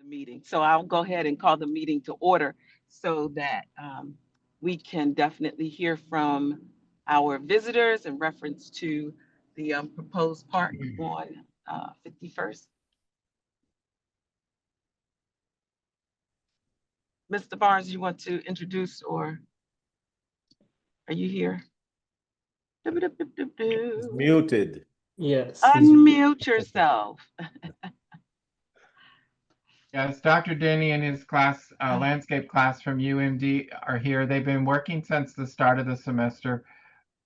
the meeting. So I'll go ahead and call the meeting to order so that we can definitely hear from our visitors in reference to the proposed park on 51st. Mr. Barnes, you want to introduce, or are you here? It's muted. Yes. Unmute yourself. Yes, Dr. Denny and his class, landscape class from UMD are here. They've been working since the start of the semester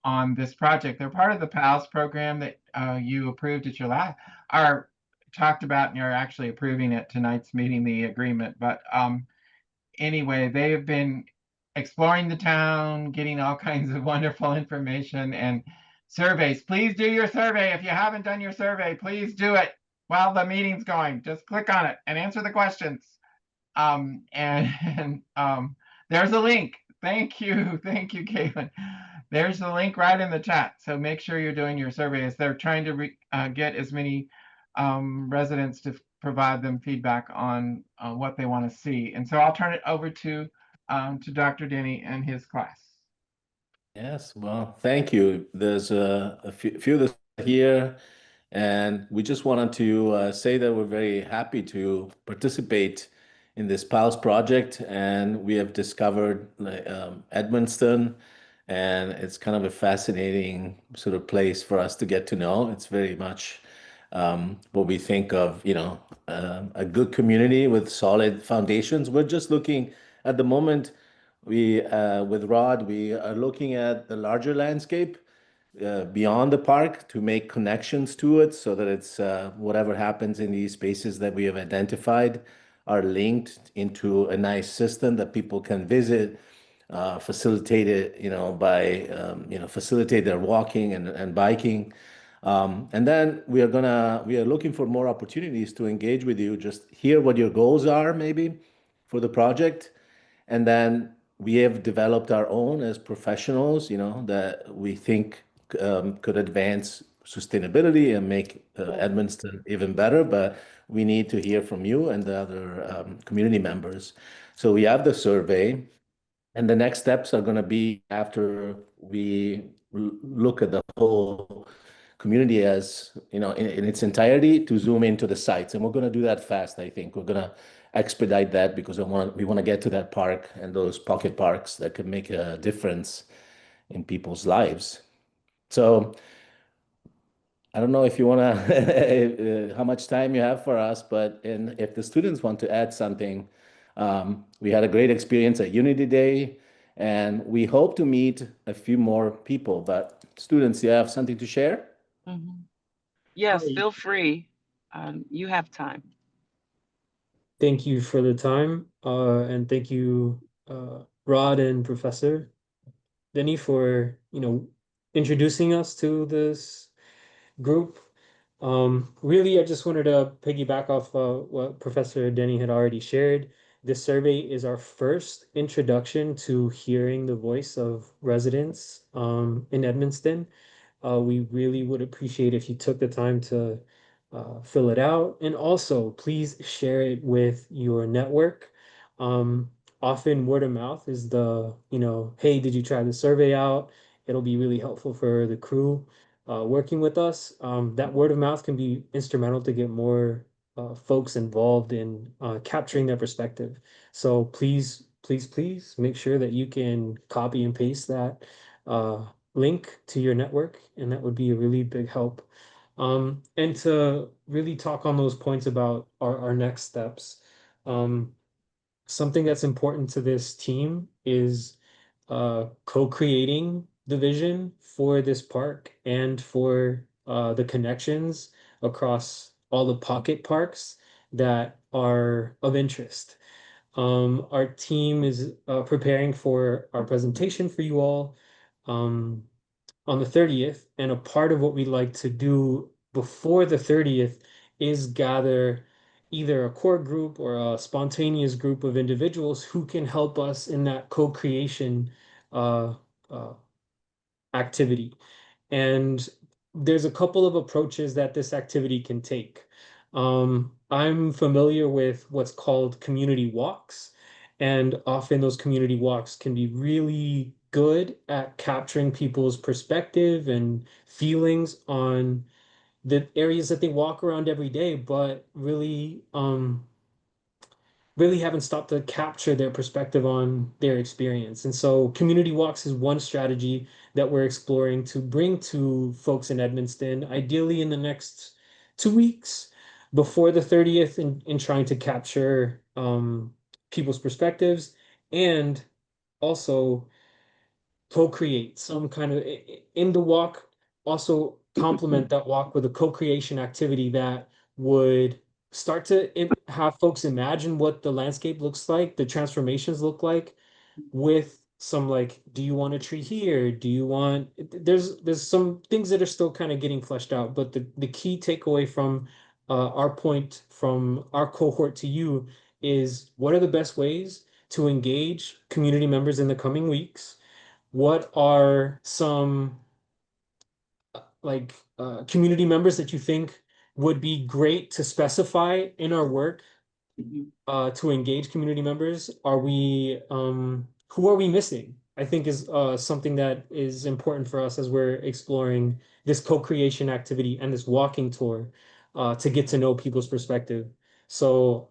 on this project. They're part of the PALS program that you approved at your last, or talked about, and you're actually approving at tonight's meeting, the agreement. But anyway, they have been exploring the town, getting all kinds of wonderful information and surveys. Please do your survey. If you haven't done your survey, please do it while the meeting's going. Just click on it and answer the questions. There's a link. Thank you, Caitlin. There's the link right in the chat. So make sure you're doing your survey as they're trying to get as many residents to provide them feedback on what they want to see. And so I'll turn it over to Dr. Denny and his class. Yes, well, thank you. There's a few of us here, and we just wanted to say that we're very happy to participate in this PALS project, and we have discovered Edmonston, and it's kind of a fascinating sort of place for us to get to know. It's very much what we think of, a good community with solid foundations. We're just looking at the moment. With Rod, we are looking at the larger landscape beyond the park to make connections to it so that it's whatever happens in these spaces that we have identified are linked into a nice system that people can visit, facilitate it, facilitate their walking and biking. And then we are looking for more opportunities to engage with you, just hear what your goals are maybe for the project. And then we have developed our own as professionals, that we think could advance sustainability and make Edmonston even better. But we need to hear from you and the other community members. So we have the survey, and the next steps are going to be after we look at the whole community as, in its entirety, to zoom into the sites. And we're going to do that fast, I think. We're going to expedite that because we want to get to that park and those pocket parks that could make a difference in people's lives. So I don't know if you want to, how much time you have for us, but if the students want to add something, we had a great experience at Unity Day, and we hope to meet a few more people. But students, you have something to share? Mm-hmm. Yes, feel free. You have time. Thank you for the time, and thank you, Rod and Professor Denny, for introducing us to this group. Really, I just wanted to piggyback off what Professor Denny had already shared. This survey is our first introduction to hearing the voice of residents in Edmonston. We really would appreciate if you took the time to fill it out. And also, please share it with your network. Often word of mouth is hey, did you try the survey out? It'll be really helpful for the crew working with us. That word of mouth can be instrumental to get more folks involved in capturing their perspective. So please, please, please make sure that you can copy and paste that link to your network, and that would be a really big help. And to really talk on those points about our next steps, something that's important to this team is co-creating the vision for this park and for the connections across all the pocket parks that are of interest. Our team is preparing for our presentation for you all on the 30th, and a part of what we like to do before the 30th is gather either a core group or a spontaneous group of individuals who can help us in that co-creation uh, uh, activity. And there's a couple of approaches that this activity can take. I'm familiar with what's called community walks, and often those community walks can be really good at capturing people's perspective and feelings on the areas that they walk around every day, but really haven't stopped to capture their perspective on their experience. And so community walks is one strategy that we're exploring to bring to folks in Edmonston, ideally in the next 2 weeks before the 30th, in trying to capture people's perspectives and also co-create some kind of in the walk, also complement that walk with a co-creation activity that would start to have folks imagine what the landscape looks like, the transformations look like, with some like, do you want a tree here? Do you want, there's some things that are still kind of getting fleshed out, but the key takeaway from our point from our cohort to you is what are the best ways to engage community members in the coming weeks? What are some community members that you think would be great to specify in our work Mhm. to engage community members? Are we who are we missing? I think is something that is important for us as we're exploring this co-creation activity and this walking tour to get to know people's perspective. So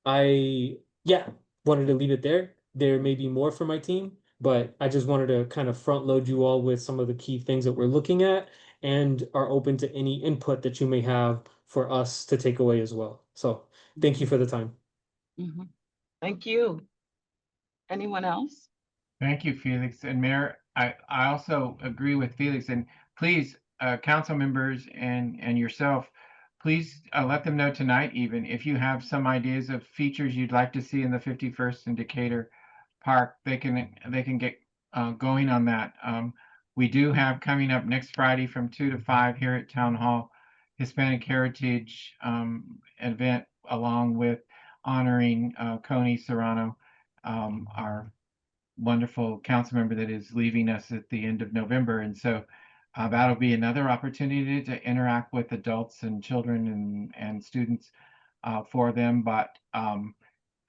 I, yeah, wanted to leave it there. There may be more for my team, but I just wanted to kind of front load you all with some of the key things that we're looking at and are open to any input that you may have for us to take away as well. So thank you for the time. Mhm. Thank you. Anyone else? Thank you, Felix. And Mayor, I also agree with Felix. And please, council members and yourself, please let them know tonight, even if you have some ideas of features you'd like to see in the 51st and Decatur Park, they can get going on that. We do have coming up next Friday from 2 to 5 here at Town Hall, Hispanic Heritage event, along with honoring Coney Serrano, our wonderful council member that is leaving us at the end of November. And so that'll be another opportunity to interact with adults and children and students for them. But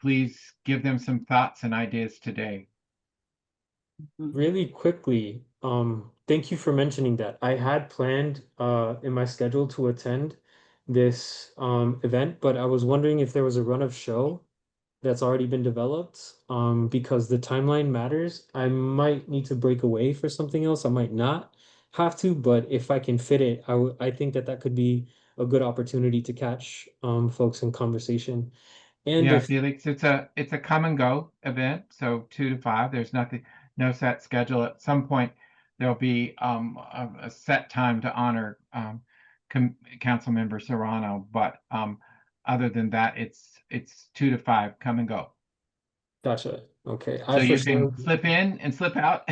please give them some thoughts and ideas today. Mhm. Really quickly, thank you for mentioning that. I had planned in my schedule to attend this event, but I was wondering if there was a run of show that's already been developed. Because the timeline matters. I might need to break away for something else. I might not have to, but if I can fit it, I think that that could be a good opportunity to catch folks in conversation. And Yeah, if Felix, it's a come and go event, so 2 to 5. There's nothing, no set schedule. At some point, there'll be a set time to honor Council Member Serrano, but other than that, it's 2 to 5, come and go. Gotcha. Okay. I So for you sure can slip in and slip out,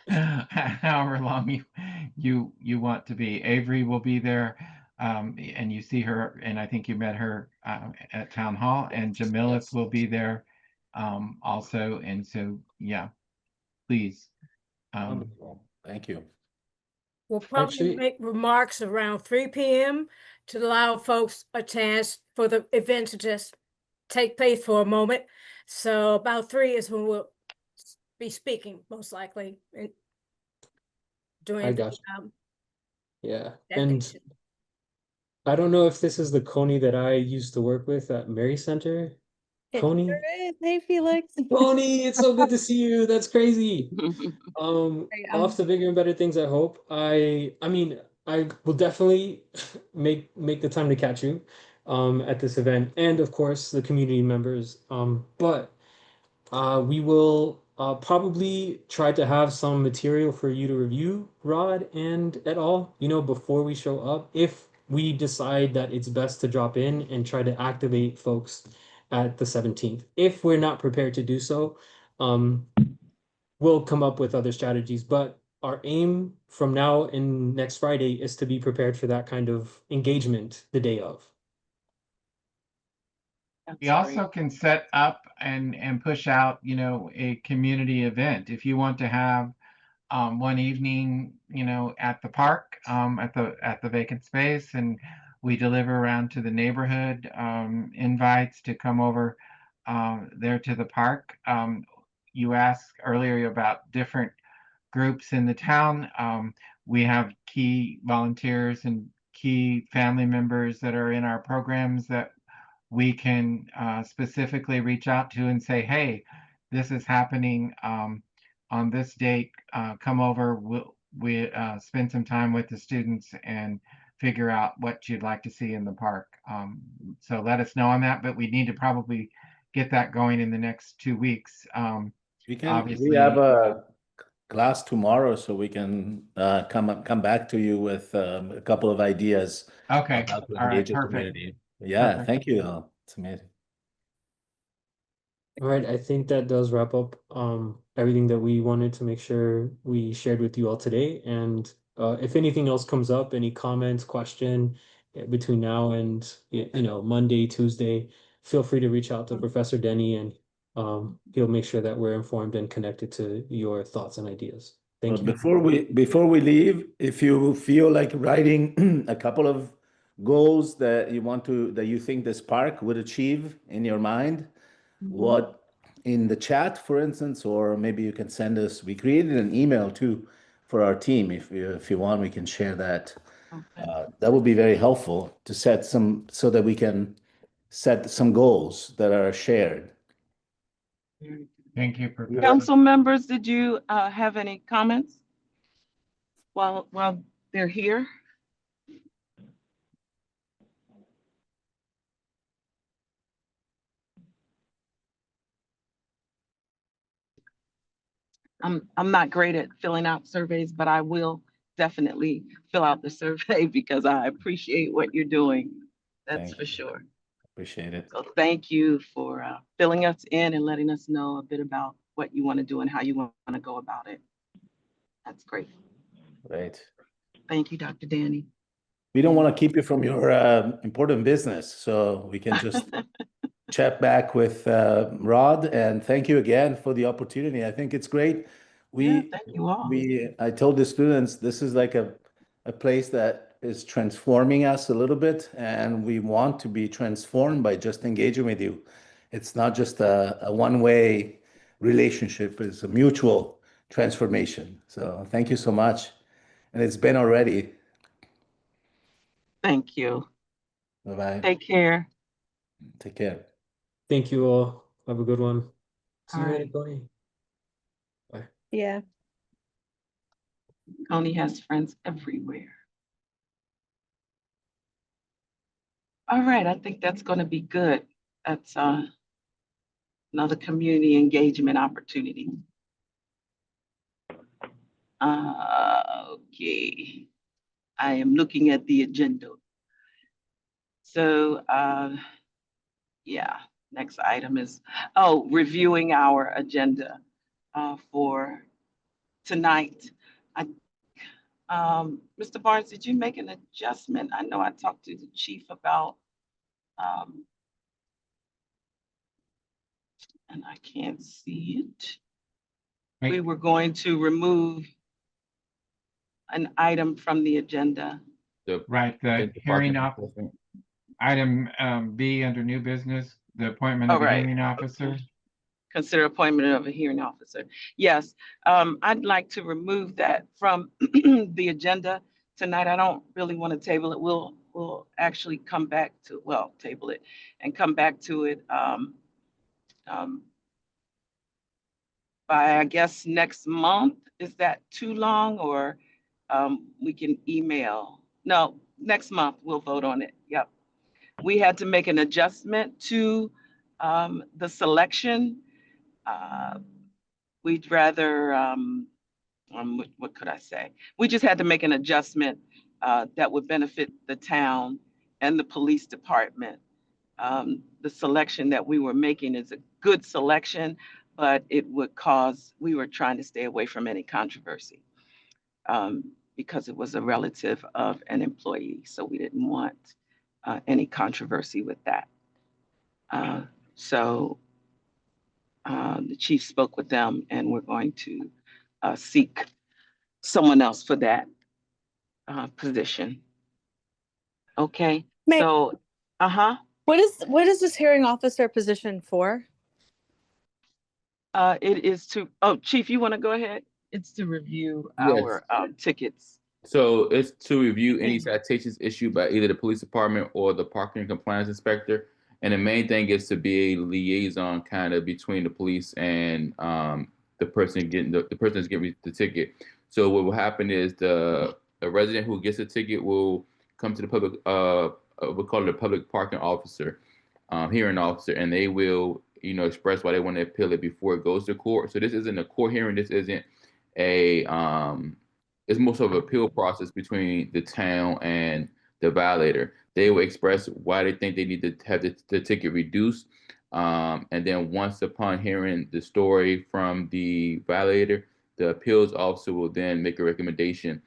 however long you want to be. Avery will be there, and you see her, and I think you met her at Town Hall, and Jamilith yes. will be there also. And so, yeah, please. Wonderful. Thank you. We'll probably Actually, make remarks around 3 p.m. to allow folks a chance for the event to just take place for a moment. So about 3 is when we'll be speaking, most likely, and I during the got you. Yeah. that And session. I don't know if this is the Coney that I used to work with at Mary Center. It Coney? sure is. Hey, Felix. Coney, it's so good to see you. That's crazy. Hey, Off to bigger and better things, I hope. I mean, I will definitely make the time to catch you at this event and of course the community members. But we will probably try to have some material for you to review, Rod and et al., before we show up, if we decide that it's best to drop in and try to activate folks at the 17th. If we're not prepared to do so, um, we'll come up with other strategies. But our aim from now and next Friday is to be prepared for that kind of engagement the day of. We That's also great. can set up and push out, a community event if you want to have one evening, at the park, at the vacant space, and We deliver around to the neighborhood, invites to come over there to the park. You asked earlier about different groups in the town. We have key volunteers and key family members that are in our programs that we can specifically reach out to and say, hey, this is happening on this date. Come over. We spend some time with the students and figure out what you'd like to see in the park. So let us know on that, but we need to probably get that going in the next 2 weeks. We Obviously, have a class tomorrow, so we can come back to you with a couple of ideas okay. on how to All right, engage the perfect. community. Yeah, Perfect. thank you. It's amazing. All right, I think that does wrap up everything that we wanted to make sure we shared with you all today. And if anything else comes up, any comments, question between now and Monday, Tuesday, feel free to reach out to Professor Denny, and he'll make sure that we're informed and connected to your thoughts and ideas. Thank Well, you. before we leave, if you feel like writing a couple of goals that you think this park would achieve in your mind, what in the chat, for instance, or maybe you can send us. We created an email too for our team. If you want, we can share that. Okay. That would be very helpful to set some so that we can set some goals that are shared. Thank you, Professor. Council members, did you have any comments while they're here? I'm not great at filling out surveys, but I will definitely fill out the survey because I appreciate what you're doing. That's Thank for you. sure. Appreciate it. So thank you for filling us in and letting us know a bit about what you want to do and how you want to go about it. That's great. Right. Thank you, Dr. Danny. We don't want to keep you from your important business, so we can just chat back with Rod. And thank you again for the opportunity. I think it's great. Yeah, thank you all. I told the students this is like a place that is transforming us a little bit, and we want to be transformed by just engaging with you. It's not just a one-way relationship, it's a mutual transformation. So thank you so much. And it's been already. Thank you. Bye-bye. Take care. Take care. Thank you all. Have a good one. See All you later, right. Tony. Bye. Yeah. Coney has friends everywhere. All right, I think that's going to be good. That's another community engagement opportunity. Okay, I am looking at the agenda. So, yeah, next item is, reviewing our agenda for tonight. Mr. Barnes, did you make an adjustment? I know I talked to the chief about, and I can't see it. Right. We were going to remove an item from the agenda. Right, the hearing officer. Item B under new business, the appointment of a right. hearing officer. Consider appointment of a hearing officer. Yes, I'd like to remove that from the agenda tonight. I don't really want to table it. We'll actually come back to, table it and come back to it by, I guess, next month. Is that too long, or we can email? No, next month we'll vote on it. Yep. We had to make an adjustment to the selection. We'd rather, what could I say? We just had to make an adjustment that would benefit the town and the police department. The selection that we were making is a good selection, but it would cause, we were trying to stay away from any controversy because it was a relative of an employee. So we didn't want any controversy with that. So the chief spoke with them, and we're going to seek someone else for that position. Okay, May- so, What is this hearing officer position for? it is to, oh, Chief, you want to go ahead? It's to review Yes. our tickets. So it's to review any citations issued by either the police department or the parking and compliance inspector. And the main thing is to be a liaison kind of between the police and the person getting the person that's getting the ticket. So what will happen is the resident who gets a ticket will come to the public we call it a public parking officer, hearing officer, and they will, you know, express why they want to appeal it before it goes to court. So this isn't a court hearing. This isn't a it's most of an appeal process between the town and the violator. They will express why they think they need to have the ticket reduced. And then once upon hearing the story from the violator, the appeals officer will then make a recommendation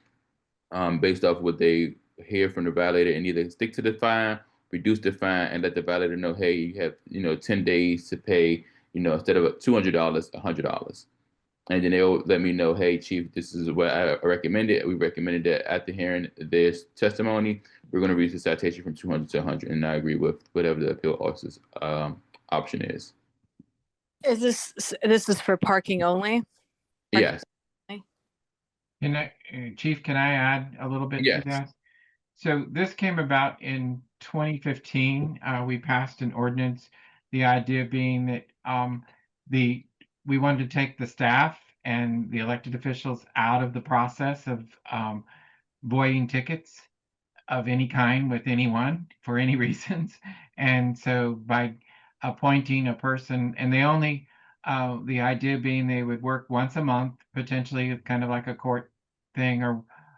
based off what they hear from the violator and either stick to the fine, reduce the fine, and let the violator know, hey, you have, you know, 10 days to pay, you know, instead of $200, $100. And then they'll let me know, hey, Chief, this is what I recommended. We recommended that after hearing this testimony, we're going to reduce the citation from 200 to 100. And I agree with whatever the appeal officer's option is. Is this is for parking only? Yes. Chief, can I add a little bit Yes. to that? So this came about in 2015. We passed an ordinance. The idea being that we wanted to take the staff and the elected officials out of the process of voiding tickets of any kind with anyone for any reasons. And so by appointing a person, and they only, the idea being they would work once a month, potentially kind of like a court thing,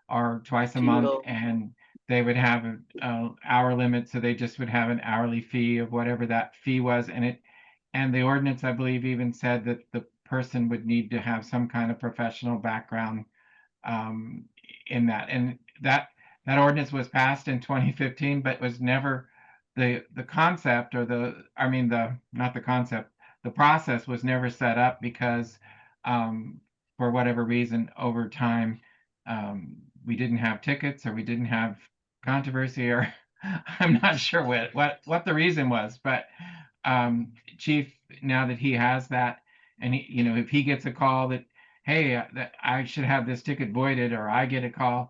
or twice a month, and they would have a hour limit. So they just would have an hourly fee of whatever that fee was. And the ordinance, I believe, even said that the person would need to have some kind of professional background in that. And that ordinance was passed in 2015, but was never the concept, or not the concept, the process was never set up because for whatever reason over time we didn't have tickets, or we didn't have controversy, or I'm not sure what the reason was. But Chief, now that he has that, and he, you know, if he gets a call that, hey, that I should have this ticket voided, or I get a call,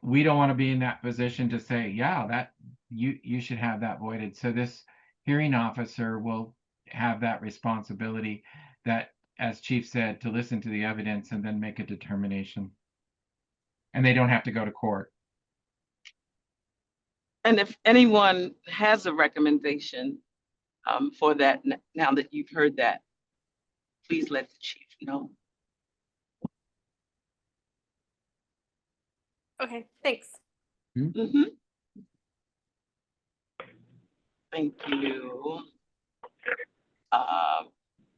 we don't want to be in that position to say, yeah, that you should have that voided. So this hearing officer will have that responsibility, that, as Chief said, to listen to the evidence and then make a determination. And they don't have to go to court. And if anyone has a recommendation for that, now that you've heard that, please let the chief know. Okay, thanks. Mm-hmm. Thank you.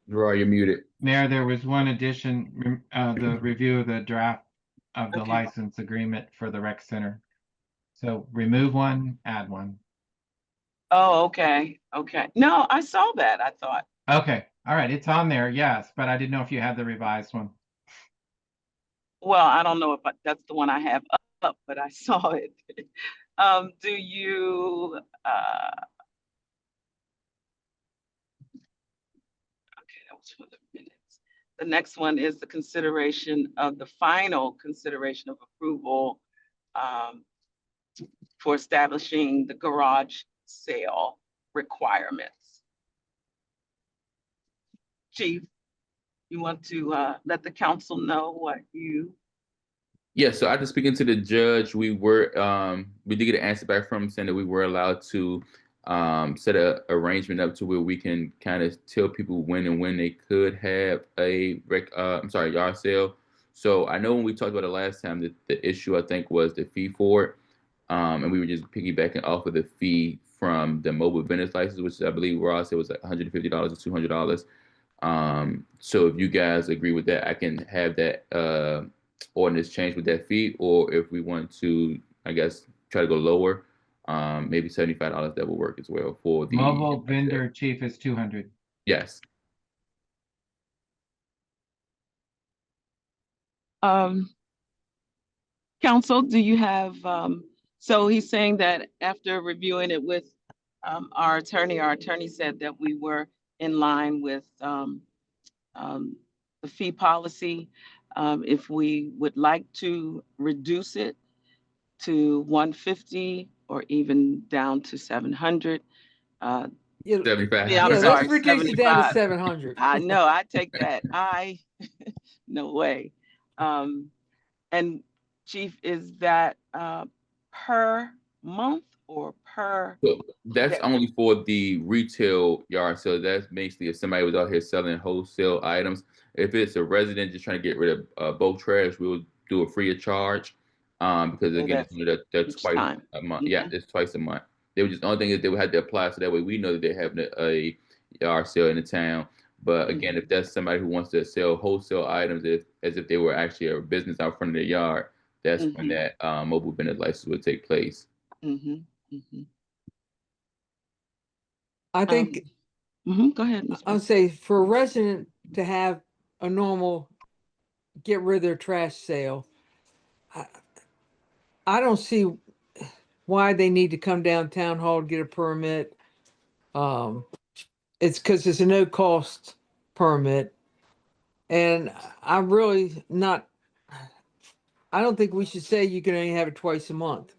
Roy, you're muted. Mayor, there was one addition, the review of the draft of the Okay. license agreement for the rec center. So remove one, add one. Oh, okay. Okay. No, I saw that, I thought. Okay, all right, it's on there, yes, but I didn't know if you had the revised one. Well, I don't know if that's the one I have up, but I saw it. Do you, okay, that was for the minutes. The next one is the consideration of the final consideration of approval for establishing the garage sale requirements. Chief, you want to let the council know what you? Yeah, so after speaking to the judge, we did get an answer back from him saying that we were allowed to set a arrangement up to where we can kind of tell people when and when they could have a yard sale. So I know when we talked about it last time, that the issue I think was the fee for it, and we were just piggybacking off of the fee from the mobile vendors license, which I believe Ross said was like $150 or $200. So if you guys agree with that, I can have that ordinance change with that fee, or if we want to, I guess, try to go lower, maybe $75, that will work as well for the Mobile vendor, Chief, is 200. Yes. Council, do you have So he's saying that after reviewing it with our attorney said that we were in line with the fee policy. If we would like to reduce it to 150 or even down to 700. Yeah, 75. Yeah, I'm yeah, sorry, let's reduce it down to 75. 700. I know, I take that. No way. And Chief, is that per month or per? So that's Yeah. only for the retail yard sale. That's basically if somebody was out here selling wholesale items. If it's a resident just trying to get rid of bulk trash, we'll do it free of charge. Because So again, it's that's only that each twice time. a month. Yeah, it's twice a month. They would just only thing is they would have to apply so that way we know that they're having a yard sale in the town. But again, if that's somebody who wants to sell wholesale items, as if they were actually a business out front of their yard, that's when that mobile vendor license would take place. I think Go ahead, Ms. I'll say for a resident to have a normal get rid of their trash sale, I don't see why they need to come down town hall to get a permit. It's because it's a no cost permit. And I'm really not, I don't think we should say you can only have it twice a month.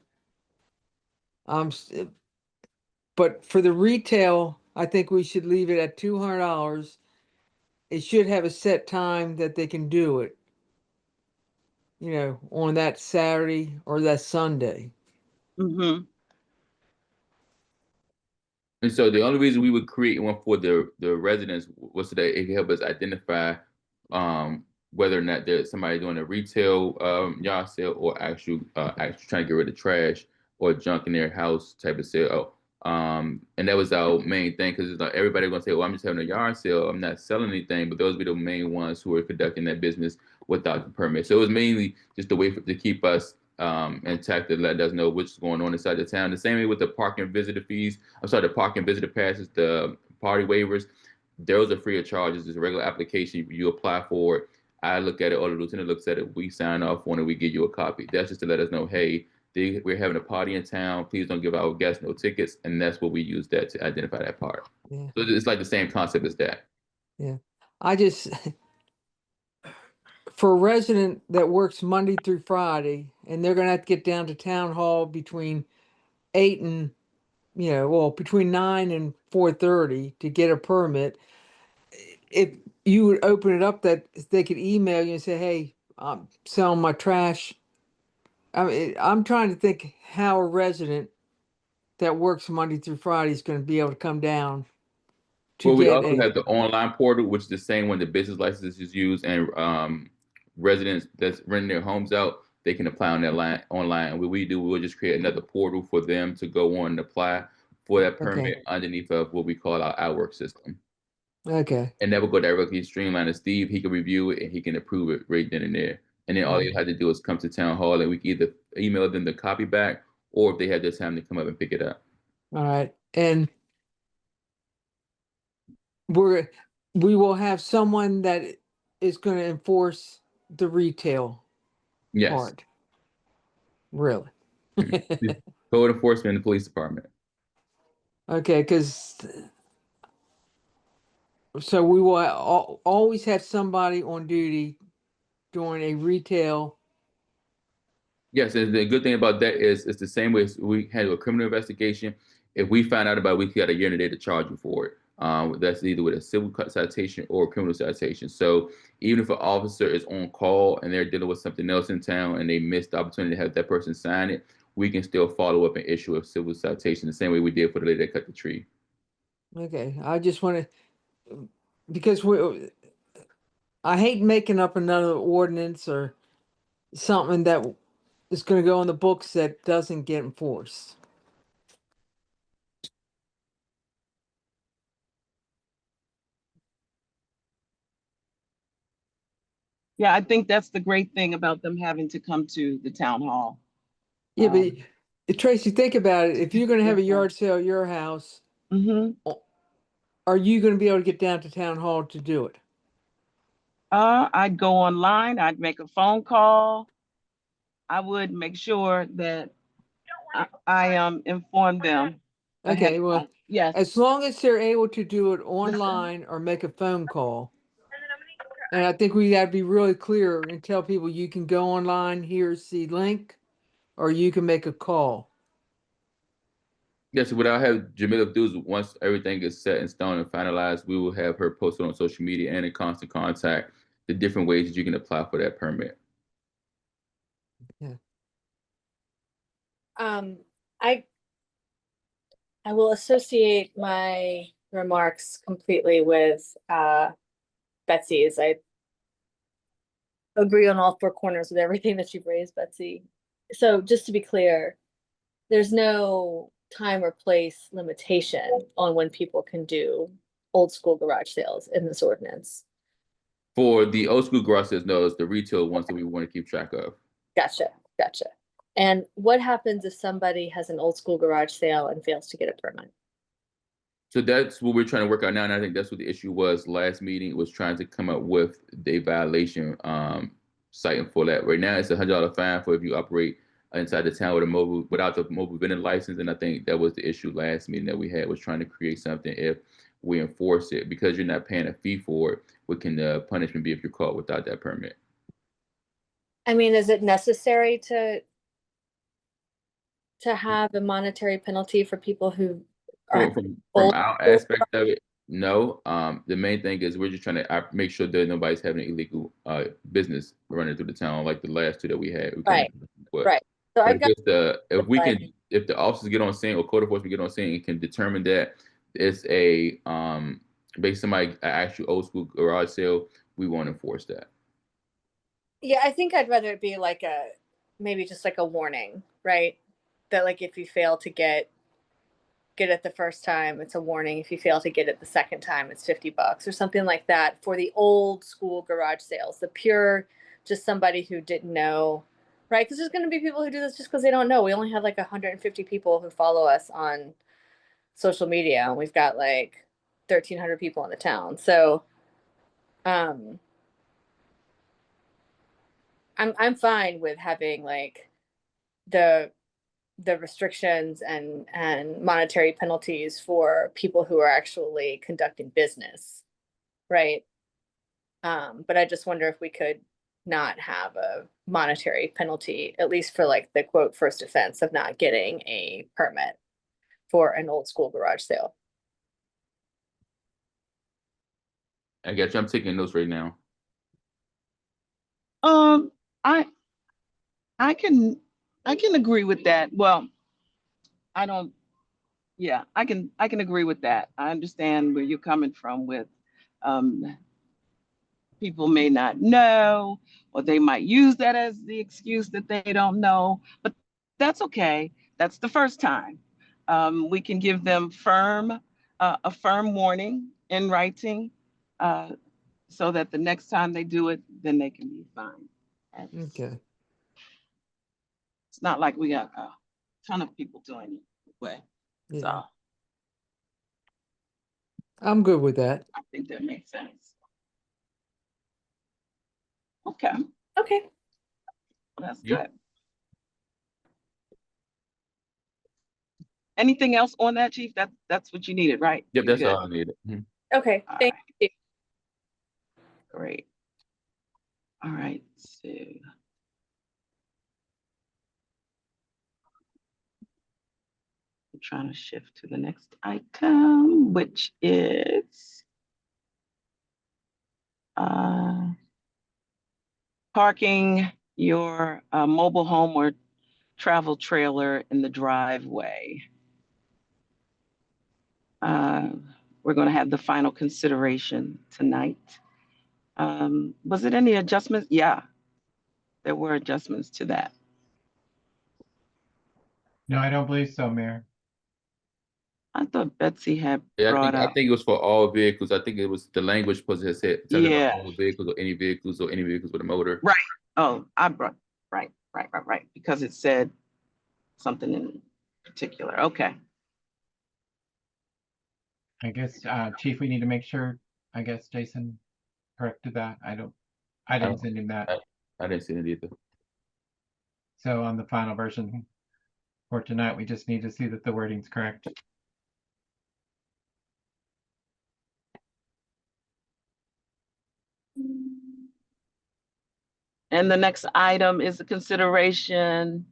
But for the retail, I think we should leave it at $200. It should have a set time that they can do it, you know, on that Saturday or that Sunday. And so the only reason we would create one for the residents was so that it could help us identify whether or not there's somebody doing a retail yard sale or actually trying to get rid of trash or junk in their house type of sale. And that was our main thing because like everybody gonna say, "Well, I'm just having a yard sale. I'm not selling anything." But those be the main ones who are conducting that business without the permit. So it was mainly just a way to keep us intact to let us know what's going on inside the town. The same way with the parking visitor fees. I'm sorry, the parking visitor passes, the party waivers. Those are free of charge. It's just a regular application. You apply for it. I look at it, or the lieutenant looks at it. We sign off on it. We give you a copy. That's just to let us know, hey, we're having a party in town. Please don't give our guests no tickets. And that's what we use that to identify that part. Yeah. So it's like the same concept as that. Yeah. I just, for a resident that works Monday through Friday, and they're going to have to get down to town hall between 8 and, you know, well, between 9 and 4:30 to get a permit. If you would open it up that they could email you and say, hey, I'm selling my trash. I mean, I'm trying to think how a resident that works Monday through Friday is going to be able to come down to Well, we get also a, have the online portal, which is the same one the business license is used, and residents that's renting their homes out, they can apply on that line online. And what we do, we'll just create another portal for them to go on and apply for that permit underneath of what we call our work system. Okay. And that will go directly streamline to Steve. He can review it and he can approve it right then and there. And then all you have to do is come to town hall and we can either email them the copy back or if they have the time to come up and pick it up. All right. And we will have someone that is going to enforce the retail part. Really? Code enforcement in the police department. Okay, because so we will always have somebody on duty during a retail. Yes, and the good thing about that is it's the same way as we handle a criminal investigation. If we find out about it, we got a year and a day to charge you for it. That's either with a civil citation or a criminal citation. So even if an officer is on call and they're dealing with something else in town and they missed the opportunity to have that person sign it, we can still follow up and issue a civil citation the same way we did for the lady that cut the tree. Okay, I just want to, because I hate making up another ordinance or something that is going to go in the books that doesn't get enforced. Yeah, I think that's the great thing about them having to come to the town hall. Yeah, but Tracy, think about it. If you're going to have a yard sale at your house, are you going to be able to get down to town hall to do it? I'd go online, I'd make a phone call. I would make sure that I informed them ahead Okay, of well, time. Yes, as long as they're able to do it online or make a phone call. And I think we gotta be really clear and tell people you can go online, here's the link, or you can make a call. Yes, what I'll have Jamila do is once everything is set in stone and finalized, we will have her post it on social media and in constant contact the different ways that you can apply for that permit. I will associate my remarks completely with Betsy's. I agree on all four corners with everything that you've raised, Betsy. So just to be clear, there's no time or place limitation on when people can do old school garage sales in this ordinance. For the old school garage sales, no, it's the retail ones that we want to keep track of. Gotcha. And what happens if somebody has an old school garage sale and fails to get a permit? So that's what we're trying to work out now, and I think that's what the issue was last meeting, was trying to come up with a violation citing for that. Right now, it's $100 fine for if you operate inside the town without the mobile vending license, and I think that was the issue last meeting that we had, was trying to create something if we enforce it, because you're not paying a fee for it. What can the punishment be if you're caught without that permit? I mean, is it necessary to have a monetary penalty for people who are From old our school? aspect of it, no. The main thing is we're just trying to make sure that nobody's having illegal business running through the town like the last two that we had. Right. So But I've got if the officers get on scene or code enforcement get on scene and can determine that it's a basically somebody an actual old school garage sale, we won't enforce that. Yeah, I think I'd rather it be like maybe just like a warning, right? That like if you fail to get it the first time, it's a warning. If you fail to get it the second time, it's $50 or something like that for the old school garage sales. The pure, just somebody who didn't know, right? Because there's going to be people who do this just because they don't know. We only have like 150 people who follow us on social media, and we've got like 1,300 people in the town. So, I'm fine with having like the restrictions and monetary penalties for people who are actually conducting business, right? But I just wonder if we could not have a monetary penalty, at least for like the quote first offense of not getting a permit for an old school garage sale. I got you. I'm taking notes right now. I can agree with that. Well, I don't. Yeah, I can agree with that. I understand where you're coming from with people may not know, or they might use that as the excuse that they don't know, but that's okay. That's the first time. We can give them a firm warning in writing, so that the next time they do it, then they can be fined. Okay. It's not like we got a ton of people doing it anyway. Yeah. So I'm good with that. I think that makes sense. Okay, Okay. that's Yep. good. Anything else on that, Chief? That's what you needed, right? Yep, You're that's good. all I needed. Okay. All Thank right. you. Great. All right, so I'm trying to shift to the next item, which is parking your mobile home or travel trailer in the driveway. We're going to have the final consideration tonight. Was it any adjustments? Yeah, there were adjustments to that. No, I don't believe so, Mayor. I thought Betsy had Yeah, brought I up. think it was for all vehicles. I think it was the language supposed to have said something Yeah. about all vehicles or any vehicles with a motor. Right. Oh, I brought, right. Because it said something in particular. Okay. I guess, Chief, we need to make sure, I guess Jason corrected that. I didn't send him that. I didn't see it either. So on the final version, for tonight. We just need to see that the wording's correct. And the next item is the consideration.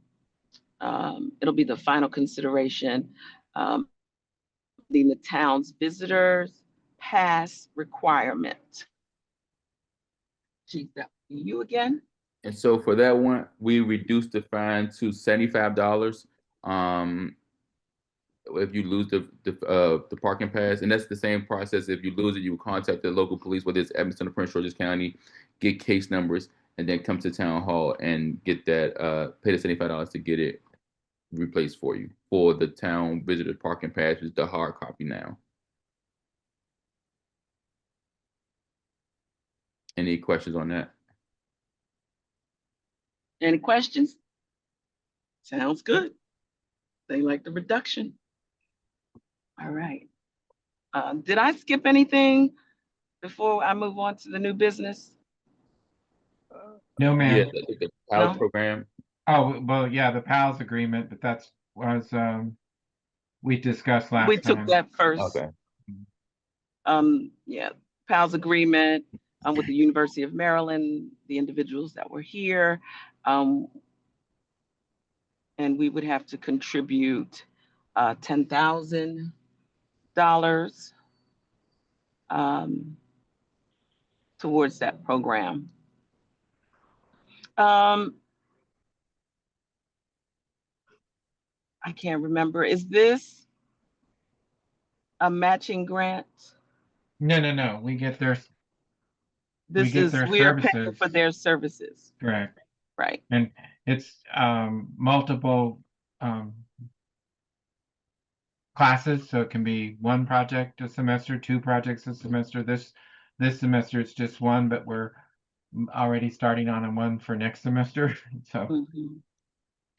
It'll be the final consideration. The town's visitors pass requirement. Chief, that you again? And so for that one, we reduced the fine to $75. If you lose the parking pass, and that's the same process. If you lose it, you would contact the local police, whether it's Edmonston or Prince George's County, get case numbers, and then come to town hall and get that pay the $75 to get it replaced for you for the town visitor parking pass, which is the hard copy now. Any questions on that? Any questions? Sounds good. They like the reduction. All right. Did I skip anything before I move on to the new business? No, ma'am. Yeah, the pilot No? program. Oh, well, yeah, the PALS agreement, but that's was we discussed last We time. took that first. Okay. Yeah, PALS agreement with the University of Maryland, the individuals that were here. And we would have to contribute $10,000 towards that program. I can't remember. Is this a matching grant? No. We get their This get is, their we are paying services. for their services, correct. right? And it's multiple classes, so it can be one project a semester, two projects a semester. This semester it's just one, but we're already starting on one for next semester. So Mhm.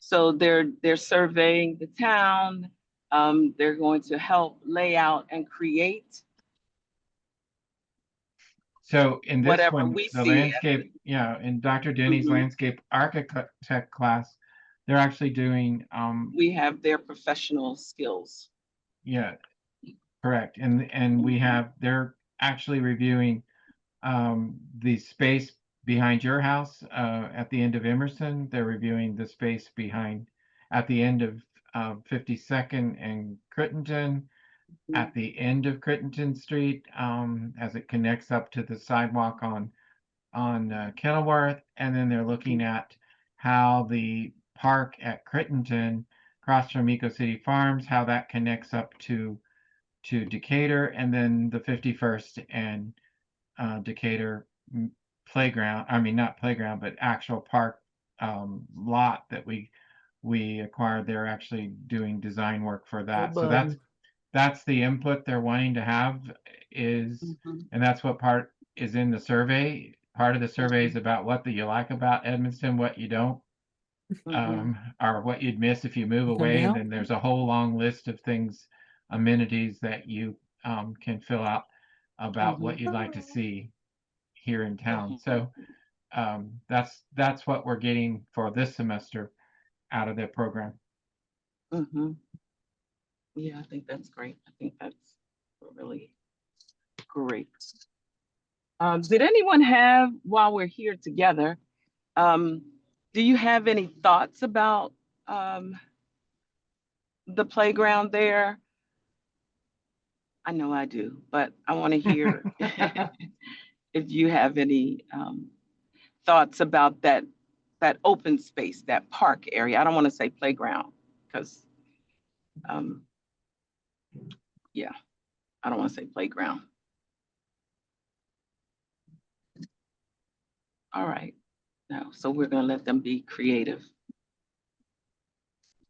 So they're surveying the town. They're going to help lay out and create so in this whatever one, we the see. landscape, yeah, in Dr. Denny's Mhm. landscape architect class, they're actually doing We have their professional skills. yeah, correct. And we have they're actually reviewing the space behind your house at the end of Emerson. They're reviewing the space behind at the end of 52nd and Crittenton, at the end of Crittenton Street as it connects up to the sidewalk on Kenilworth, and then they're looking at how the park at Crittenton, across from Eco City Farms, how that connects up to Decatur, and then the 51st and Decatur playground. I mean, not playground, but actual park lot that we acquired. They're actually doing design work for that. So that's the input they're wanting to have is, and that's what part is in the survey. Part of the survey is about what you like about Edmonston, what you don't, or what you'd miss if you move away. And then there's a whole long list of things, amenities that you can fill out about what you'd like to see here in town. So that's what we're getting for this semester out of the program. Yeah, I think that's great. I think that's really great. Did anyone have, while we're here together, do you have any thoughts about the playground there? I know I do, but I want to hear if you have any thoughts about that open space, that park area. I don't want to say playground because, yeah, I don't want to say playground. All right, no, so we're gonna let them be creative.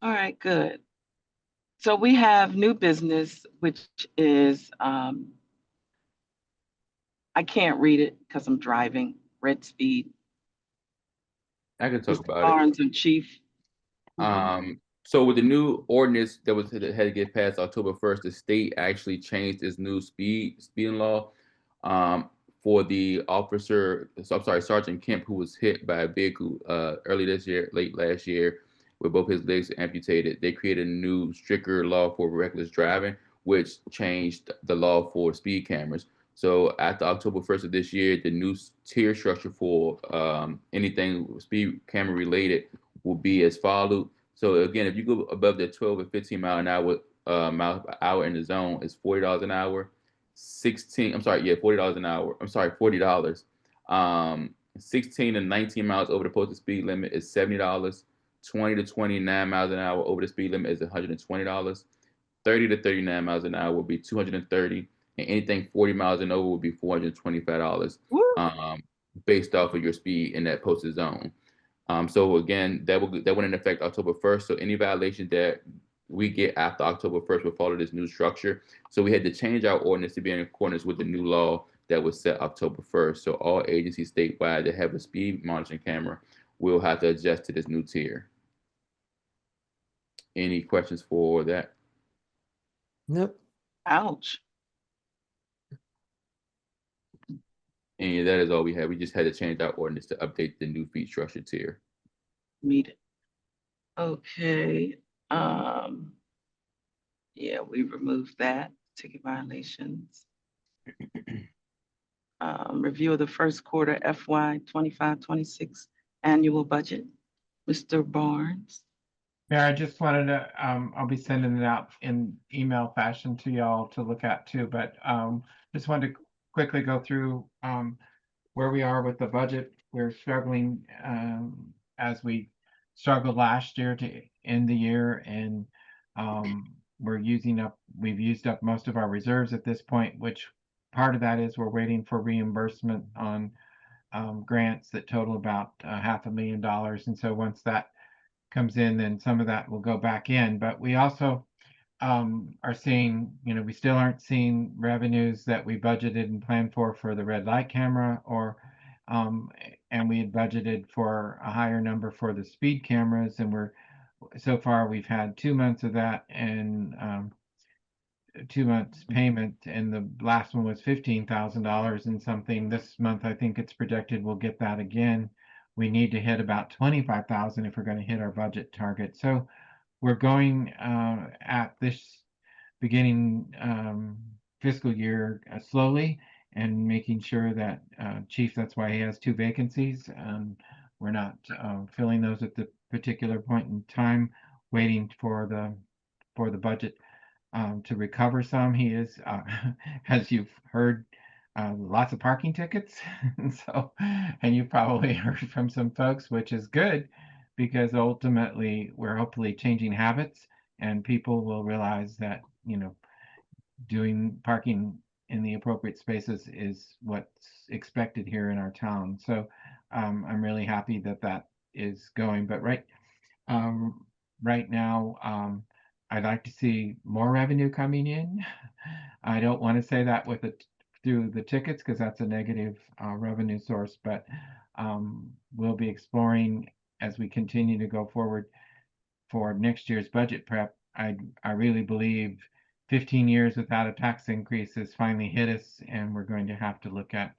All right, good. So we have new business, which is, I can't read it because I'm driving, red speed. I can talk Mr. about it. Barnes and Chief. So with the new ordinance that had to get passed October 1st, the state actually changed its new speeding law for the officer. So I'm sorry, Sergeant Kemp, who was hit by a vehicle early this year, late last year. with both his legs amputated. They created a new stricter law for reckless driving, which changed the law for speed cameras. So after October 1st of this year, the new tier structure for anything speed camera related will be as followed. So again, if you go above the 12 or 15 mile per hour in the zone, it's $40 an hour. $40 an hour. I'm sorry, $40. 16 and 19 miles over the posted speed limit is $70. 20 to 29 miles an hour over the speed limit is $120. 30 to 39 miles an hour will be $230, and anything 40 miles and over will be $425, based off of your speed in that posted zone. So again, that went into effect October 1st. So any violation that we get after October 1st will follow this new structure. So we had to change our ordinance to be in accordance with the new law that was set October 1st. So all agencies statewide that have a speed monitoring camera will have to adjust to this new tier. Any questions for that? Nope. Ouch. And that is all we had. We just had to change our ordinance to update the new fee structure tier. Meet it. Okay. Yeah, we removed that, ticket violations. Review of the first quarter FY 25-26 annual budget. Mr. Barnes. Yeah, I just wanted to, I'll be sending it out in email fashion to y'all to look at too, but just wanted to quickly go through where we are with the budget. We're struggling as we struggled last year to end the year, and we've used up most of our reserves at this point, which part of that is we're waiting for reimbursement on grants that total about $500,000. And so once that comes in, then some of that will go back in. But we also are seeing, we still aren't seeing revenues that we budgeted and planned for the red light camera, or and we had budgeted for a higher number for the speed cameras, and so far we've had 2 months of that, and 2 months payment, and the last one was $15,000 and something. This month I think it's projected we'll get that again. We need to hit about 25,000 if we're going to hit our budget target. So we're going at this beginning fiscal year slowly, and making sure that Chief, that's why he has 2 vacancies. We're not filling those at the particular point in time, waiting for the budget to recover some. He is, as you've heard, lots of parking tickets. And you've probably heard from some folks, which is good, because ultimately we're hopefully changing habits, and people will realize that, doing parking in the appropriate spaces is what's expected here in our town. So I'm really happy that is going. But right now, I'd like to see more revenue coming in. I don't want to say that through the tickets, because that's a negative revenue source, but we'll be exploring as we continue to go forward for next year's budget prep. I really believe 15 years without a tax increase has finally hit us, and we're going to have to look at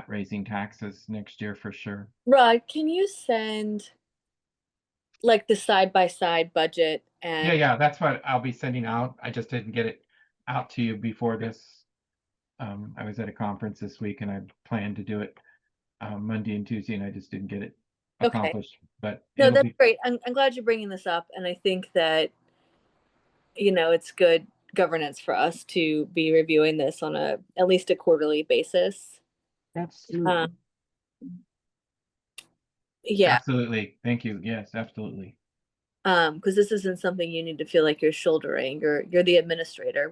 raising taxes next year for sure. Rod, can you send like the side-by-side budget? And Yeah, that's what I'll be sending out. I just didn't get it out to you before this. I was at a conference this week, and I planned to do it Monday and Tuesday, and I just didn't get it accomplished. But no, that's great. I'm glad you're bringing this up, and I think that it's good governance for us to be reviewing this on at least a quarterly basis. Absolutely. Yeah. Absolutely. Thank you. Yes, absolutely. Because this isn't something you need to feel like you're shouldering. You're the administrator.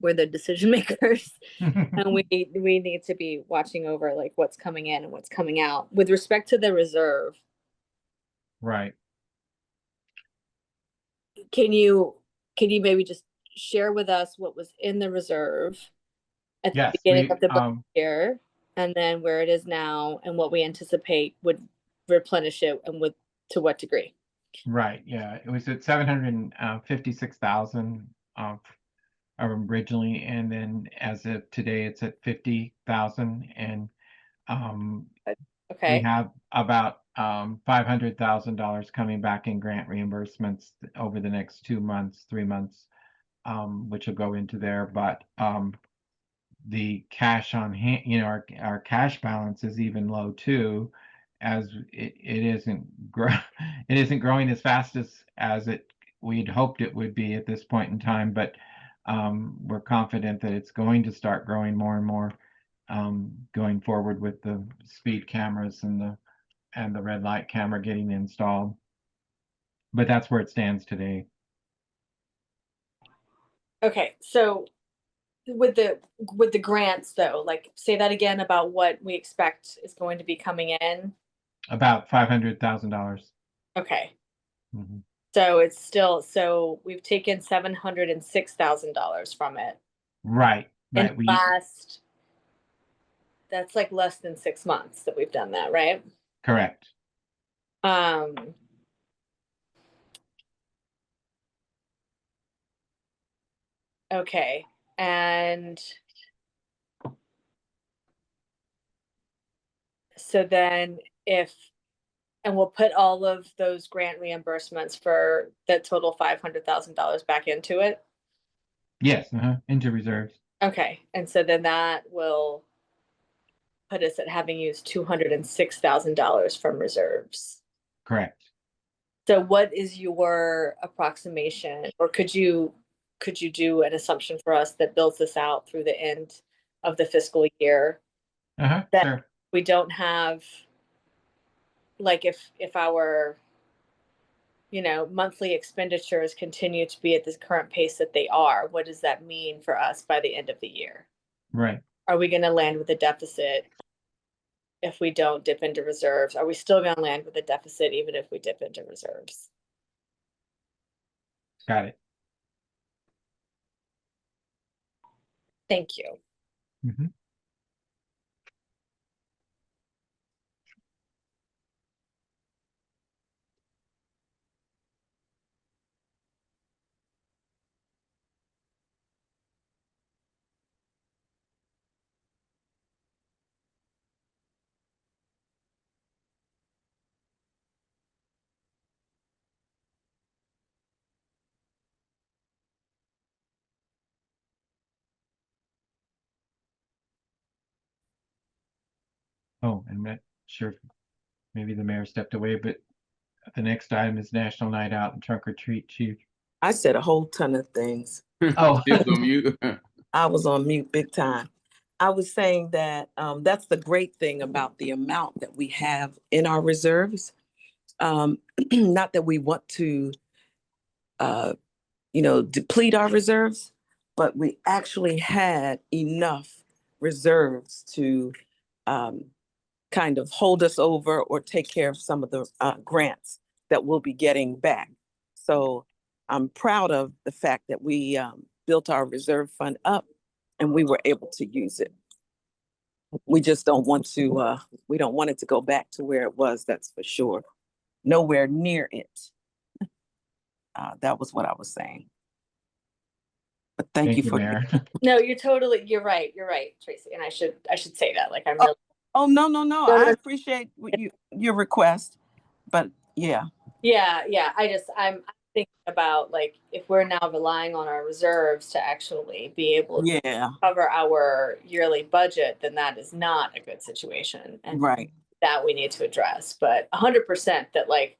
We're the decision makers, and we need to be watching over like what's coming in and what's coming out with respect to the reserve. Right. Can you maybe just share with us what was in the reserve at the beginning of the budget year, and then where it is now, and what we anticipate would replenish it, and to what degree? Right. Yeah, it was at 756,000 originally, and then as of today, it's at 50,000, and Okay. we have about $500,000 coming back in grant reimbursements over the next 2 months, 3 months, which will go into there. But the cash on hand, our cash balance is even low too, as it isn't growing as fast as we'd hoped it would be at this point in time. But we're confident that it's going to start growing more and more going forward with the speed cameras and the red light camera getting installed. But that's where it stands today. Okay, so with the grants though, like say that again about what we expect is going to be coming in. About $500,000. Okay. Mhm. So it's still, so we've taken $706,000 from it. Right. In that's like less than 6 months that we've done that, right? Correct. Okay. And so then and we'll put all of those grant reimbursements for that total $500,000 back into it. Yes, into reserves. Okay. And so then that will put us at having used $206,000 from reserves. Correct. So what is your approximation, or could you do an assumption for us that builds this out through the end of the fiscal year? That Sure. we don't have, like, if our monthly expenditures continue to be at this current pace that they are, what does that mean for us by the end of the year? Right. Are we going to land with a deficit if we don't dip into reserves? Are we still going to land with a deficit even if we dip into reserves? Got it. Thank you. Mhm. Oh, I'm not sure if maybe the mayor stepped away, but the next item is National Night Out and Trunk or Treat, Chief. I said a whole ton of things. Oh. She was on mute. I was on mute big time. I was saying that that's the great thing about the amount that we have in our reserves. Not that we want to, deplete our reserves, but we actually had enough reserves to kind of hold us over or take care of some of the grants that we'll be getting back. So I'm proud of the fact that we built our reserve fund up and we were able to use it. We just don't want to, we don't want it to go back to where it was, that's for sure. Nowhere near it. That was what I was saying. But thank you for Mayor. No, you're right, Tracy. And I should say that, like, I'm really. Oh, no. I appreciate your request, but yeah. Yeah. I'm thinking about, like, if we're now relying on our reserves to actually be able to cover our yearly budget, then that is not a good situation. And right. That we need to address. But 100% that, like,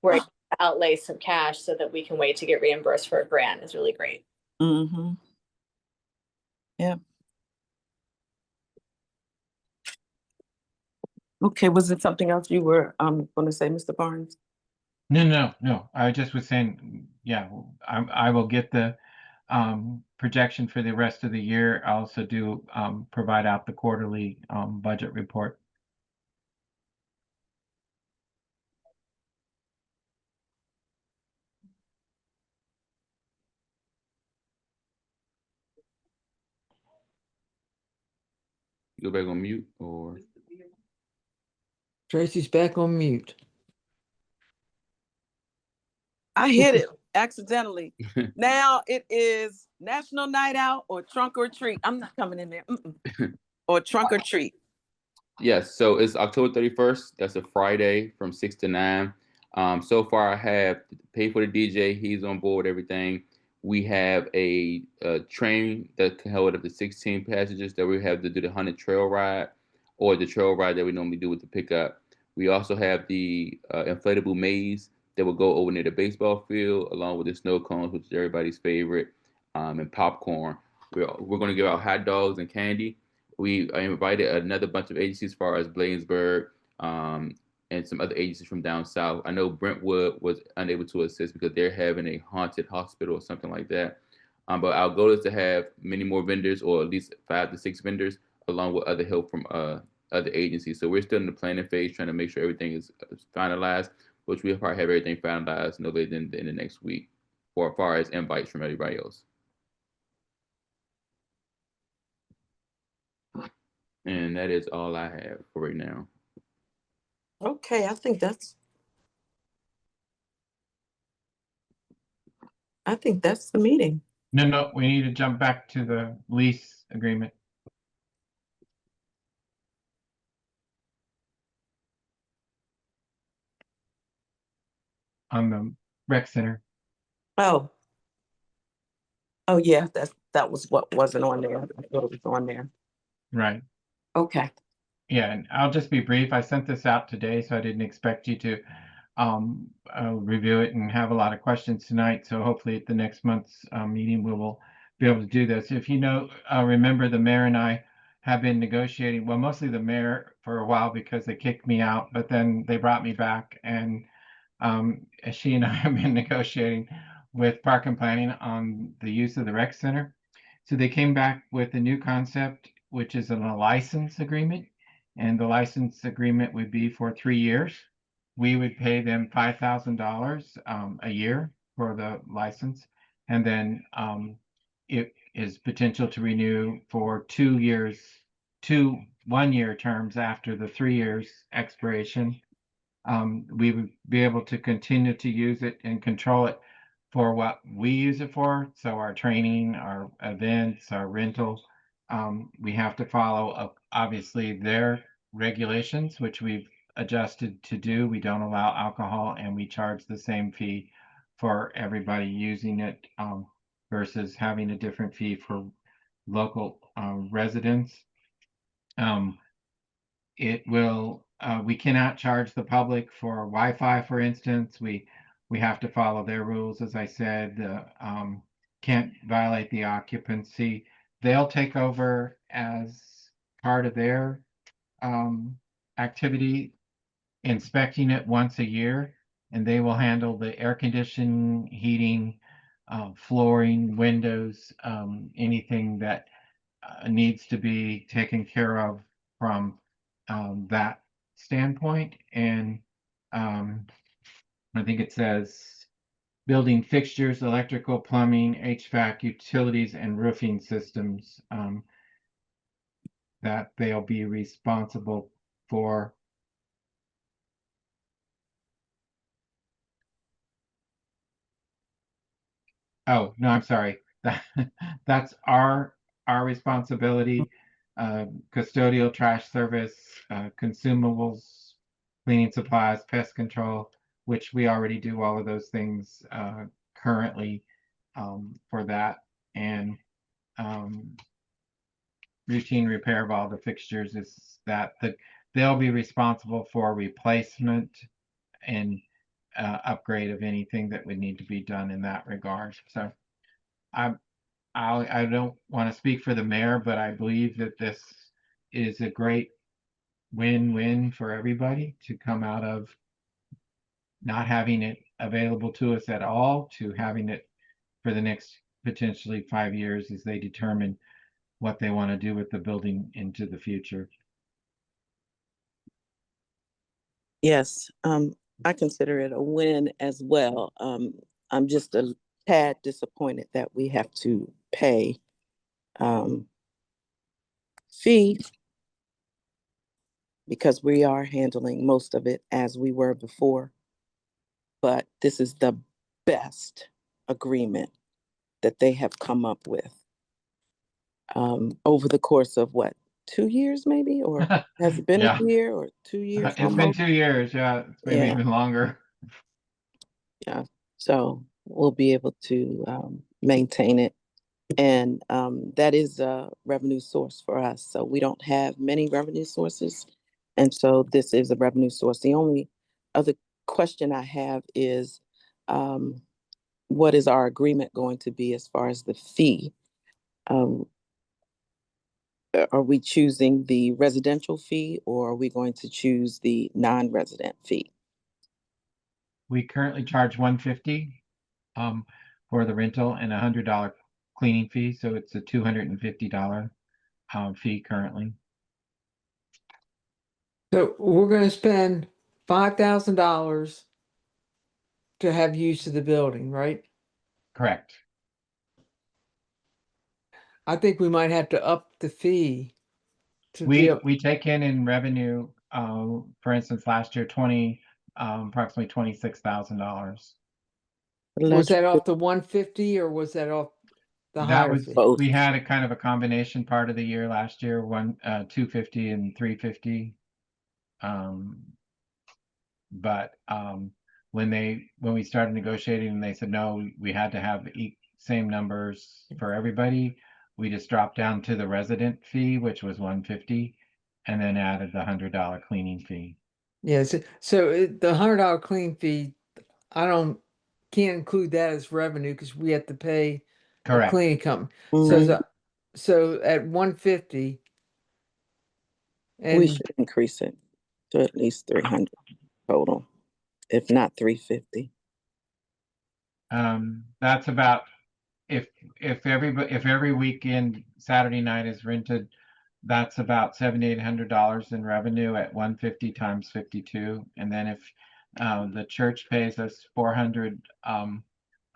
we're able to outlay some cash so that we can wait to get reimbursed for a grant is really great. Mm-hmm. Yeah. Okay, was it something else you were going to say, Mr. Barnes? No. I just was saying, yeah, I will get the projection for the rest of the year. I also do provide out the quarterly budget report. Go back on mute, or Tracy's back on mute. I hit it accidentally. Now it is National Night Out or Trunk or Treat. I'm not coming in there. Or Trunk or Treat. Yes, so it's October 31st. That's a Friday from 6 to 9. So far, I have paid for the DJ. He's on board, everything. We have a train that can hold up to 16 passengers that we have to do the 100 trail ride or the trail ride that we normally do with the pickup. We also have the inflatable maze that will go over near the baseball field, along with the snow cones, which is everybody's favorite, and popcorn. We're going to give out hot dogs and candy. We invited another bunch of agencies as far as Bladensburg, and some other agencies from down south. I know Brentwood was unable to assist because they're having a haunted hospital or something like that. But our goal is to have many more vendors, or at least 5 to 6 vendors, along with other help from other agencies. So we're still in the planning phase, trying to make sure everything is finalized, which we'll probably have everything finalized no later than in the next week, for as far as invites from everybody else. And that is all I have for right now. Okay, I think that's the meeting. No, we need to jump back to the lease agreement. On the rec center. Oh. Oh, yeah, that was what wasn't on there. I thought it was on there. Right. Okay. Yeah, and I'll just be brief. I sent this out today, so I didn't expect you to review it and have a lot of questions tonight. So hopefully at the next month's meeting, we will be able to do this. If you know, remember the mayor and I have been negotiating, well, mostly the mayor for a while because they kicked me out, but then they brought me back, and she and I have been negotiating with Park and Planning on the use of the rec center. So they came back with a new concept, which is a license agreement. And the license agreement would be for 3 years. We would pay them $5,000 a year for the license. And then it is potential to renew for 2 years, 2 1-year terms after the 3 years expiration. We would be able to continue to use it and control it for what we use it for. So our training, our events, our rental, we have to follow obviously their regulations, which we've adjusted to do. We don't allow alcohol, and we charge the same fee for everybody using it, versus having a different fee for local residents. It will, we cannot charge the public for Wi-Fi, for instance. We have to follow their rules, as I said. Can't violate the occupancy. They'll take over as part of their activity, inspecting it once a year, and they will handle the air conditioning, heating, flooring, windows, anything that needs to be taken care of from that standpoint. And I think it says building fixtures, electrical, plumbing, HVAC, utilities, and roofing systems, that they'll be responsible for. Oh, no, I'm sorry. That's our responsibility. Custodial, trash service, consumables, cleaning supplies, pest control, which we already do all of those things currently for that, and routine repair of all the fixtures is that they'll be responsible for replacement and upgrade of anything that would need to be done in that regard. So I don't want to speak for the mayor, but I believe that this is a great win-win for everybody to come out of not having it available to us at all to having it for the next potentially 5 years as they determine what they want to do with the building into the future. Yes, I consider it a win as well. I'm just a tad disappointed that we have to pay fee because we are handling most of it as we were before. But this is the best agreement that they have come up with over the course of what, 2 years maybe, or has it been Yeah. a year or 2 years? It's been 2 years. Yeah, it's maybe Yeah. even longer. Yeah, so we'll be able to maintain it. And that is a revenue source for us. So we don't have many revenue sources. And so this is a revenue source. The only other question I have is what is our agreement going to be as far as the fee? Um, are we choosing the residential fee or are we going to choose the non-resident fee? We currently charge $150 for the rental and $100 cleaning fee. So it's a $250 fee currently. So we're going to spend $5,000 to have use of the building, right? Correct. I think we might have to up the fee to be able. We take in revenue, for instance, last year, approximately $26,000. Was that off the 150 or was that off the That higher was fee? Both. we had a kind of a combination part of the year last year, 250 and 350. But when we started negotiating, they said no, we had to have same numbers for everybody. We just dropped down to the resident fee, which was 150, and then added the $100 cleaning fee. Yeah, so the $100 clean fee, can't include that as revenue because we have to pay a Correct. cleaning company. Mhm. So at 150, We and should increase it to at least 300 total, if not 350. That's about if every weekend Saturday night is rented, that's about $7,800 in revenue at 150 times 52. And then if the church pays us 400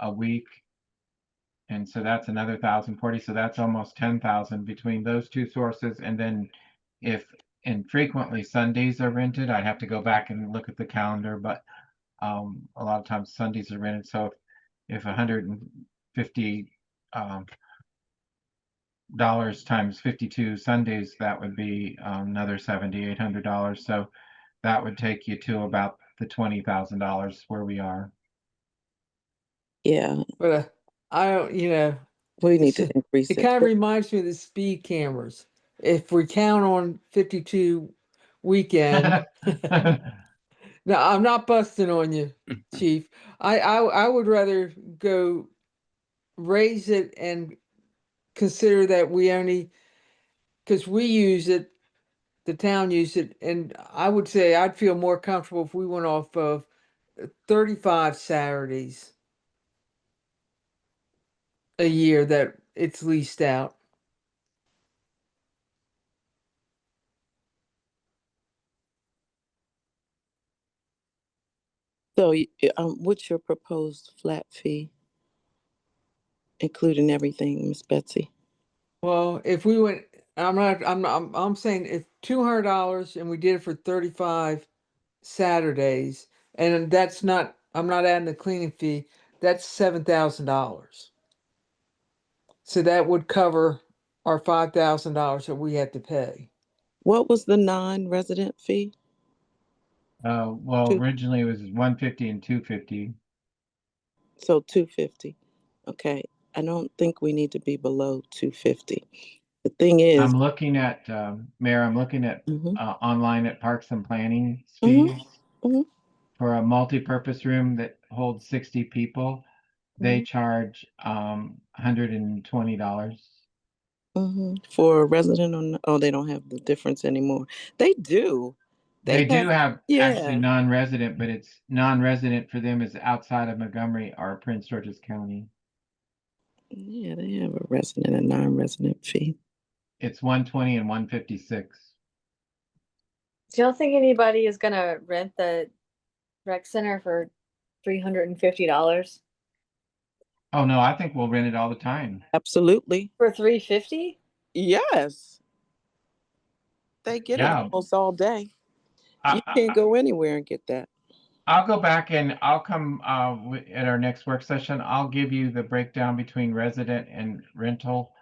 a week, and so that's another 1,040. So that's almost 10,000 between those two sources. And then if infrequently Sundays are rented, I'd have to go back and look at the calendar, but a lot of times Sundays are rented. So if 150 dollars times 52 Sundays, that would be another $7,800. So that would take you to about the $20,000 where we are. Yeah, but I don't, we need to it's- increase it it. kind of reminds me of the speed cameras. If we count on 52 weekend, no, I'm not busting on you, Chief. I would rather go raise it and consider that we only, because we use it, the town used it, and I would say I'd feel more comfortable if we went off of 35 Saturdays a year that it's leased out. So, what's your proposed flat fee, including everything, Miss Betsy? Well, if we went, I'm saying if $200 and we did it for 35 Saturdays, and I'm not adding the cleaning fee, that's $7,000. So that would cover our $5,000 that we had to pay. What was the non-resident fee? Well, Two. originally it was 150 and 250. So 250. Okay, I don't think we need to be below 250. The thing is, I'm looking at Mayor. I'm looking at Mhm. Online at Parks and Planning Mhm. fees Mhm. for a multi-purpose room that holds 60 people. They charge $120. For a resident oh, they don't have the difference anymore. They do. They do have actually yeah, non-resident, but it's non-resident for them is outside of Montgomery or Prince George's County. yeah, they have a resident and non-resident fee. It's 120 and 156. Do you don't think anybody is gonna rent the rec center for $350 Oh no, I think we'll rent it all the time. Absolutely. for $350? Yes. They get it Yeah. almost all day. You I, can't go anywhere and get that. I'll go back and I'll come at our next work session. I'll give you the breakdown between resident and rental.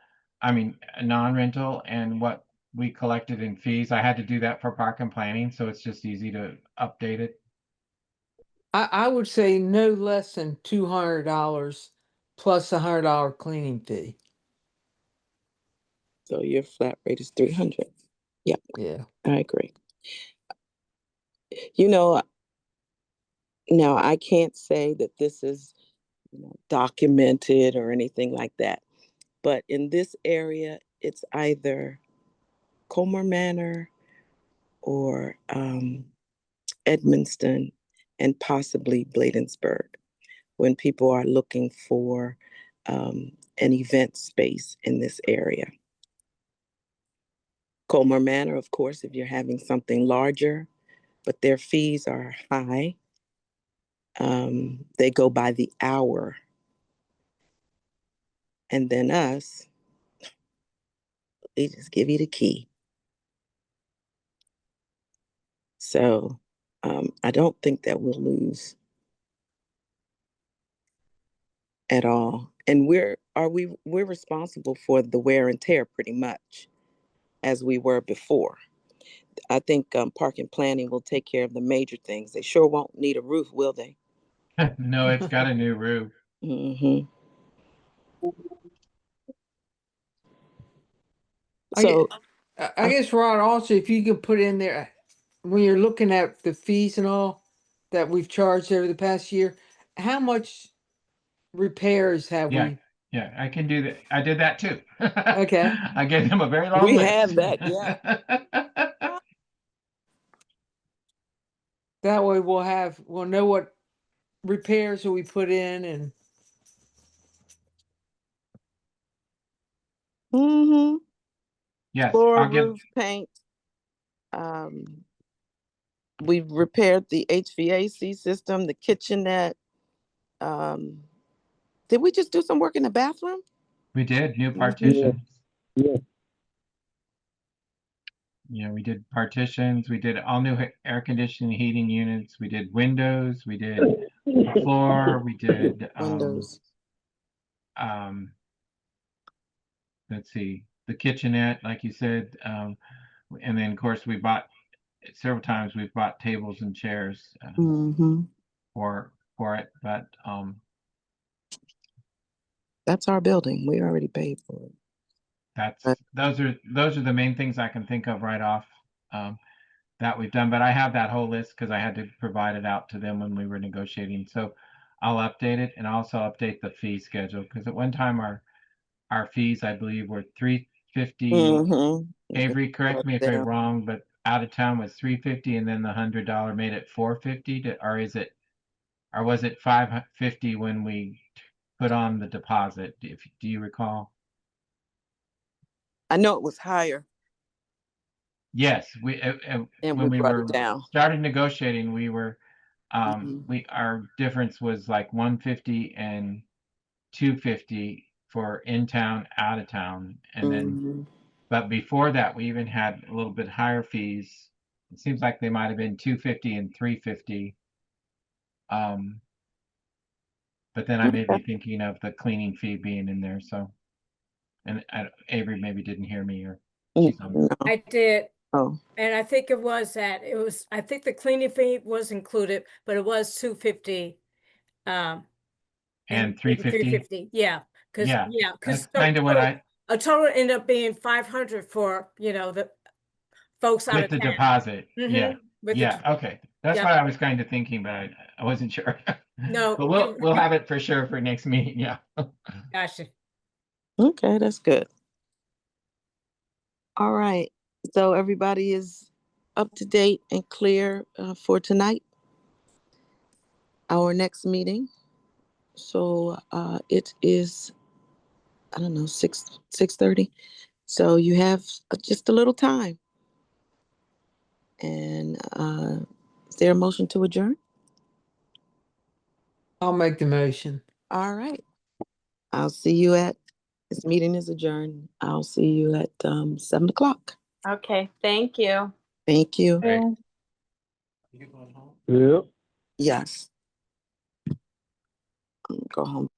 I mean, non-rental and what we collected in fees. I had to do that for park and planning, so it's just easy to update it. I would say no less than $200 plus $100 cleaning fee. So your flat rate is 300. Yeah, Yeah. I agree. You know, now I can't say that this is documented or anything like that, but in this area, it's either Comer Manor or Edmonston and possibly Bladensburg when people are looking for an event space in this area. Comer Manor, of course, if you're having something larger, but their fees are high. They go by the hour. And then us, they just give you the key. So I don't think that we'll lose at all. And we're responsible for the wear and tear pretty much as we were before. I think park and planning will take care of the major things. They sure won't need a roof, will they? No, it's got a new roof. Mm-hmm. So So I guess, Rod, also if you could put in there when you're looking at the fees and all that we've charged over the past year, how much repairs have Yeah, we? yeah, I can do that. I did that too. Okay. I gave them a very long we list. have that, yeah. That way we'll know what repairs that we put in and Mm-hmm. Yes, Floor, I'll give. roof, paint. We've repaired the HVAC system, the kitchenette. Did we just do some work in the bathroom? We did new Mhm. partitions. Yeah. Yeah, we did partitions. We did all new air conditioning, heating units. We did windows. We did the floor. We did Windows. let's see, the kitchenette, like you said, and then of course we bought several times. We've bought tables and chairs Mm-hmm. for it, but That's our building. We already paid for it. But those are the main things I can think of right off that we've done. But I have that whole list because I had to provide it out to them when we were negotiating. So I'll update it and also update the fee schedule because at one time our fees I believe were $350. mm-hmm. Avery, correct me if I'm Down. wrong, but out of town was $350 and then the $100 made it $450 or was it $550 when we put on the deposit? Do you recall? I know it was higher, Yes, and when we we brought were it down. started negotiating, we were Mhm. our difference was like 150 and 250 for in town, out of town, and then Mhm. but before that we even had a little bit higher fees. It seems like they might have been 250 and 350. But then I may be Okay. thinking of the cleaning fee being in there. So, and Avery maybe didn't hear me or she's on. No. I did, Oh. and I think I think the cleaning fee was included, but it was 250. And Maybe 350. 350, yeah, because Yeah, because that's kind of what a total ended up being 500 for the folks out with of the town. deposit. Yeah, With yeah. Okay, that's Yep. what I was kind of thinking, but I wasn't sure. No, but we'll have it for sure for next meeting. Yeah. Gotcha. Okay, that's good. All right. So everybody is up to date and clear for tonight. Our next meeting. So it is, I don't know, 6:30. So you have just a little time. And is there a motion to adjourn? I'll make the motion. All right. I'll see you at, this meeting is adjourned. I'll see you at 7 o'clock. Okay, thank you. Thank you. Great. Yep. Yes. Go home.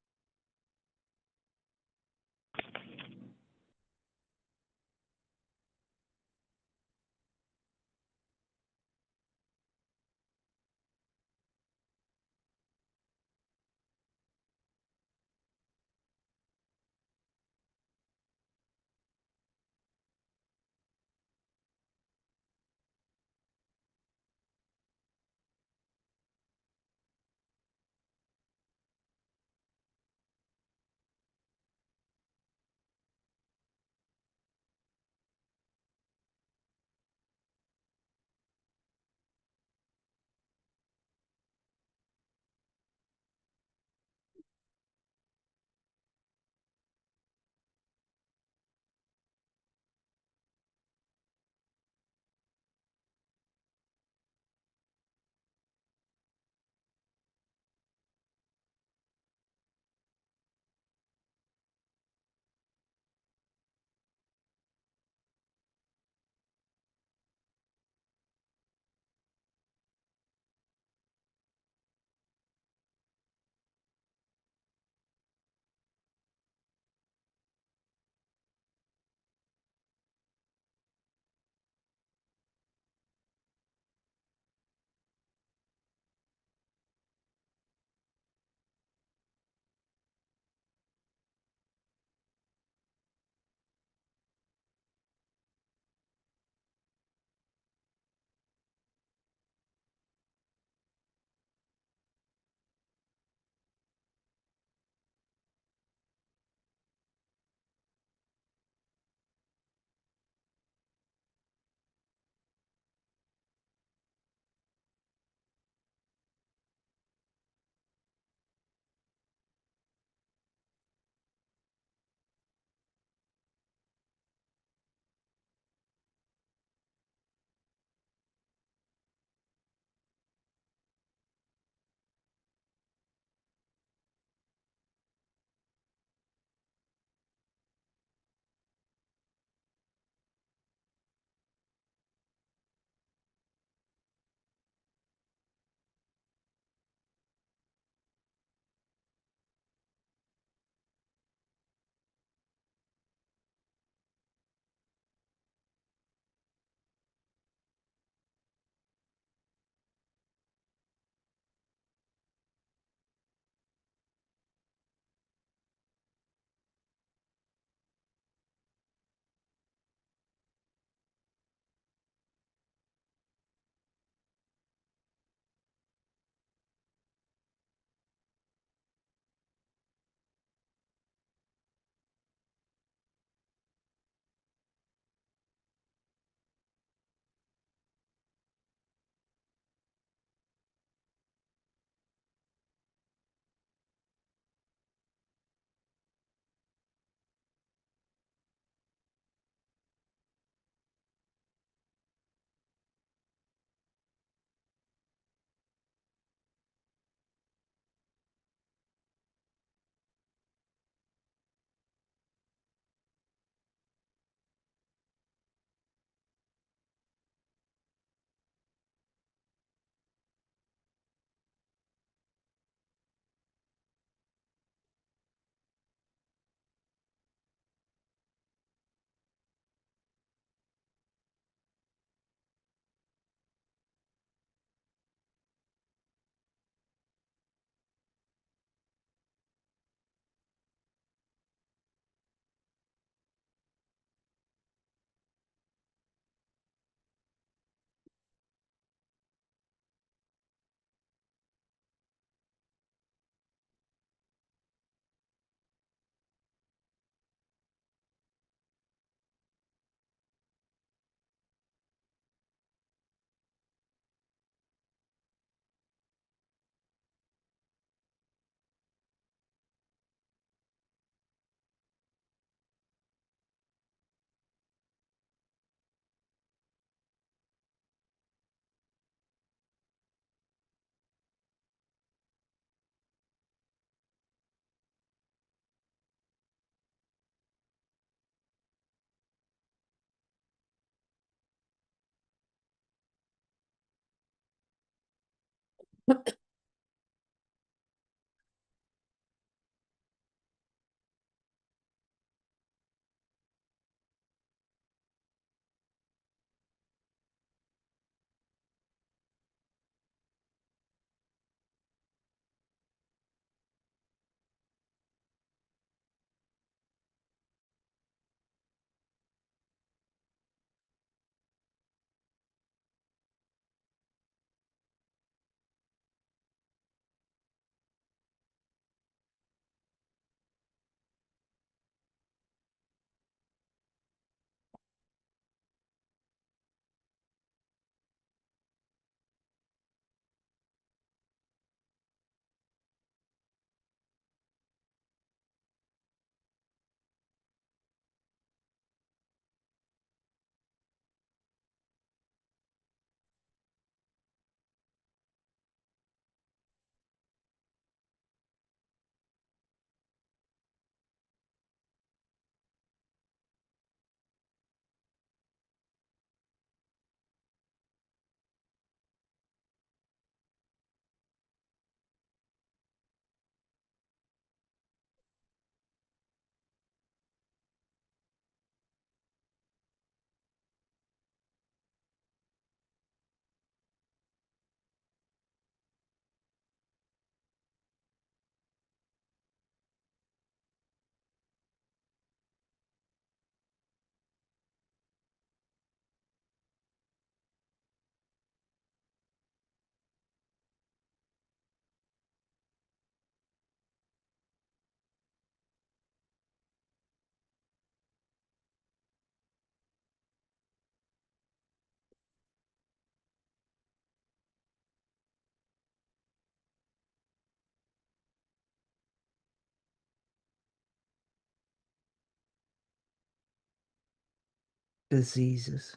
Diseases.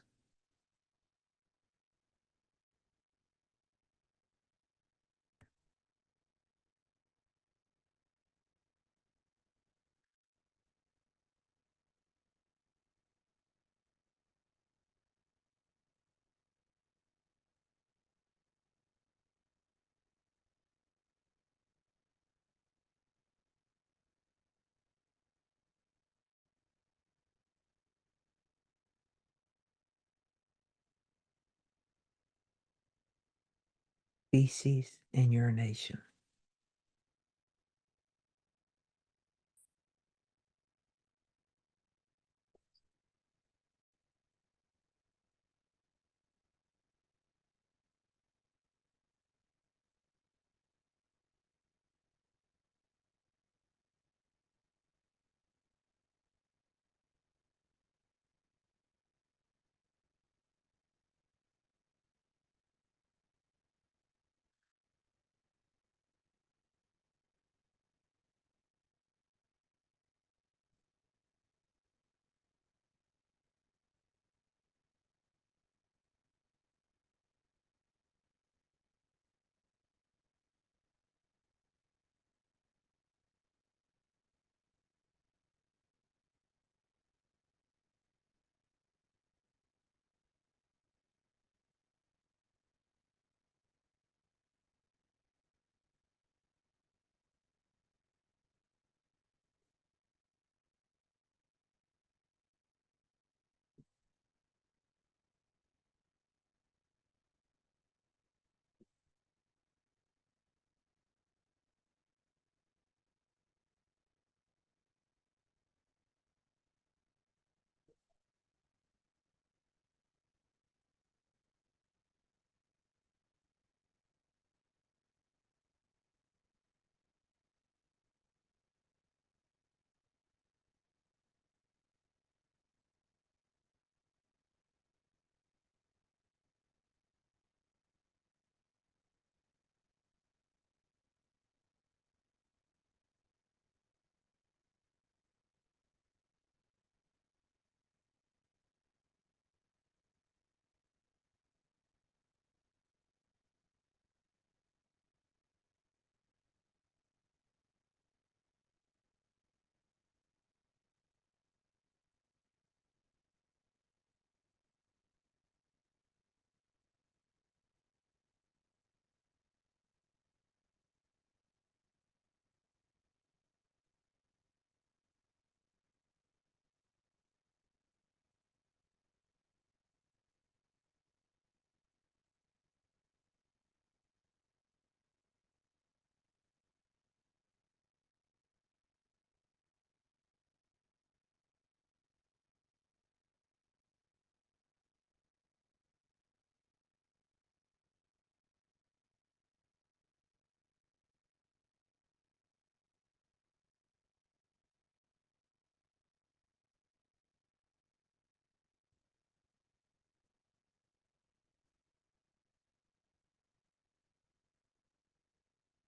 Feces and urination.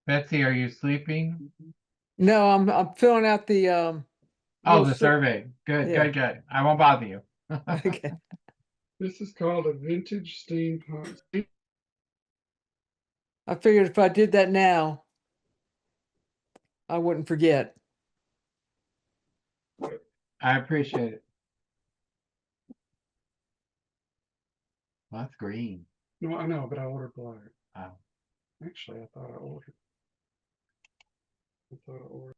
Betsy, are you sleeping? No, I'm filling out the Oh, little the survey. Good, Yeah. good, good. I won't bother you. Okay. This is called a vintage steampunk. I figured if I did that now, I wouldn't forget. I appreciate it. Well, that's green. No, I know, but I ordered black. Oh. Actually, I thought I ordered. I thought I ordered.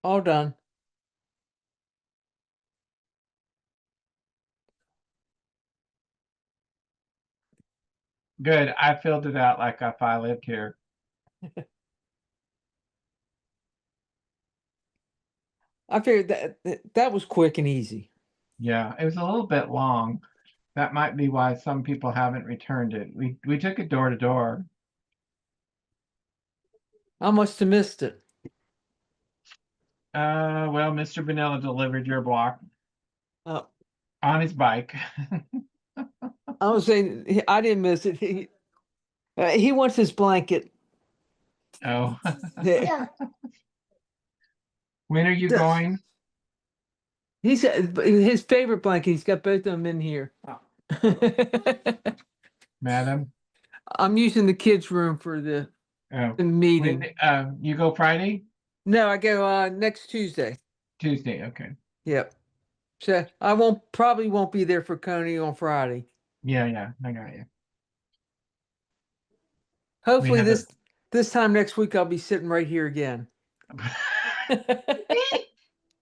All done. Good. I filled it out like if I lived here. I figured that was quick and easy. Yeah, it was a little bit long. That might be why some people haven't returned it. We took it door to door. I must have missed it. Well, Mr. Vanilla delivered your block Oh, on his bike. I was saying I didn't miss it. He wants his blanket. Oh. Yeah. When are you Yes. going? He said his favorite blanket. He's got both of them in here. Madam? I'm using the kids' room for the Oh. meeting. When, you go Friday? No, I go next Tuesday. Tuesday, okay. Yep. So I probably won't be there for Coney on Friday. Yeah, I got you. Hopefully have this time next week I'll be sitting right here again.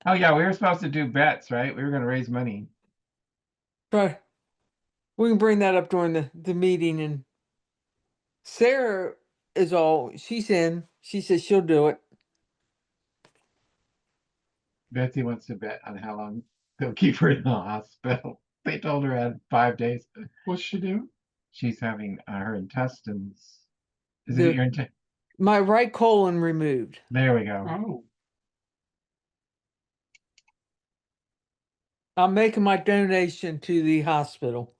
Oh yeah, we were supposed to do bets, right? We were going to raise money. But we can bring that up during the meeting. And Sarah she's in. She says she'll do it. Betsy wants to bet on how long they'll keep her in the hospital. They told her at 5 days. What's she doing? She's having her intestines. Is The- it your intestines? My right colon removed. There we go. Oh, I'm making my donation to the hospital.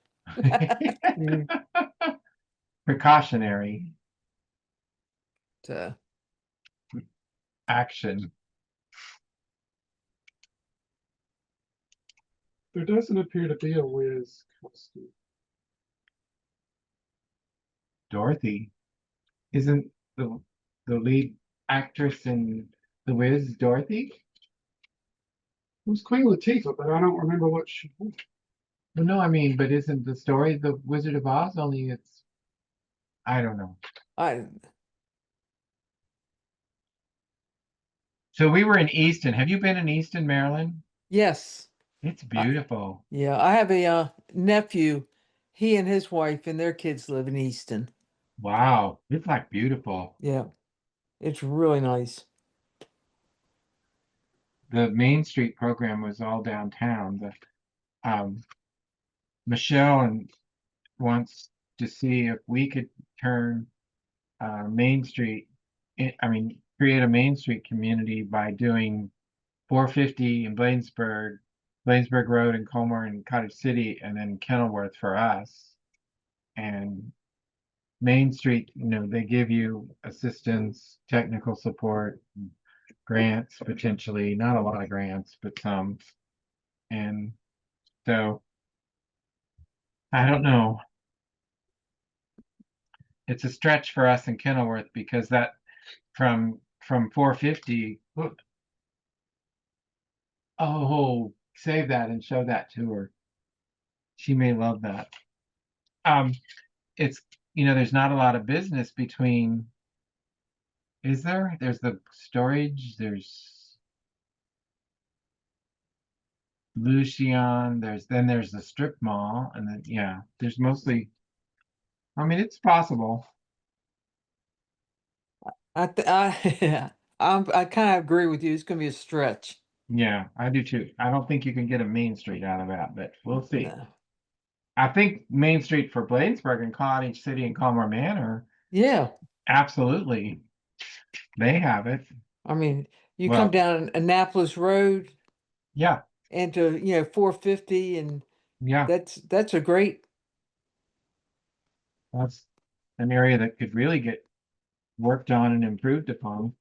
Precautionary So, action. there doesn't appear to be a Wiz costume. Dorothy isn't the lead actress in The Wiz Dorothy? It was Queen Latifah, but I don't remember what she was. Well, no, I mean, but isn't the story The Wizard of Oz? Only it's, I don't know. So we were in Easton. Have you been in Easton, Maryland? yes. It's beautiful. Yeah, I have a nephew. He and his wife and their kids live in Easton. Wow, it's like beautiful. Yeah, it's really nice. The Main Street program was all downtown. Michelle wants to see if we could turn Main Street, create a Main Street community by doing 450 in Bladensburg Road and Colmore and Cottage City, and then Kenilworth for us. And Main Street, they give you assistance, technical support, grants potentially, not a lot of grants, but some. And so I don't know. It's a stretch for us in Kenilworth because that from 450. Oh, save that and show that to her. She may love that. It's there's not a lot of business between. Is there? There's the storage. There's Lucian. There's the strip mall, and then yeah, there's mostly. I mean, it's possible. I kind of agree with you. It's going to be a stretch. Yeah, I do too. I don't think you can get a Main Street out of that, but we'll see. No. I think Main Street for Bladensburg and Cottage City and Colmar Manor, Yeah. absolutely, they have it. I mean, you Well, come down Annapolis Road yeah, into 450, and yeah, that's a great. that's an area that could really get worked on and improved upon.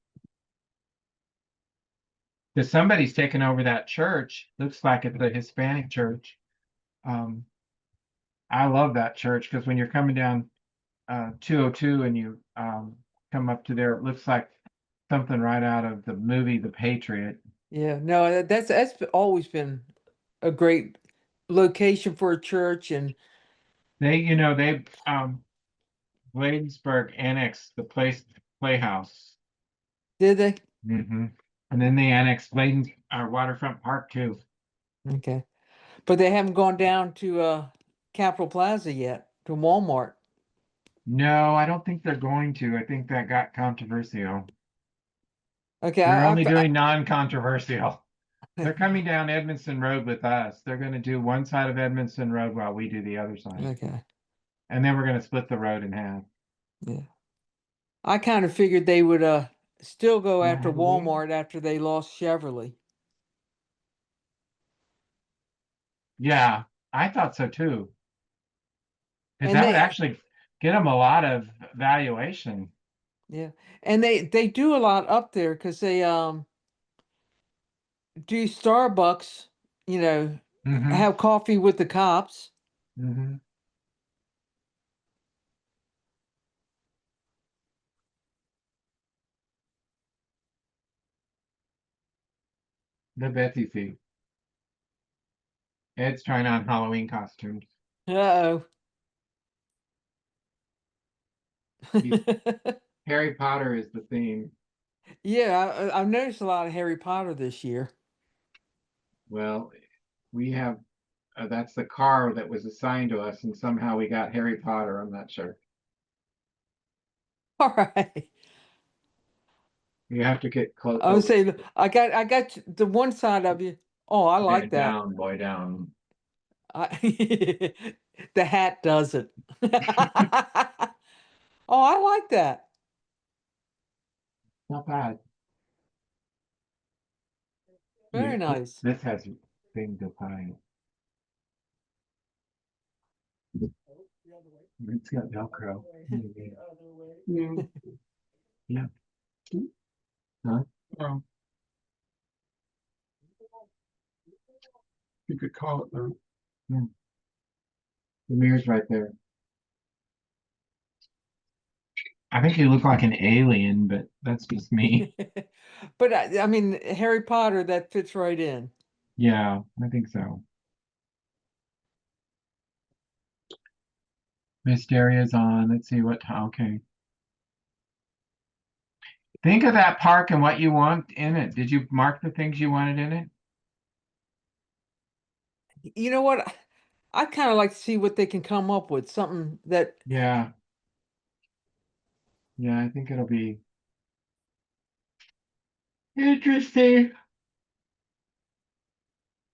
Because somebody's taken over that church. Looks like it's a Hispanic church. I love that church because when you're coming down 202 and you come up to there, it looks like something right out of the movie The Patriot. Yeah, no, that's always been a great location for a church, and They Bladensburg annexed the Playhouse. did they? Mm-hmm. And then they annexed Waterfront Park too. Okay, but they haven't gone down to Capitol Plaza yet, to Walmart. No, I don't think they're going to. I think that got controversial. Okay, They're only doing non-controversial. They're coming down Edmonston Road with us. They're going to do one side of Edmonston Road while we do the other side. Okay, And then we're going to split the road in half. yeah. I kind of figured they would still go Yeah, after I believe. Walmart after they lost Chevrolet. Yeah, I thought so too. Because And that would they- actually get them a lot of valuation. Yeah, and they do a lot up there because they do Starbucks, Mm-hmm. have coffee with the cops. Mm-hmm. The Betsy seat. Ed's trying on Halloween costumes. Uh-oh. Harry Potter is the theme. Yeah, I've noticed a lot of Harry Potter this year. Well, we have that's the car that was assigned to us, and somehow we got Harry Potter. I'm not sure. All right. You have to get close. I would say I got the one side of you. Oh, I like that. Down, boy, down. The hat does it. Oh, I like that. Not bad. Very Yeah, nice. This has things to find. It's got Velcro. Yeah. Huh? Um, you could call it though. The mirror's right there. I think you look like an alien, but that's just me. But I mean, Harry Potter, that fits right in. Yeah, I think so. Mysteria's on. Let's see what time. Okay. Think of that park and what you want in it. Did you mark the things you wanted in it? You know what? I kind of like to see what they can come up with. Something that Yeah. Yeah, I think it'll be interesting.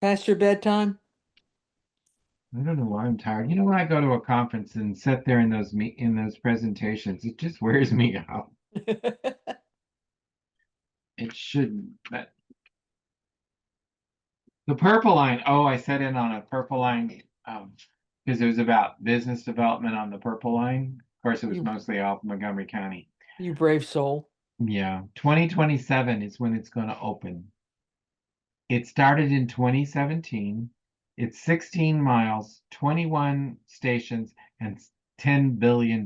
past your bedtime. I don't know why I'm tired. You know, when I go to a conference and sit there in those presentations, it just wears me out. It shouldn't. But the purple line. Oh, I sat in on a purple line because it was about business development on the purple line. Of course, it was You- mostly all Montgomery County. You brave soul. Yeah, 2027 is when it's going to open. It started in 2017. It's 16 miles, 21 stations, and $10 billion.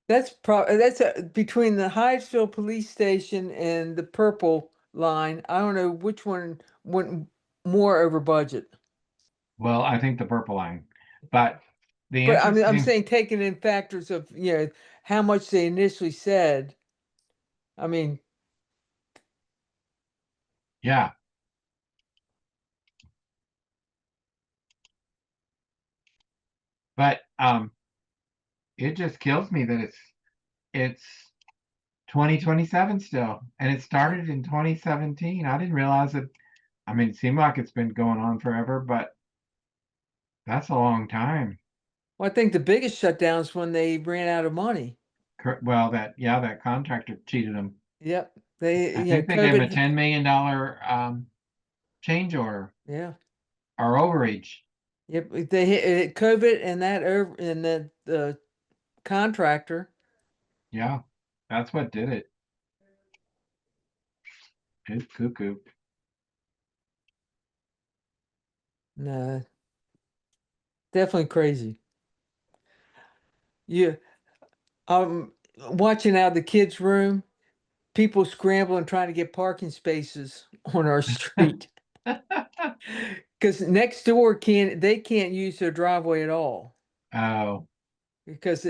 That's between the Hyattsville police station and the purple line. I don't know which one went more over budget. Well, I think the purple line, but the But I'm interesting, saying taking in factors of, how much they initially said. I mean, yeah. But it just kills me that it's 2027 still, and it started in 2017. I didn't realize it. I mean, it seemed like it's been going on forever, but that's a long time. well, I think the biggest shutdown is when they ran out of money. Well, that contractor cheated them. Yep. I They, think they gave him a COVID. $10 million change order Yeah. or overreach. Yep. They hit COVID and that over and the contractor. Yeah, that's what did it. It's cuckoo. No, definitely crazy. Yeah. Watching out the kids' room, people scrambling trying to get parking spaces on our street. Because next door they can't use their driveway at all. Oh, Because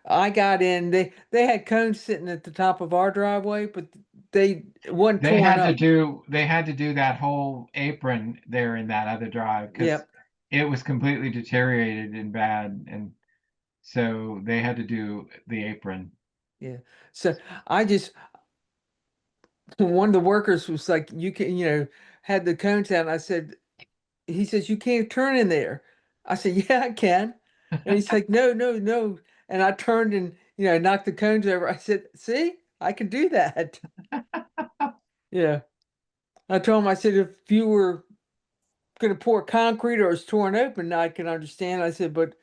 I got in, they had cones sitting at the top of our driveway, but they wasn't they torn had to up. do that whole apron there in that other drive because Yep. it was completely deteriorated and bad, and so they had to do the apron. Yeah. So I just one of the workers was like, you can, had the cones out. And I said, he says, you can't turn in there. I said, yeah, I can. And he's like, no, no, no. And I turned and, knocked the cones over. I said, see, I can do that. Yeah. I told him, I said, if you were going to pour concrete or it's torn open, I can understand. I said, but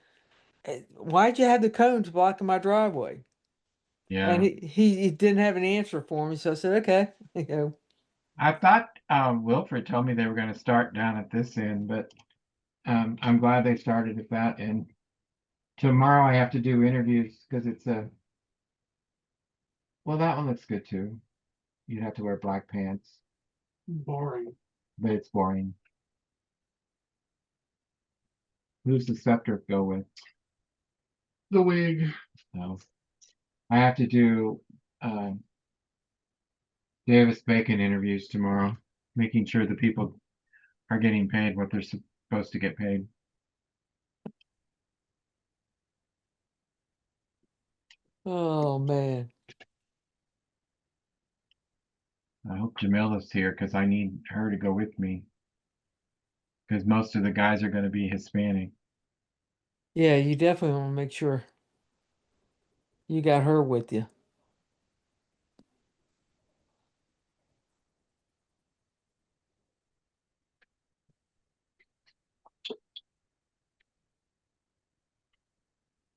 why'd you have the cones blocking my driveway? And Yeah, he didn't have an answer for me. So I said, okay. I thought Wilfred told me they were going to start down at this end, but I'm glad they started at that end. Tomorrow I have to do interviews because it's well, that one looks good too. You'd have to wear black pants, Boring. but it's boring. Who's the scepter go with? The wig. No. I have to do Davis Bacon interviews tomorrow, making sure the people are getting paid what they're supposed to get paid. Oh man. I hope Jamila's here because I need her to go with me because most of the guys are going to be Hispanic. Yeah, you definitely want to make sure you got her with you.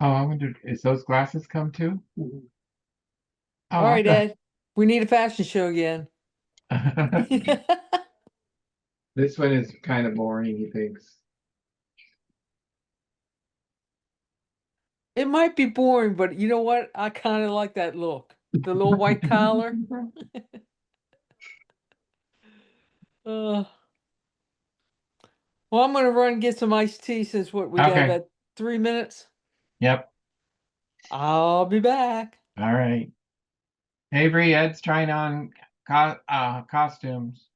Oh, I wonder, is those glasses come too? Mhm. Oh, All right, okay. Ed. We need a fashion show again. This one is kind of boring, he thinks. It might be boring, but you know what? I kind of like that look. The little white collar. Uh, well, I'm gonna run and get some iced tea since we got Okay. about 3 minutes. Yep. I'll be back. All right. Avery, Ed's trying on costumes.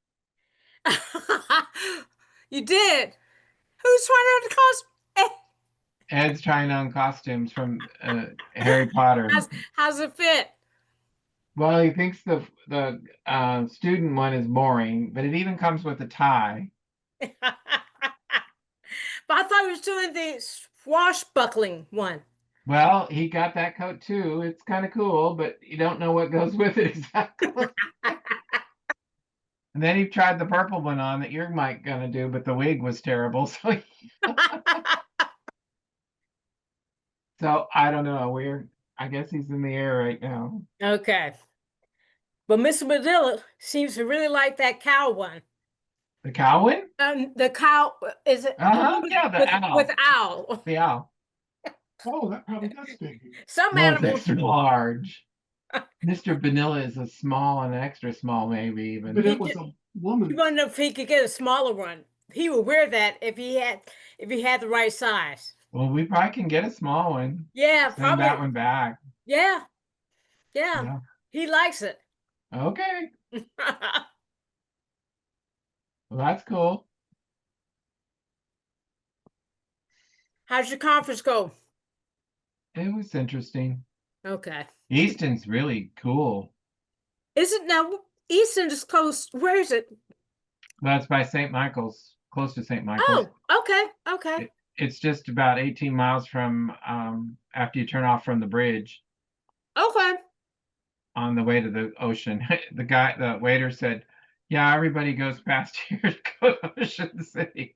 You did. Who's trying on the costume? Ed's trying on costumes from Harry Potter. How's it fit? Well, he thinks the student one is boring, but it even comes with a tie. But I thought he was doing the swashbuckling one. Well, he got that coat too. It's kind of cool, but you don't know what goes with it exactly. And then he tried the purple one on that you're Mike gonna do, but the wig was terrible. So I don't know. I guess he's in the air right now. Okay. But Mr. Padilla seems to really like that cow one. The cow one? The cow, is it? Uh-huh, yeah, the owl. With owl. The owl. Oh, that probably does stink. Some Well, it's animals. extra large. Mr. Vanilla is a small and extra small, maybe even. But it was a woman. You want to know if he could get a smaller one. He would wear that if he had the right size. Well, we probably can get a small one. Yeah, Send that probably. one back. Yeah. Yeah. Yeah. He likes it. Okay. Well, that's cool. How's your conference go? It was interesting. Okay. Easton's really cool. Is it now? Easton is close. Where is it? That's by St. Michael's, close to St. Michael's. Oh, okay. Okay. It's just about 18 miles from after you turn off from the bridge Okay. on the way to the ocean. The waiter said, yeah, everybody goes past here to go to Ocean City.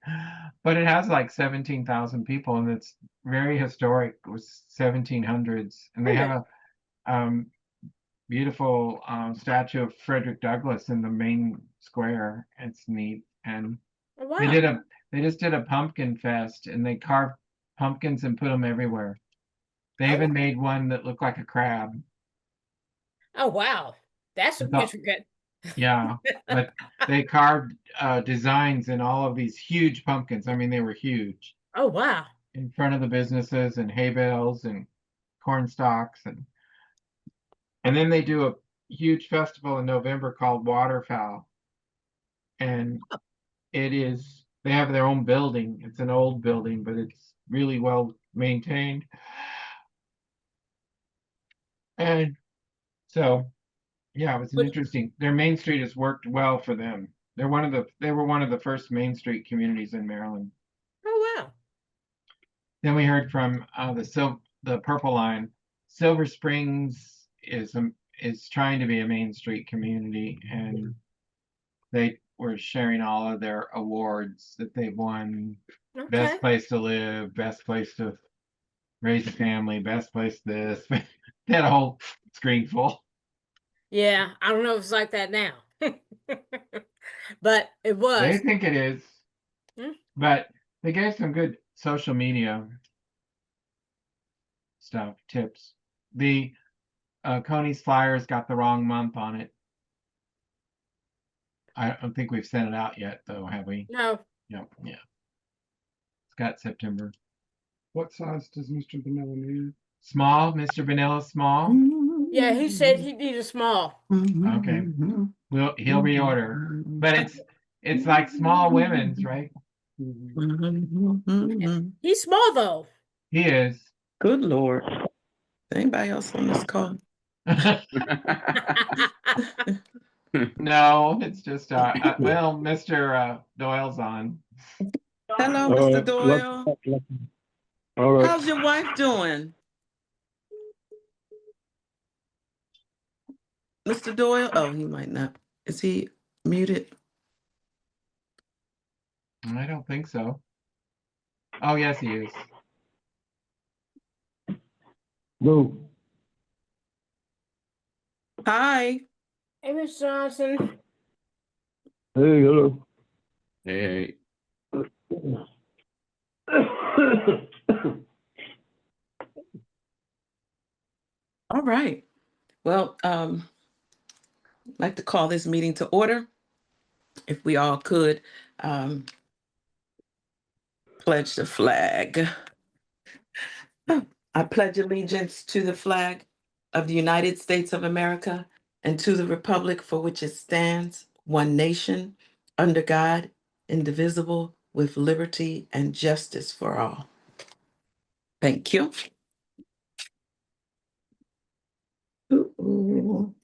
But it has like 17,000 people and it's very historic. It was 1700s. And they have a beautiful statue of Frederick Douglass in the main square. It's neat. And Oh, wow. they just did a pumpkin fest and they carved pumpkins and put them everywhere. They even made one that looked like a crab. Oh, wow. That's intricate. Yeah, but they carved designs in all of these huge pumpkins. I mean, they were huge. Oh, wow. In front of the businesses and hay bales and corn stalks and then they do a huge festival in November called Waterfowl. And they have their own building. It's an old building, but it's really well maintained. And so, yeah, it was interesting. Their Main Street has worked well for them. They were one of the first Main Street communities in Maryland. Oh, wow. Then we heard from the Purple Line. Silver Springs is trying to be a Main Street community, and they were sharing all of their awards that they've won. Okay. Best place to live, best place to raise a family, best place this. They had a whole screen full. Yeah, I don't know if it's like that now. But it was. They think it is. But they gave some good social media stuff, tips. The Coney's Flyers got the wrong month on it. I don't think we've sent it out yet, though, have we? No. Yeah. It's got September. What size does Mr. Vanilla need? Small, Mr. Vanilla, small. Yeah, he said he needed small. Okay. He'll reorder. But it's like small women's, right? He's small though. He is. Good Lord. Anybody else on this call? No, it's just well, Mr. Doyle's on. Hello, Mr. Doyle. All right. How's your wife doing? Mr. Doyle? Oh, he might not. Is he muted? I don't think so. Oh, yes, he is. Go. Hi. Hey, Miss Johnson. Hey, hello. Hey, All right. Well, I'd like to call this meeting to order. If we all could pledge the flag. I pledge allegiance to the flag of the United States of America and to the republic for which it stands, one nation, under God, indivisible, with liberty and justice for all. Thank you. Ooh.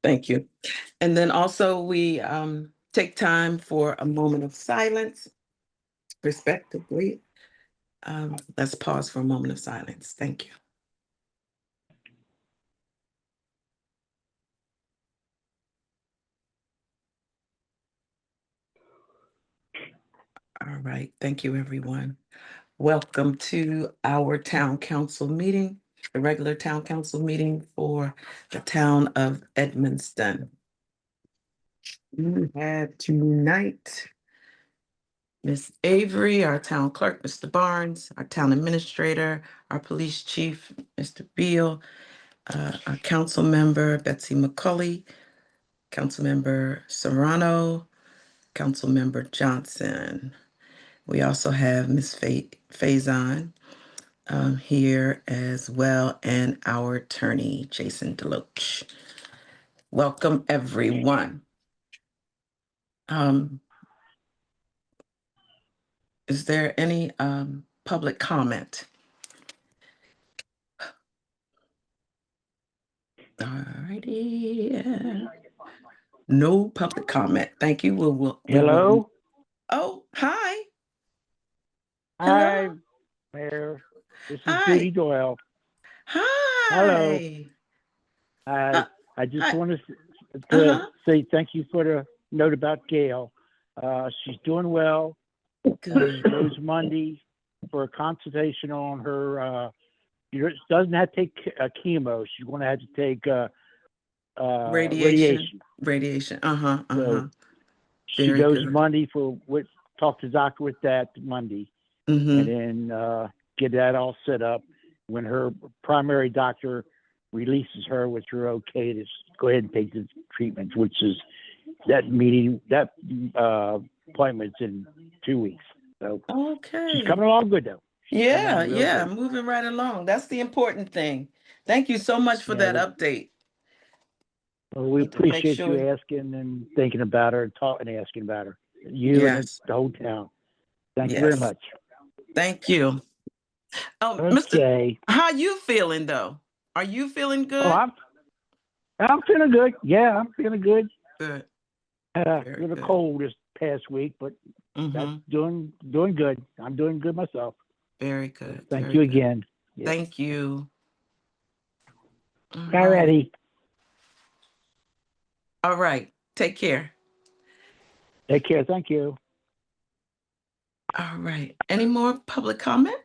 Thank you. And then also we take time for a moment of silence, respectively. Let's pause for a moment of silence. Thank you. All All right, thank you, everyone. Welcome to our town council meeting, the regular town council meeting for the town of Edmonston. We have tonight Miss Avery, our town clerk, Mr. Barnes, our town administrator, our police chief, Mr. Beal, our council member, Betsy McCulley, council member Serrano, council member Johnson. We also have Miss Faison here as well, and our attorney, Jason Deloach. Welcome, everyone. Is there any public comment? All righty. No public comment. Thank you. Hello? Oh, hi. Hi, Hello. Mayor. This is Hi. Judy Doyle. Hi. Hello. Uh, I just hi. want to Uh-huh. say thank you for the note about Gail. She's doing well. Good. She goes Monday for a consultation on her. She doesn't have to take chemo. She's going to have to take radiation. Radiation. Uh-huh. So she Very goes good. Monday talk to the doctor with that Monday. Mm-hmm. And then get that all set up. When her primary doctor releases her, which are okay to go ahead and take the treatment, which is that appointment's in 2 weeks. So Okay. she's coming along good though. Yeah, real yeah, good. moving right along. That's the important thing. Thank you so much for that update. Well, we Need to make appreciate sure- you asking and thinking about her and talking and asking about her. You and Yes. the whole town. Thank you very Yes. much. Thank you. Okay. Mr. How you feeling though? Are you feeling good? Oh, I'm feeling good. Yeah, I'm feeling good. Good. Had a Very little good. cold this past week, but Mm-hmm. that's doing good. I'm doing good myself. Very good. Thank very you good. again. Yeah. Thank you. All righty. All right. Take care. Take care. Thank you. All right. Any more public comment?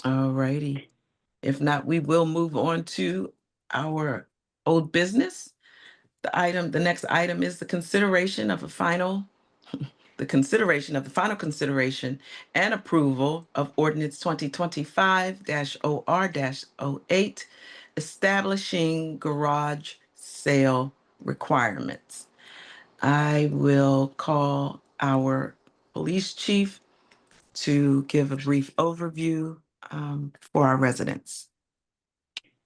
All righty. If not, we will move on to our old business. The next item is the consideration of the final consideration and approval of ordinance 2025-OR-08, establishing garage sale requirements. I will call our police chief to give a brief overview for our residents.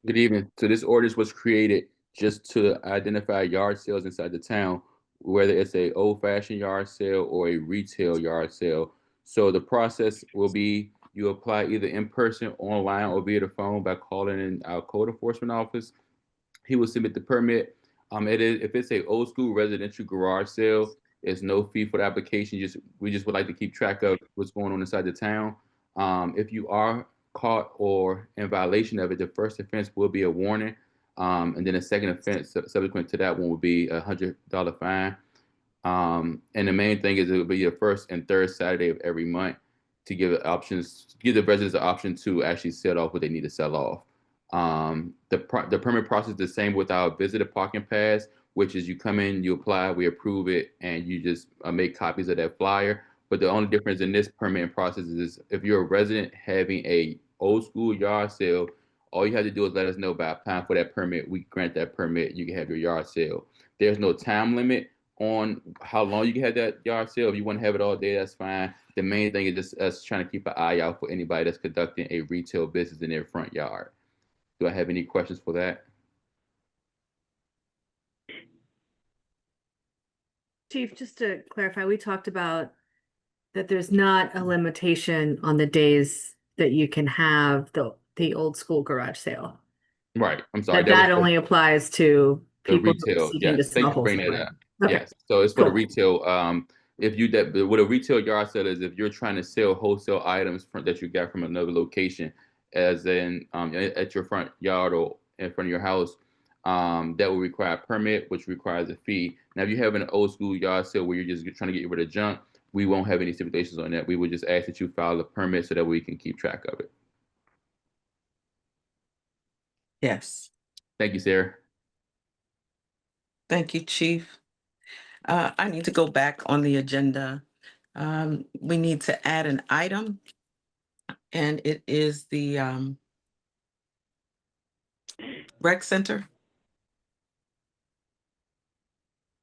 Good evening. So this ordinance was created just to identify yard sales inside the town, whether it's a old-fashioned yard sale or a retail yard sale. So the process will be you apply either in person, online, or via the phone by calling in our code enforcement office. He will submit the permit. If it's a old school residential garage sale, there's no fee for the application. We just would like to keep track of what's going on inside the town. If you are caught or in violation of it, the first offense will be a warning, and then the second offense subsequent to that one will be $100 fine. And the main thing is it will be the first and third Saturday of every month to give the residents an option to actually sell off what they need to sell off. The permit process is the same with our visitor parking pass, which is you come in, you apply, we approve it, and you just make copies of that flyer. But the only difference in this permitting process is if you're a resident having a old school yard sale, all you have to do is let us know by applying for that permit. We grant that permit, you can have your yard sale. There's no time limit on how long you can have that yard sale. If you want to have it all day, that's fine. The main thing is just us trying to keep an eye out for anybody that's conducting a retail business in their front yard. Do I have any questions for that? Chief, just to clarify, we talked about that there's not a limitation on the days that you can have the old school garage sale. Right. I'm sorry. That only applies to the people who are retail. seeking to Yes. Thank sell you for bringing that wholesale. up. Okay. Yes. So it's for the Cool. retail. What a retail yard sale is, if you're trying to sell wholesale items that you got from another location, as in at your front yard or in front of your house, that will require a permit, which requires a fee. Now, if you have an old school yard sale where you're just trying to get rid of junk, we won't have any stipulations on that. We would just ask that you file a permit so that we can keep track of it. Yes. Thank you, Sarah. Thank you, Chief. I need to go back on the agenda. We need to add an item, and it is the rec center.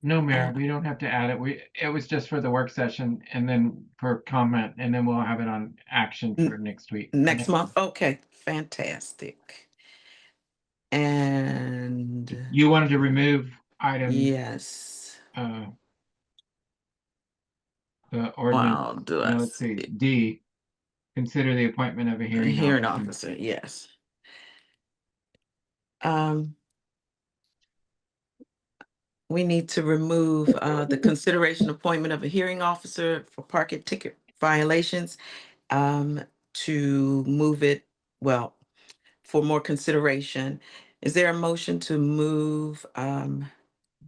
No, Mayor, we don't have to add it. It was just for the work session and then for comment, and then we'll have it on action for next week. Next month? Okay, fantastic. And You wanted to remove item, yes. The ordinance. Wow, do No, I let's see, see? D, consider the appointment of a hearing Hearing officer. officer, yes. We need to remove the consideration appointment of a hearing officer for parking ticket violations, to move it, well, for more consideration. Is there a motion to move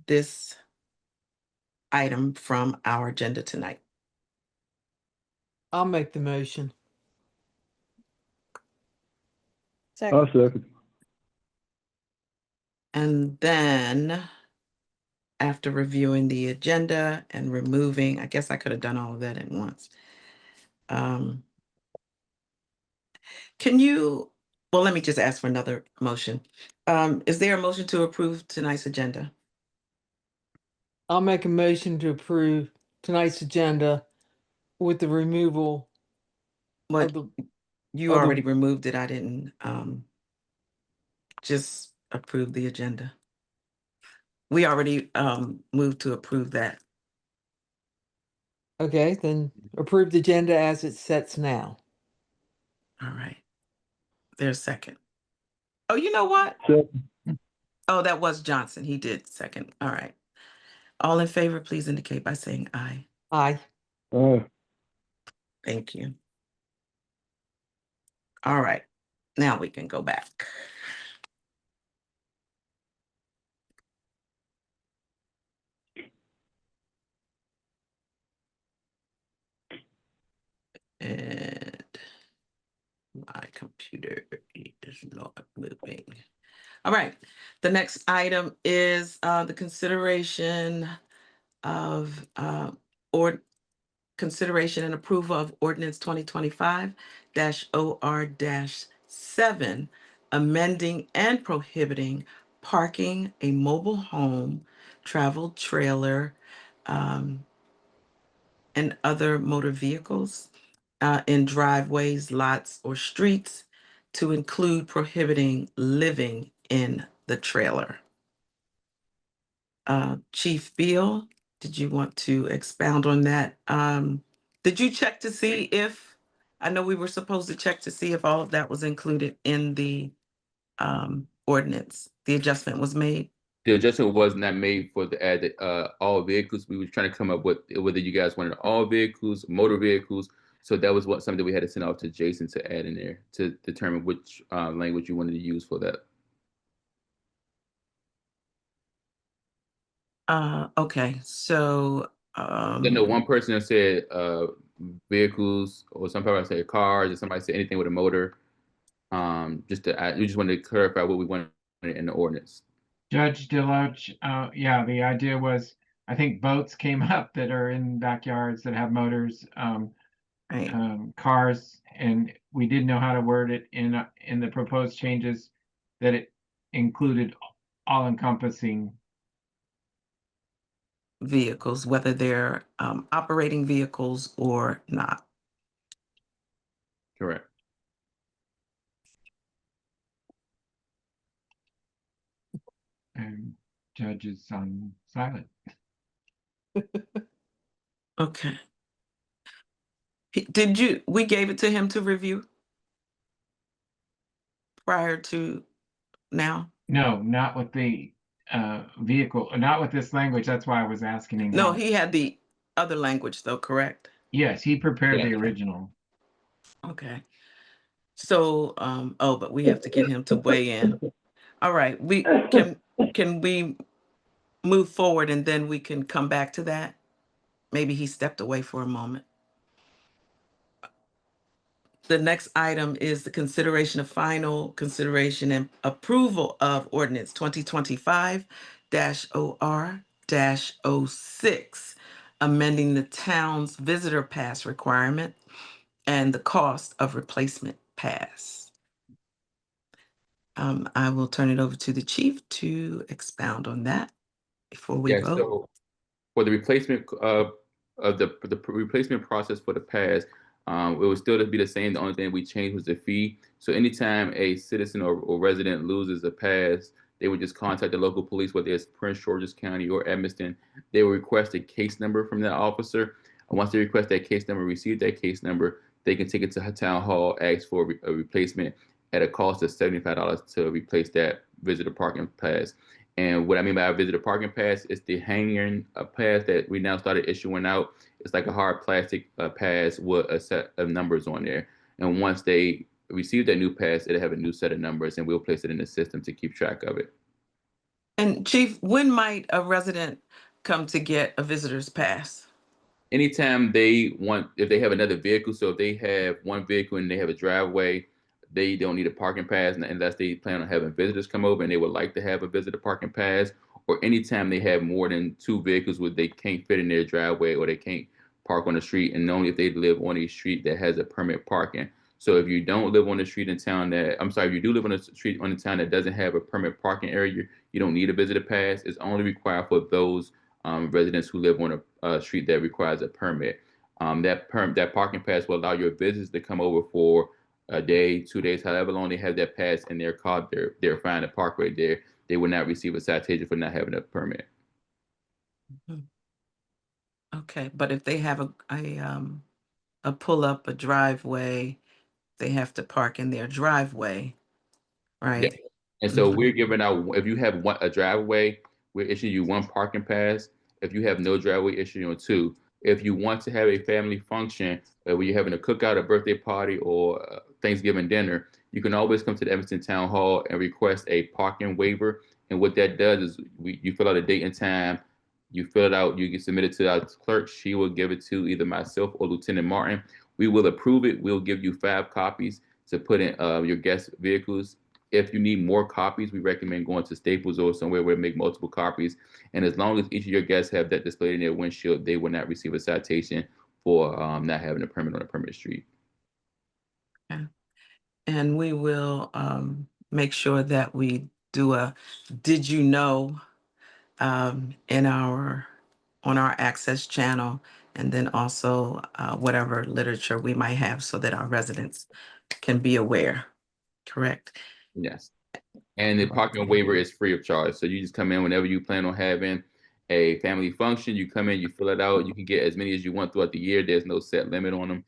this item from our agenda tonight? I'll make the motion. I'll second. And then after reviewing the agenda and removing, I guess I could have done all of that at once. Can you, well, let me just ask for another motion. Is there a motion to approve tonight's agenda? I'll make a motion to approve tonight's agenda with the removal What, of the, you of the- already removed it. I didn't just approve the agenda. We already moved to approve that. okay, then approve the agenda as it sets now. All right. There's a second. Oh, you know what? Second. Oh, that was Johnson. He did second. All right. All in favor, please indicate by saying aye. Aye. Thank you. All right. Now we can go back. And my computer is not moving. All right. The next item is the consideration of consideration and approval of ordinance 2025-OR-7, amending and prohibiting parking a mobile home, travel trailer, and other motor vehicles in driveways, lots, or streets, to include prohibiting living in the trailer. Chief Beal, did you want to expound on that? Did you check to see if, I know we were supposed to check to see if all of that was included in the ordinance, the adjustment was made? The adjustment was not made for the add all vehicles. We were trying to come up with whether you guys wanted all vehicles, motor vehicles. So that was something we had to send out to Jason to add in there to determine which language you wanted to use for that. Okay, so I know one person said vehicles, or some people said cars, or somebody said anything with a motor. Just to add, we just wanted to clarify what we wanted in the ordinance. Judge Deloach, yeah, the idea was, I think boats came up that are in backyards that have motors, right. cars, and we didn't know how to word it in the proposed changes, that it included all encompassing. Vehicles, whether they're operating vehicles or not. Correct. And judge is on silent. Okay. We gave it to him to review prior to now? No, not with the vehicle, not with this language. That's why I was asking him. No, how- he had the other language though, correct? Yes, he prepared the Yeah. original. Okay. So, oh, but we have to get him to weigh in. All right, can we move forward and then we can come back to that? Maybe he stepped away for a moment. The next item is the consideration of final consideration and approval of ordinance 2025-OR-06, amending the town's visitor pass requirement and the cost of replacement pass. I will turn it over to the chief to expound on that before we Yeah, vote. so for the replacement of the replacement process for the pass, it would still be the same. The only thing we changed was the fee. So anytime a citizen or resident loses a pass, they would just contact the local police, whether it's Prince George's County or Edmonston. They will request a case number from that officer. And once they request that case number, receive that case number, they can take it to town hall, ask for a replacement at a cost of $75 to replace that visitor parking pass. And what I mean by a visitor parking pass is the hanging pass that we now started issuing out. It's like a hard plastic pass with a set of numbers on there. And once they receive that new pass, it'll have a new set of numbers, and we'll place it in the system to keep track of it. And Chief, when might a resident come to get a visitor's pass? Anytime they want, if they have another vehicle, so if they have one vehicle and they have a driveway, they don't need a parking pass unless they plan on having visitors come over and they would like to have a visitor parking pass, or anytime they have more than two vehicles where they can't fit in their driveway or they can't park on the street, and only if they live on a street that has a permit parking. So if you don't live on the street in town that, I'm sorry, if you do live on a street on the town that doesn't have a permit parking area, you don't need a visitor pass. It's only required for those residents who live on a street that requires a permit. That parking pass will allow your visitors to come over for a day, 2 days, however long they have that pass in their car. They're fine to park right there. They will not receive a citation for not having a permit. Okay, but if they have a pull up, a driveway, they have to park in their driveway, right? Yeah. And so we're giving out, if you have a driveway, we're issuing you one parking pass. If you have no driveway, issue you two. If you want to have a family function where you're having a cookout, a birthday party, or Thanksgiving dinner, you can always come to the Edmonston Town Hall and request a parking waiver. And what that does is you fill out a date and time, you fill it out, you get submitted to our clerk. She will give it to either myself or Lieutenant Martin. We will approve it. We'll give you 5 copies to put in your guest vehicles. If you need more copies, we recommend going to Staples or somewhere where we make multiple copies. And as long as each of your guests have that displayed in their windshield, they will not receive a citation for not having a permit on a permit street. Okay. And we will make sure that we do a did you know in on our access channel, and then also whatever literature we might have so that our residents can be aware, correct? Yes. And the parking waiver is free of charge. So you just come in whenever you plan on having a family function. You come in, you fill it out. You can get as many as you want throughout the year. There's no set limit on them.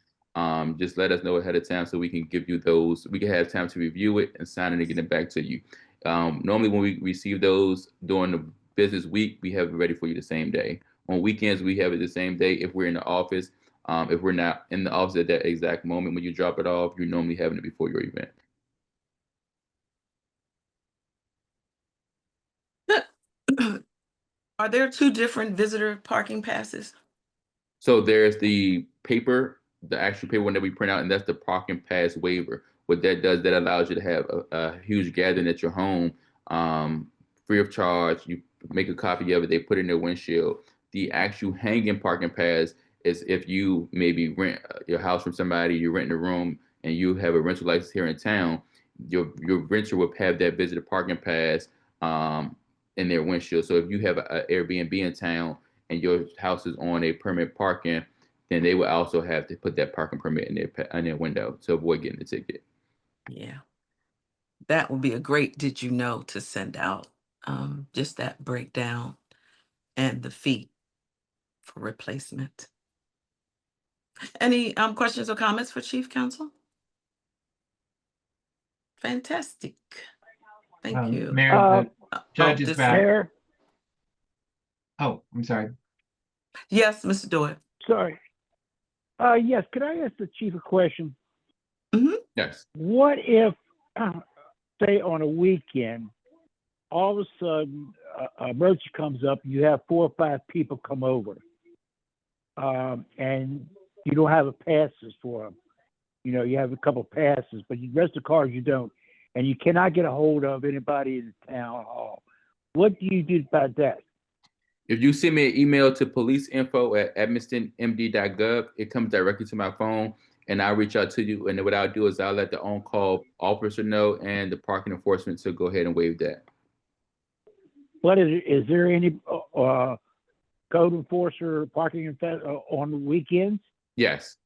Just let us know ahead of time so we can give you those. We can have time to review it and sign it and get it back to you. Normally when we receive those during the business week, we have it ready for you the same day. On weekends, we have it the same day if we're in the office. If we're not in the office at that exact moment when you drop it off, you're normally having it before your event. Are there 2 different visitor parking passes? So there's the paper, the actual paper one that we print out, and that's the parking pass waiver. What that does, that allows you to have a huge gathering at your home, free of charge. You make a copy of it, they put it in their windshield. The actual hanging parking pass is if you maybe rent your house from somebody, you're renting a room, and you have a rental license here in town, your renter will have that visitor parking pass in their windshield. So if you have an Airbnb in town and your house is on a permit parking, then they will also have to put that parking permit in their window to avoid getting the ticket. Yeah, that would be a great did you know to send out, just that breakdown and the fee for replacement. Any questions or comments for Chief Counsel? Fantastic. Thank you. Mayor, the judge is this- back. Mayor, Oh, I'm sorry. Yes, Mr. Doyle. sorry. Yes, could I ask the chief a question? Yes. What if, say on a weekend, all of a sudden, a emergency comes up, you have 4 or 5 people come over, and you don't have a passes for them. You know, you have a couple passes, but the rest of the cars you don't, and you cannot get a hold of anybody in the town hall. What do you do about that? If you send me an email to policeinfo@edmonstonmd.gov, it comes directly to my phone, and I'll reach out to you. And then what I'll do is I'll let the on-call officer know and the parking enforcement to go ahead and waive that. What is there any code enforcer parking on the weekends? Yes.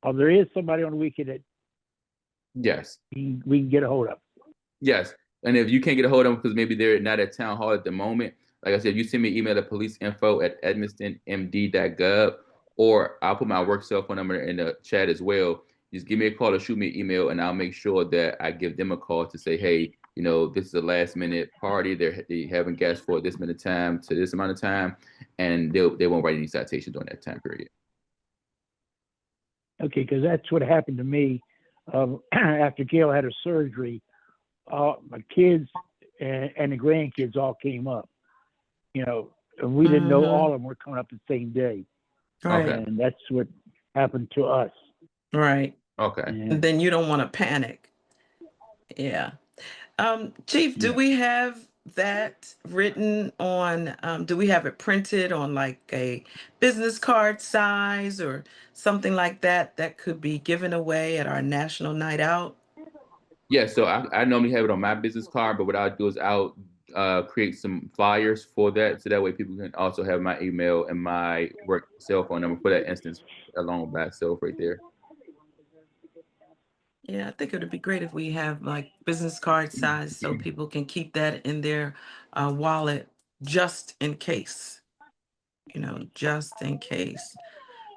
Or there is somebody on the weekend that Yes. we can get a hold of? Yes. And if you can't get a hold of them because maybe they're not at town hall at the moment, like I said, if you send me an email at policeinfo@edmonstonmd.gov, or I'll put my work cell phone number in the chat as well. Just give me a call or shoot me an email, and I'll make sure that I give them a call to say, hey, you know, this is a last minute party. They haven't gas for this minute time to this amount of time, and they won't write any citations during that time period. Okay, because that's what happened to me after Gail had her surgery. My kids and the grandkids all came up, you know, and we didn't know all of them were coming up the same day. Right. Okay. And that's what happened to us. Right. Okay. And Then you don't want to panic. Yeah. Chief, do Yeah. we have that written on, do we have it printed on like a business card size or something like that that could be given away at our national night out? Yeah, so I normally have it on my business card, but what I'll do is I'll create some flyers for that, so that way people can also have my email and my work cell phone number for that instance along by itself right there. Yeah, I think it would be great if we have like business card size so people can keep that in their wallet just in case, you know, just in case.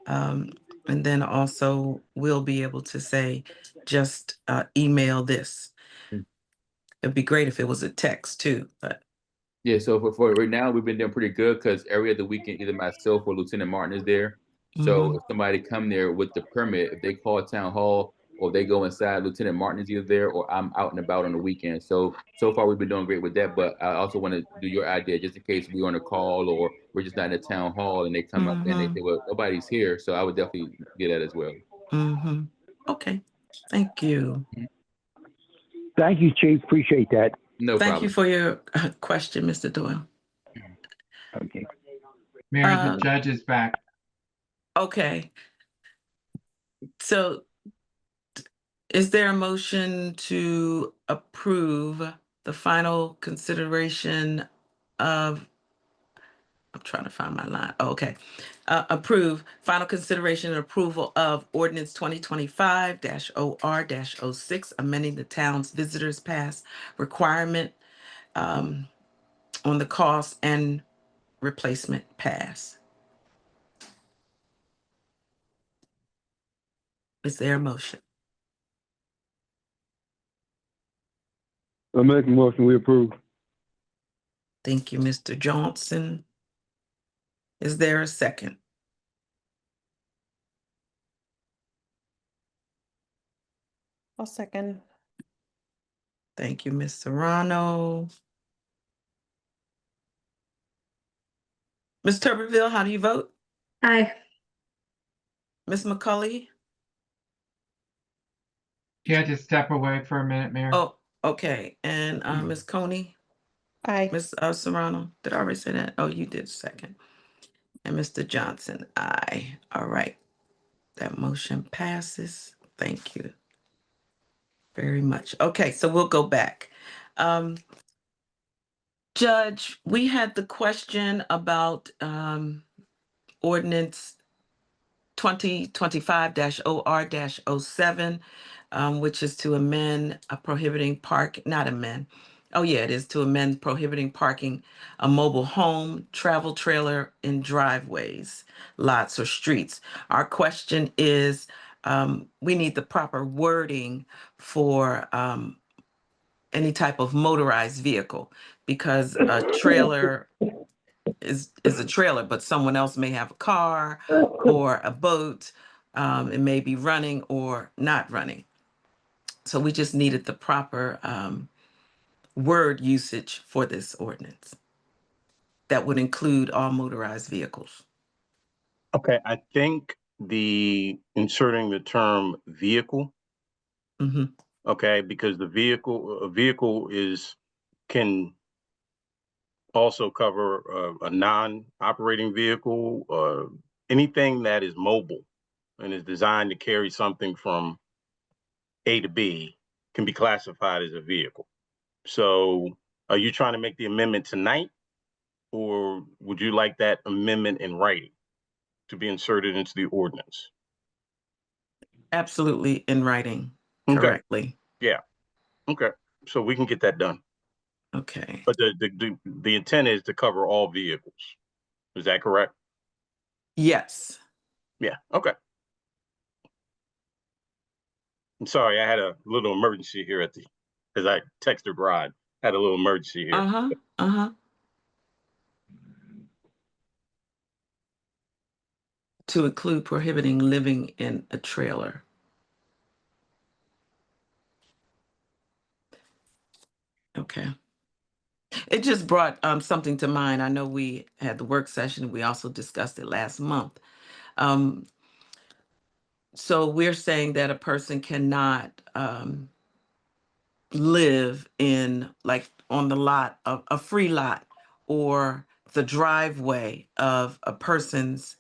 And then also we'll be able to say, just email this. It'd be great if it was a text too, but Yeah, so for right now, we've been doing pretty good because every other weekend, either myself or Lieutenant Martin is there. So if somebody come there with the permit, if they call town hall or they go inside, Lieutenant Martin is either there or I'm out and about on the weekend. So far we've been doing great with that. But I also want to do your idea just in case we're on a call or we're just not in the town hall and they come up and they say, well, nobody's here. So I would definitely get that as well. Okay, thank you. Thank you, Chief. Appreciate that. No Thank problem. you for your question, Mr. Doyle. Okay. Mary, the judge is back. Okay. So is there a motion to approve the final consideration of, I'm trying to find my line. Oh, okay. Approve final consideration and approval of ordinance 2025-OR-06, amending the town's visitors pass requirement on the cost and replacement pass. Is there a motion? I make a motion, we approve. Thank you, Mr. Johnson. Is there a second? I'll second. Thank you, Ms. Serrano. Ms. Tuberville, how do you vote? Aye. Ms. McCully? You had to step away for a minute, Mary. Oh, okay. And Ms. Coney? Aye. Ms. Serrano, did I already say that? Oh, you did second. And Mr. Johnson, aye. All right. That motion passes. Thank you very much. Okay, so we'll go back. Judge, we had the question about ordinance 2025-OR-07, which is to amend a prohibiting park, not amend. Oh yeah, it is to amend prohibiting parking a mobile home, travel trailer in driveways, lots or streets. Our question is, we need the proper wording for any type of motorized vehicle, because a trailer is a trailer, but someone else may have a car or a boat. It may be running or not running. So we just needed the proper word usage for this ordinance that would include all motorized vehicles? Okay, I think the inserting the term vehicle, Mm-hmm. okay, because a vehicle can also cover a non-operating vehicle, anything that is mobile and is designed to carry something from A to B can be classified as a vehicle. So are you trying to make the amendment tonight, or would you like that amendment in writing to be inserted into the ordinance? Absolutely in writing Okay. correctly. Yeah. Okay. So we can get that done. Okay. But the intent is to cover all vehicles. Is that correct? Yes. Yeah. Okay. I'm sorry, I had a little emergency here because I texted Rod. Had a little emergency here. Uh-huh. Uh-huh. To include prohibiting living in a trailer. Okay. It just brought something to mind. I know we had the work session. We also discussed it last month. So we're saying that a person cannot live in, like, on the lot of a free lot or the driveway of a person's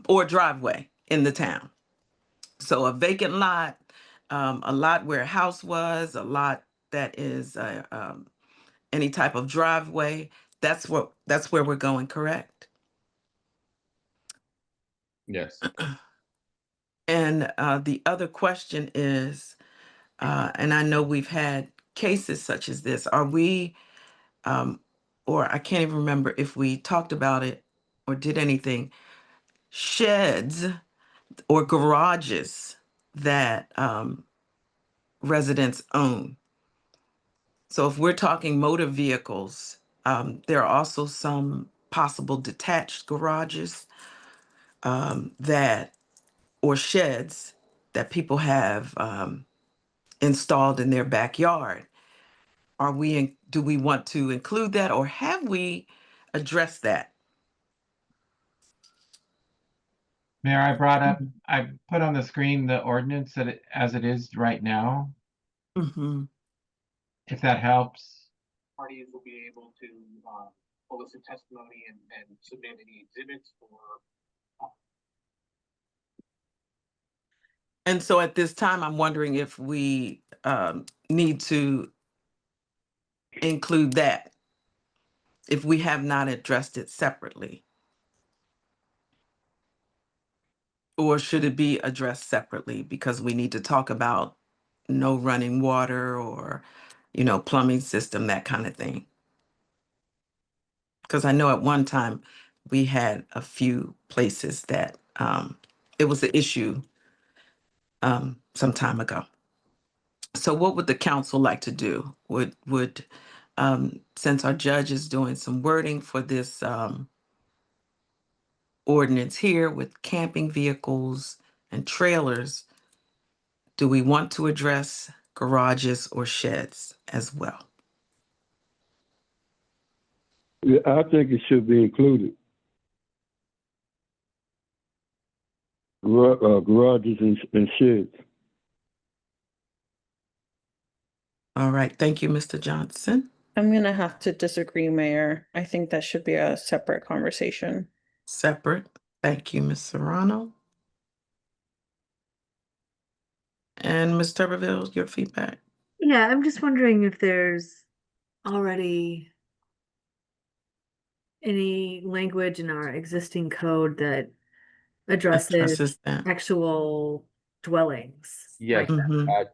or driveway in the town. So a vacant lot, a lot where a house was, a lot that is any type of driveway. That's where we're going, correct? Yes. And the other question is, and I know we've had cases such as this, are we, or I can't even remember if we talked about it or did anything, sheds or garages that residents own. So if we're talking motor vehicles, there are also some possible detached garages that, or sheds that people have installed in their backyard. Do we want to include that, or have we addressed that? Mayor, I put on the screen the ordinance as it is right now, Mm-hmm. if that helps. Parties will be able to solicit testimony and submit any exhibits or. And so at this time, I'm wondering if we need to include that, if we have not addressed it separately. Or should it be addressed separately because we need to talk about no running water or, plumbing system, that kind of thing? Because I know at one time we had a few places that it was an issue some time ago. So what would the council like to do? Would since our judge is doing some wording for this ordinance here with camping vehicles and trailers, do we want to address garages or sheds as well? Yeah, I think it should be included. Garages and sheds. All right, thank you, Mr. Johnson. I'm gonna have to disagree, Mayor. I think that should be a separate conversation. Separate. Thank you, Ms. Serrano. And Ms. Tuberville, your feedback? Yeah, I'm just wondering if there's already any language in our existing code that addresses that. actual dwellings. Yes,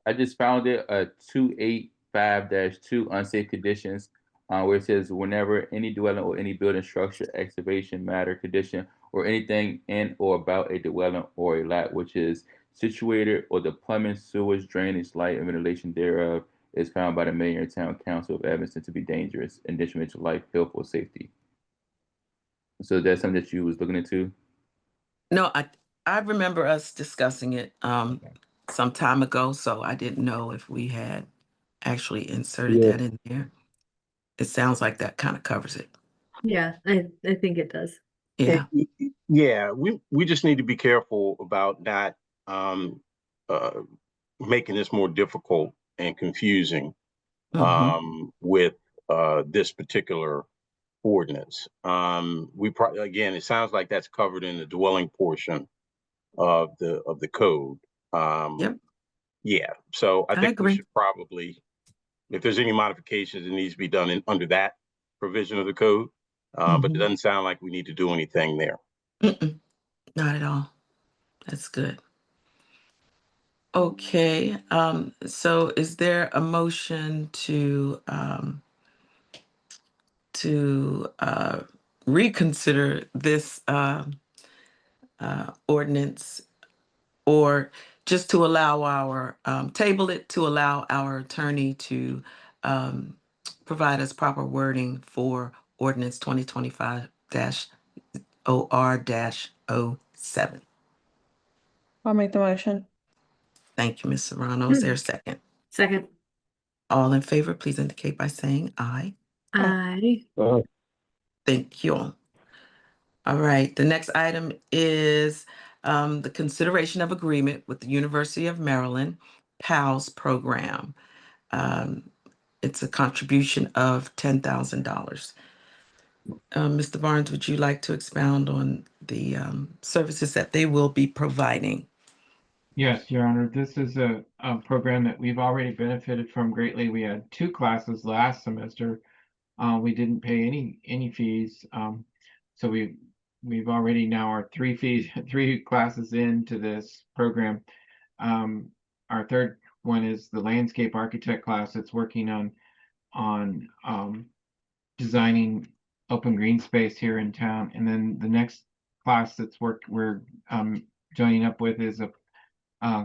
I just found it, 285-2 unsafe conditions, where it says whenever any dwelling or any building structure, excavation, matter, condition, or anything in or about a dwelling or a lot which is situated, or the plumbing, sewage, drainage, light, and ventilation thereof is found by the mayor and town council of Edmonston to be dangerous and detrimental to life, health, or safety. So that's something that you was looking into? No, I remember us discussing it some time ago, so I didn't know if we had actually inserted that in there. it sounds like that kind of covers it. Yeah, I think it does. Yeah. Yeah, we just need to be careful about not uh, making this more difficult and confusing with this particular ordinance. Again, it sounds like that's covered in the dwelling portion of the code. Yep. Yeah, so I I think we agree. should probably, if there's any modifications, it needs to be done under that provision of the code. But it doesn't sound like we need to do anything there. Not at all. That's good. Okay, so is there a motion to reconsider this ordinance, or just to allow our table it to allow our attorney to provide us proper wording for ordinance 2025-OR-07? I'll make the motion. Thank you, Ms. Serrano. Is there a second? Second. All in favor, please indicate by saying aye. Aye. Thank you. All right, the next item is the consideration of agreement with the University of Maryland PALS program. It's a contribution of $10,000. Mr. Barnes, would you like to expound on the services that they will be providing? Yes, Your Honor. This is a program that we've already benefited from greatly. We had 2 classes last semester. We didn't pay any fees. So we've already now are 3 classes into this program. Our third one is the landscape architect class that's working on designing open green space here in town. And then the next class we're joining up with is a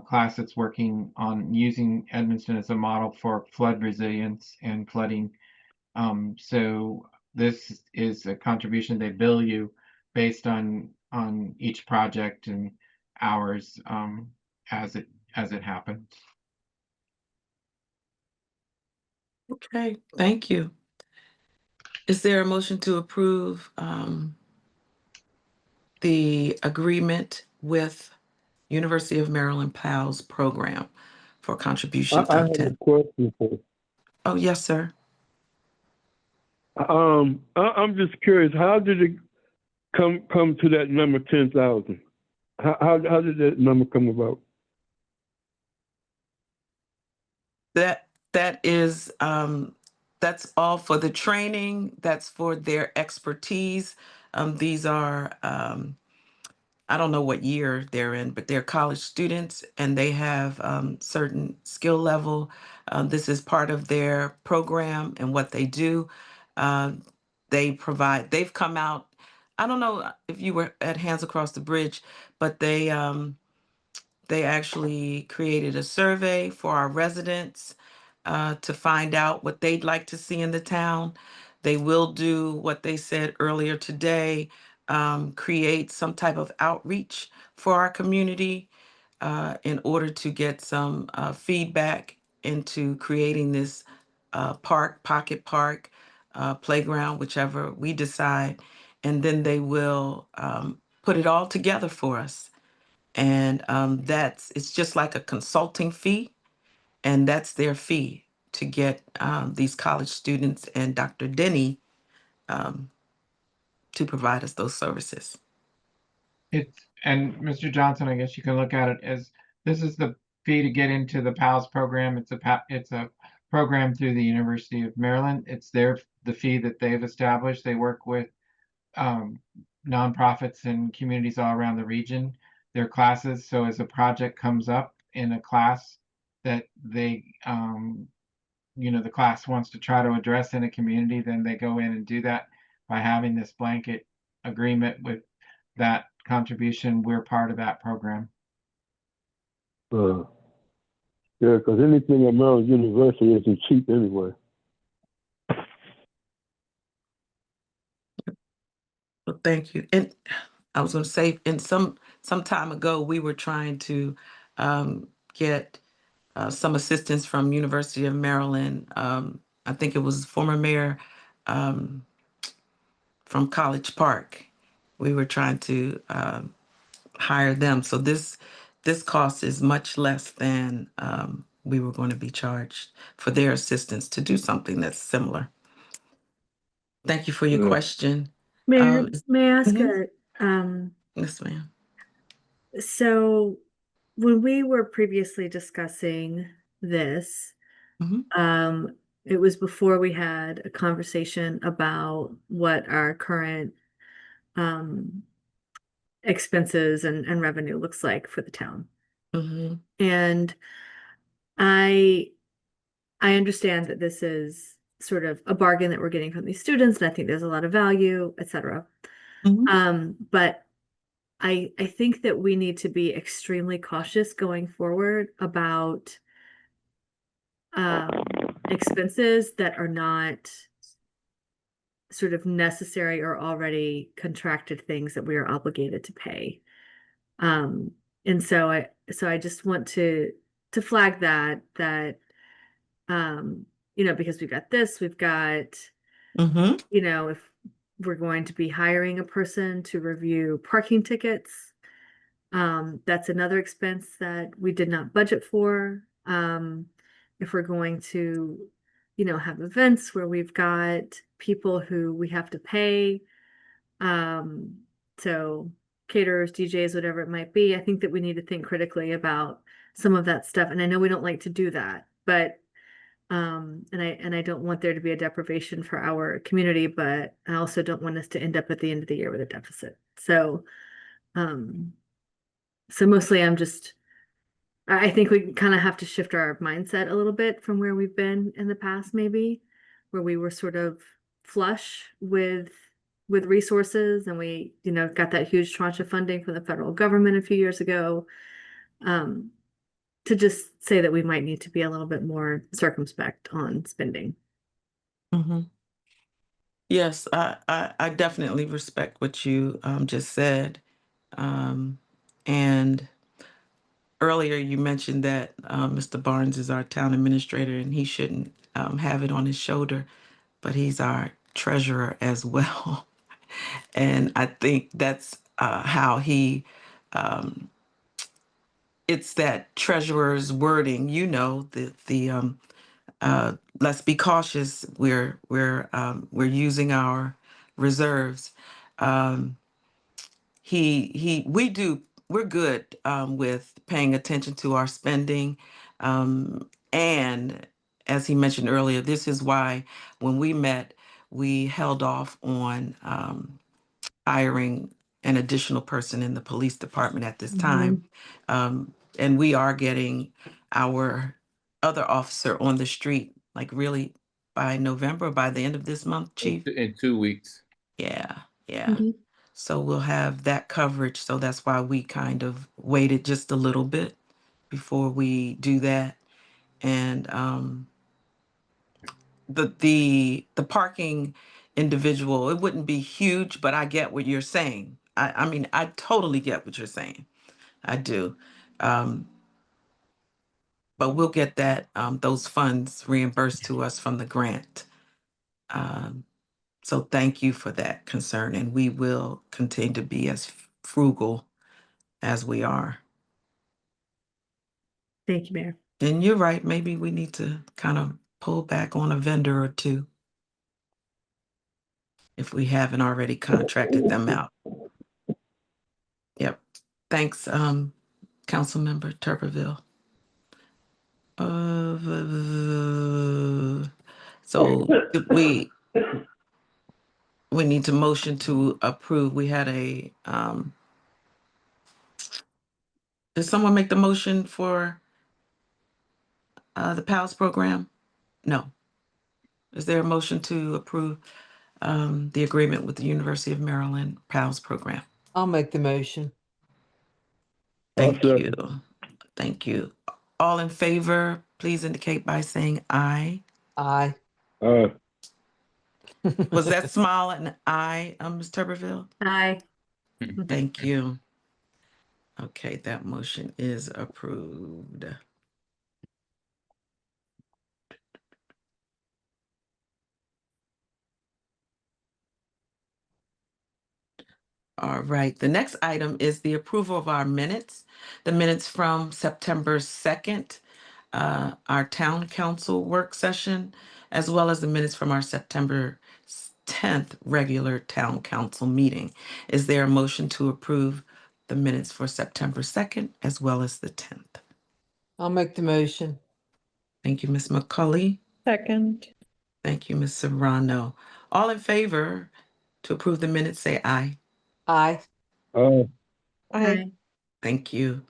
class that's working on using Edmonston as a model for flood resilience and flooding. So this is a contribution they bill you based on each project and hours as it happens. Okay, thank you. Is there a motion to approve the agreement with University of Maryland PALS program for contribution I of have 10? a question for. Oh, yes, sir. I'm just curious. How did it come to that number 10,000? How did that number come about? That is that's all for the training. That's for their expertise. These are I don't know what year they're in, but they're college students and they have certain skill level. This is part of their program and what they do. They've come out. I don't know if you were at Hands Across the Bridge, but they actually created a survey for our residents to find out what they'd like to see in the town. They will do what they said earlier today, create some type of outreach for our community in order to get some feedback into creating this pocket park, playground, whichever we decide. And then they will put it all together for us. And it's just like a consulting fee, and that's their fee to get these college students and Dr. Denny to provide us those services. And Mr. Johnson, I guess you can look at it as this is the fee to get into the PALS program. It's a program through the University of Maryland. It's the fee that they've established. They work with nonprofits and communities all around the region, their classes. So as a project comes up in a class that they the class wants to try to address in a community, then they go in and do that by having this blanket agreement with that contribution. We're part of that program. Yeah, because anything at Maryland University isn't cheap anyway. Well, thank you. And I was going to say, some time ago, we were trying to get some assistance from University of Maryland. I think it was former Mayor from College Park. We were trying to hire them. So this cost is much less than we were going to be charged for their assistance to do something that's similar. Thank you for your question. Mayor, may I ask Mhm. a, Yes, ma'am. so when we were previously discussing this, Mhm. it was before we had a conversation about what our current um expenses and revenue looks like for the town. Mhm. And I I understand that this is sort of a bargain that we're getting from these students, and I think there's a lot of value, et cetera. But I think that we need to be extremely cautious going forward about expenses that are not sort of necessary or already contracted things that we are obligated to pay. And so I just want to flag that you know, because we've got this, we've got you know, if we're going to be hiring a person to review parking tickets, that's another expense that we did not budget for. If we're going to, you know, have events where we've got people who we have to pay, so caterers, DJs, whatever it might be, I think that we need to think critically about some of that stuff. And I know we don't like to do that, but and I don't want there to be a deprivation for our community, but I also don't want us to end up at the end of the year with a deficit. So so mostly I think we kind of have to shift our mindset a little bit from where we've been in the past, maybe, where we were sort of flush with resources, and we, you know, got that huge tranche of funding from the federal government a few years ago. To just say that we might need to be a little bit more circumspect on spending. Yes, I definitely respect what you just said. And earlier you mentioned that Mr. Barnes is our town administrator and he shouldn't have it on his shoulder, but he's our treasurer as well. And I think that's how he, it's that treasurer's wording, you know, let's be cautious. We're using our reserves. We're good with paying attention to our spending. And as he mentioned earlier, this is why when we met, we held off on hiring an additional person in the police department at this time. And we are getting our other officer on the street, like really by November, by the end of this month, Chief? In 2 weeks. Yeah, yeah. So we'll have that coverage. So that's why we kind of waited just a little bit before we do that. And the parking individual, it wouldn't be huge, but I get what you're saying. I mean, I totally get what you're saying. I do. But we'll get that those funds reimbursed to us from the grant. So thank you for that concern, and we will continue to be as frugal as we are. Thank you, Mayor. And you're right, maybe we need to kind of pull back on a vendor or two if we haven't already contracted them out. Yep. Thanks, Councilmember Turberville. So we need to motion to approve. We had a, did someone make the motion for the PALS program? No. Is there a motion to approve the agreement with the University of Maryland PALS program? I'll make the motion. Thank you. Thank you. All in favor, please indicate by saying aye. Aye. Was that smile an aye, Ms. Turberville? Aye. Thank you. Okay, that motion is approved. All right, the next item is the approval of our minutes. The minutes from September 2nd, our town council work session, as well as the minutes from our September 10th regular town council meeting. Is there a motion to approve the minutes for September 2nd as well as the 10th? I'll make the motion. Thank you, Ms. McCully. Second. Thank you, Ms. Serrano. All in favor to approve the minutes, say aye. Aye. Aye. Thank you.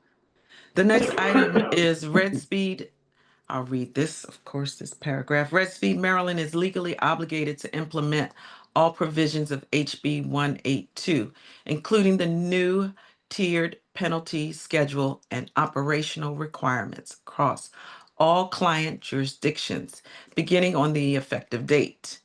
The next item is Red Speed. I'll read this, of course, this paragraph. Red Speed Maryland is legally obligated to implement all provisions of HB 182, including the new tiered penalty schedule and operational requirements across all client jurisdictions, beginning on the effective date.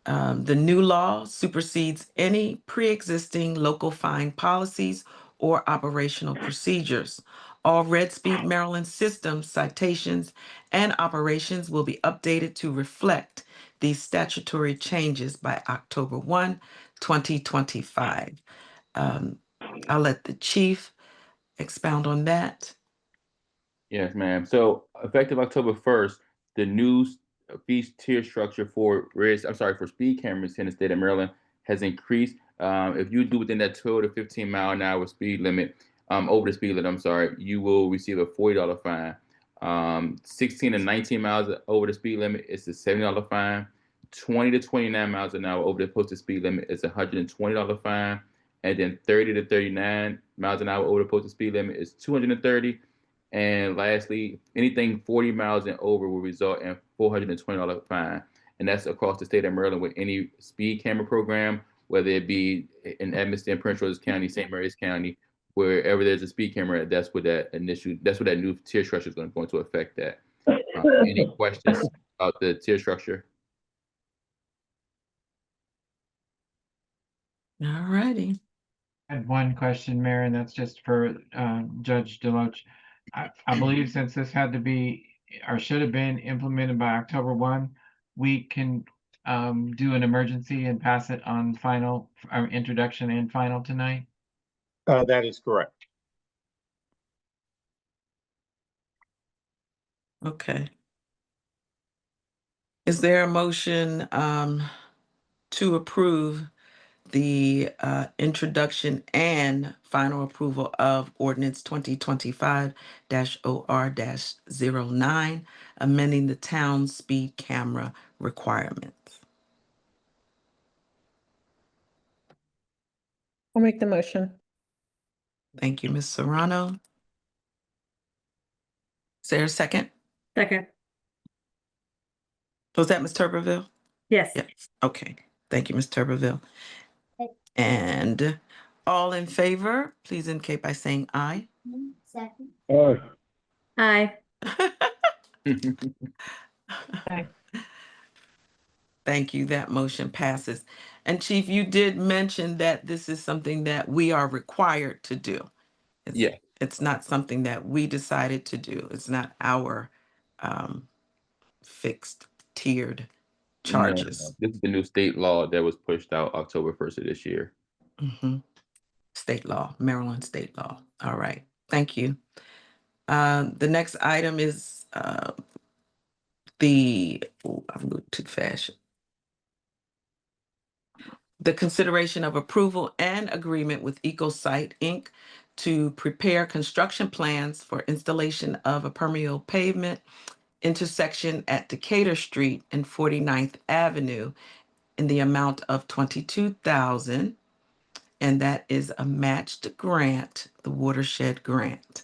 The new law supersedes any pre-existing local fine policies or operational procedures. All Red Speed Maryland systems, citations, and operations will be updated to reflect these statutory changes by October 1, 2025. I'll let the chief expound on that. Yes, ma'am. So effective October 1st, the new fee tier structure for for speed cameras in the state of Maryland has increased. If you do within that 12 to 15 mile an hour speed limit, over the speed limit, I'm sorry, you will receive a $40 fine. 16 to 19 miles over the speed limit, it's a $70 fine. 20 to 29 miles an hour over the posted speed limit is a $120 fine. And then 30 to 39 miles an hour over the posted speed limit is $230. And lastly, anything 40 miles and over will result in $420 fine. And that's across the state of Maryland with any speed camera program, whether it be in Edmonston, Prince George's County, St. Mary's County, wherever there's a speed camera, that's what that new tier structure is going to affect that. Any questions about the tier structure? All righty. I had one question, Mayor, and that's just for Judge Deloach. I believe since this had to be or should have been implemented by October 1, we can do an emergency and pass it on final introduction and final tonight. That is correct. Okay. Is there a motion to approve the introduction and final approval of ordinance 2025-OR-09, amending the town speed camera requirements? I'll make the motion. Thank you, Ms. Serrano. Is there a second? Second. Was that Ms. Turberville? Yes. Yes. Okay. Thank you, Ms. Turberville. And all in favor, please indicate by saying aye. Aye. Aye. Thank you. That motion passes. And Chief, you did mention that this is something that we are required to do. Yeah. It's not something that we decided to do. It's not our fixed tiered charges. No. This is the new state law that was pushed out October 1st of this year. State law, Maryland state law. All right. Thank you. The next item is I'm going too fast. The consideration of approval and agreement with EcoSite, Inc. to prepare construction plans for installation of a permeable pavement intersection at Decatur Street and 49th Avenue in the amount of $22,000. And that is a matched grant, the watershed grant.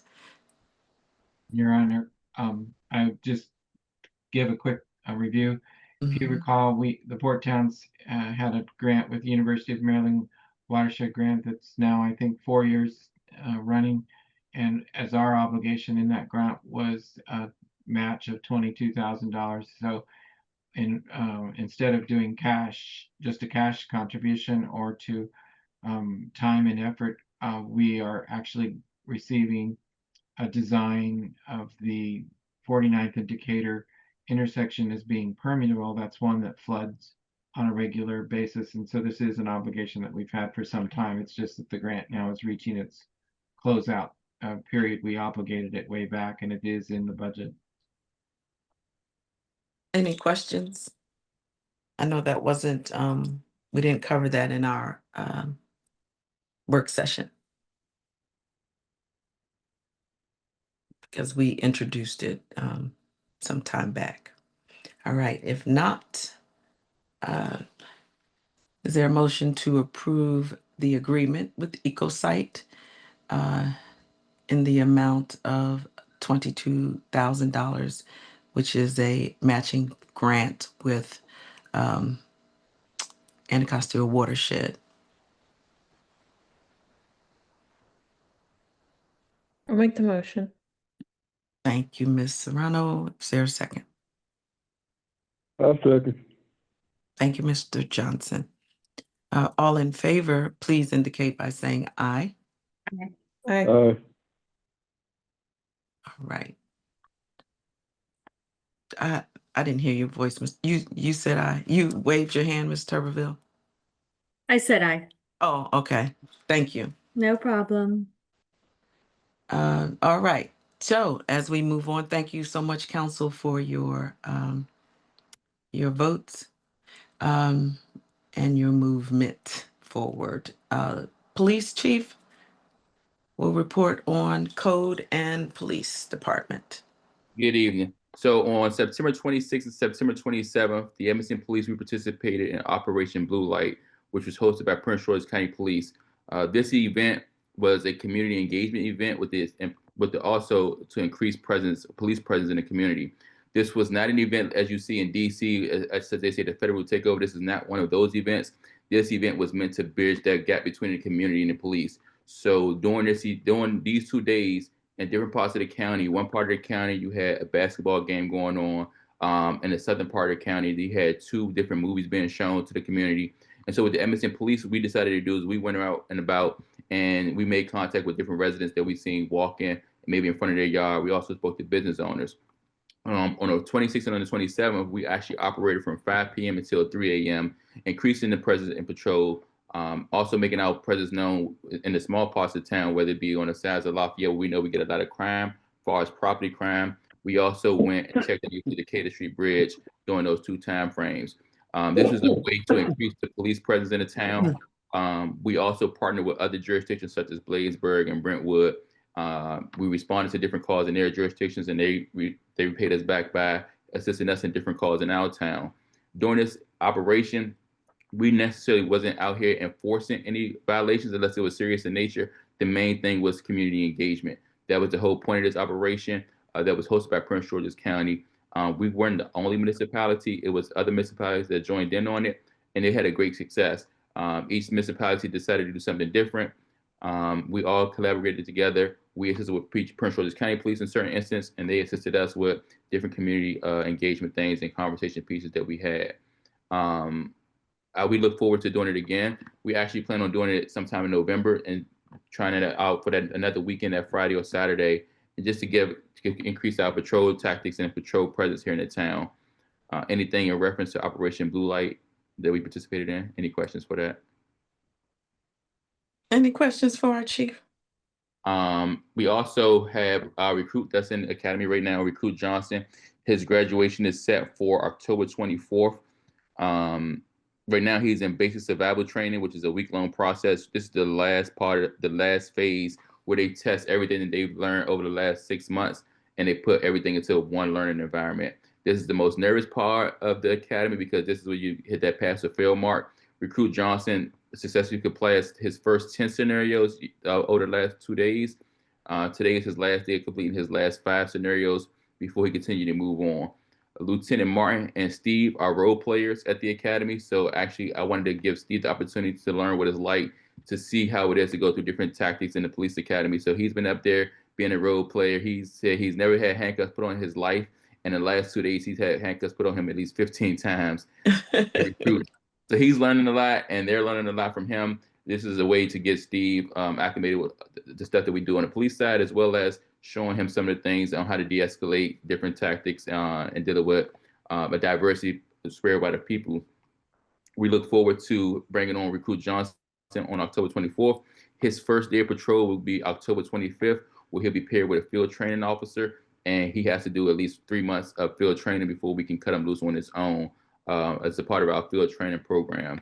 Your Honor, I just give a quick review. If you recall, the Port Towns had a grant with the University of Maryland watershed grant that's now, I think, 4 years running. And as our obligation in that grant was a match of $22,000. So instead of doing just a cash contribution or to time and effort, we are actually receiving a design of the 49th and Decatur intersection as being permeable. That's one that floods on a regular basis. And so this is an obligation that we've had for some time. It's just that the grant now is reaching its closeout period. We obligated it way back, and it is in the budget. Any questions? I know that wasn't, we didn't cover that in our work session because we introduced it some time back. All right, if not, is there a motion to approve the agreement with EcoSite in the amount of $22,000, which is a matching grant with Anacostia Watershed? I'll make the motion. Thank you, Ms. Serrano. Is there a second? I'll second. Thank you, Mr. Johnson. All in favor, please indicate by saying aye. Aye. All right. I didn't hear your voice, You said aye. You waved your hand, Ms. Turberville? I said aye. Oh, okay. Thank you. No problem. All right. So as we move on, thank you so much, Council, for your votes and your movement forward. Police Chief will report on Code and Police Department. Good evening. So on September 26th and September 27th, the Edmonston Police, we participated in Operation Blue Light, which was hosted by Prince George's County Police. This event was a community engagement event with also to increase police presence in the community. This was not an event, as you see in DC, as they say, the federal takeover. This is not one of those events. This event was meant to bridge that gap between the community and the police. So during these 2 days, in different parts of the county, one part of the county, you had a basketball game going on. In the southern part of the county, you had 2 different movies being shown to the community. And so with the Edmonston Police, what we decided to do is we went out and about and we made contact with different residents that we seen walking, maybe in front of their yard. We also spoke to business owners. On the 26th and on the 27th, we actually operated from 5 p.m. until 3 a.m., increasing the presence in patrol. Also making our presence known in the small parts of town, whether it be on the sides of Lafayette, where we know we get a lot of crime, as far as property crime. We also went and checked the Decatur Street Bridge during those 2 time frames. This was a way to increase the police presence in the town. We also partnered with other jurisdictions such as Bladensburg and Brentwood. We responded to different calls in their jurisdictions, and they repaid us back by assisting us in different calls in our town. During this operation, we necessarily wasn't out here enforcing any violations unless it was serious in nature. The main thing was community engagement. That was the whole point of this operation that was hosted by Prince George's County. We weren't the only municipality. It was other municipalities that joined in on it, and they had a great success. Each municipality decided to do something different. We all collaborated together. We assisted with Prince George's County Police in certain instances, and they assisted us with different community engagement things and conversation pieces that we had. We look forward to doing it again. We actually plan on doing it sometime in November and trying it out for another weekend, that Friday or Saturday, and just to increase our patrol tactics and patrol presence here in the town. Anything in reference to Operation Blue Light that we participated in? Any questions for that? Any questions for our chief? We also have our recruit that's in the academy right now, Recruit Johnson. His graduation is set for October 24th. Right now, he's in basic survival training, which is a week-long process. This is the last phase where they test everything that they've learned over the last 6 months, and they put everything into one learning environment. This is the most nervous part of the academy because this is where you hit that pass or fail mark. Recruit Johnson successfully completed his first 10 scenarios over the last 2 days. Today is his last day of completing his last 5 scenarios before he continued to move on. Lieutenant Martin and Steve are role players at the academy. So actually, I wanted to give Steve the opportunity to learn what it's like to see how it is to go through different tactics in the police academy. So he's been up there being a role player. He said he's never had handcuffs put on in his life. And in the last 2 days, he's had handcuffs put on him at least 15 times. So he's learning a lot, and they're learning a lot from him. This is a way to get Steve acclimated with the stuff that we do on the police side, as well as showing him some of the things on how to de-escalate different tactics and deal with a diversity spread by the people. We look forward to bringing on Recruit Johnson on October 24th. His first day of patrol will be October 25th, where he'll be paired with a field training officer, and he has to do at least 3 months of field training before we can cut him loose on his own as a part of our field training program.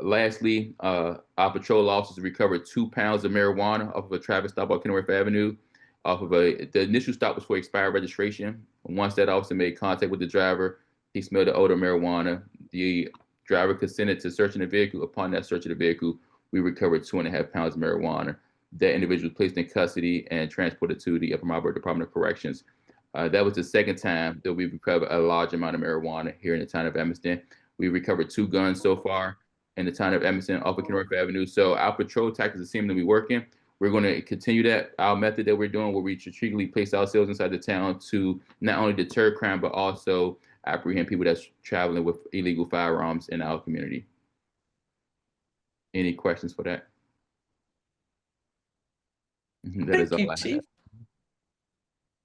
Lastly, our patrol officers recovered 2 pounds of marijuana off of a traffic stop on Kenworth Avenue. The initial stop was for expired registration. Once that officer made contact with the driver, he smelled the odor of marijuana. The driver consented to searching the vehicle. Upon that search of the vehicle, we recovered 2.5 pounds of marijuana. That individual was placed in custody and transported to the Upper Marlboro Department of Corrections. That was the second time that we've recovered a large amount of marijuana here in the town of Edmonston. We recovered 2 guns so far in the town of Edmonston off of Kenworth Avenue. So our patrol tactics seem to be working. We're going to continue that, our method that we're doing, where we strategically place ourselves inside the town to not only deter crime, but also apprehend people that's traveling with illegal firearms in our community. Any questions for that? That is Thank all you, I Chief.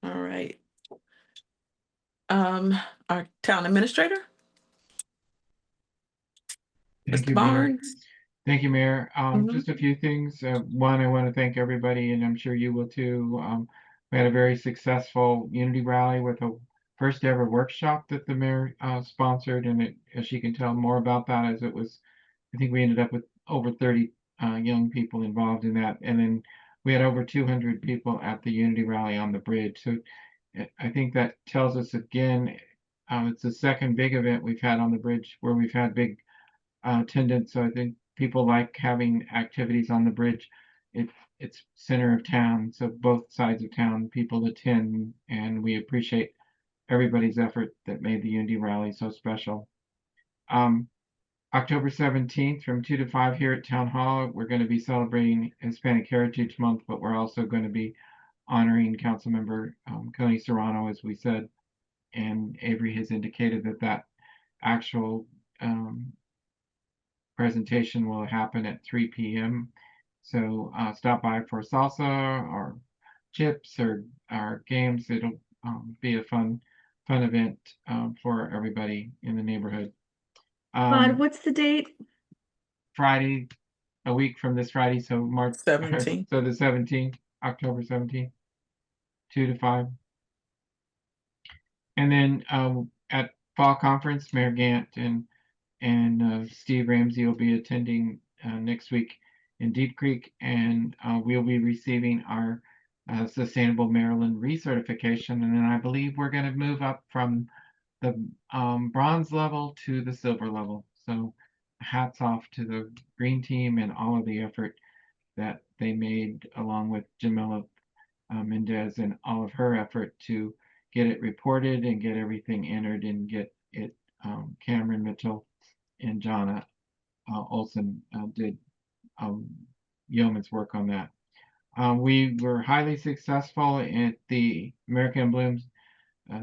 have. All right. Our town administrator, Thank Mr. you, Mayor. Barnes. Thank you, Mayor. Mhm. Just a few things. One, I want to thank everybody, and I'm sure you will too. We had a very successful Unity Rally with a first ever workshop that the mayor sponsored, and it, as you can tell more about that, as it was, I think we ended up with over 30 young people involved in that, and then we had over 200 people at the Unity Rally on the bridge. So I think that tells us again, it's the second big event we've had on the bridge where we've had big attendance. So I think people like having activities on the bridge. It's center of town, so both sides of town people attend, and we appreciate everybody's effort that made the Unity Rally so special. October 17th from 2 to 5 here at Town Hall, we're going to be celebrating Hispanic Heritage Month, but we're also going to be honoring Councilmember Coney Serrano, as we said, and Avery has indicated that that actual presentation will happen at 3 p.m. So stop by for salsa or chips or games. It'll be a fun event for everybody in the neighborhood. Rod, what's the date? Friday, a week from this Friday, so March 17th. So the 17th, October 17th, 2 to 5. And then at Fall Conference, Mayor Gant and Steve Ramsey will be attending next week in Deep Creek, and we'll be receiving our Sustainable Maryland recertification. And then I believe we're going to move up from the bronze level to the silver level. So hats off to the green team and all of the effort that they made, along with Jamila Mendez and all of her effort to get it reported and get everything entered and get it. Cameron Mitchell and Jonna Olson did yeoman's work on that. We were highly successful at the American Blooms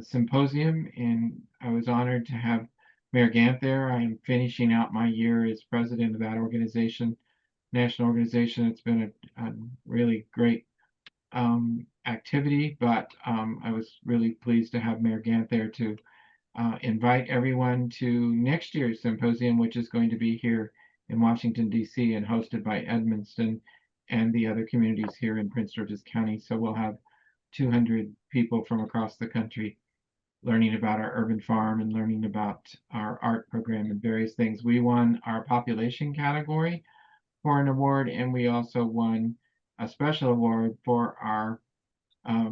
Symposium, and I was honored to have Mayor Gant there. I am finishing out my year as president of that organization, national organization. It's been a really great activity, but I was really pleased to have Mayor Gant there to invite everyone to next year's symposium, which is going to be here in Washington, D.C. and hosted by Edmonston and the other communities here in Prince George's County. So we'll have 200 people from across the country learning about our urban farm and learning about our art program and various things. We won our population category for an award, and we also won a special award for our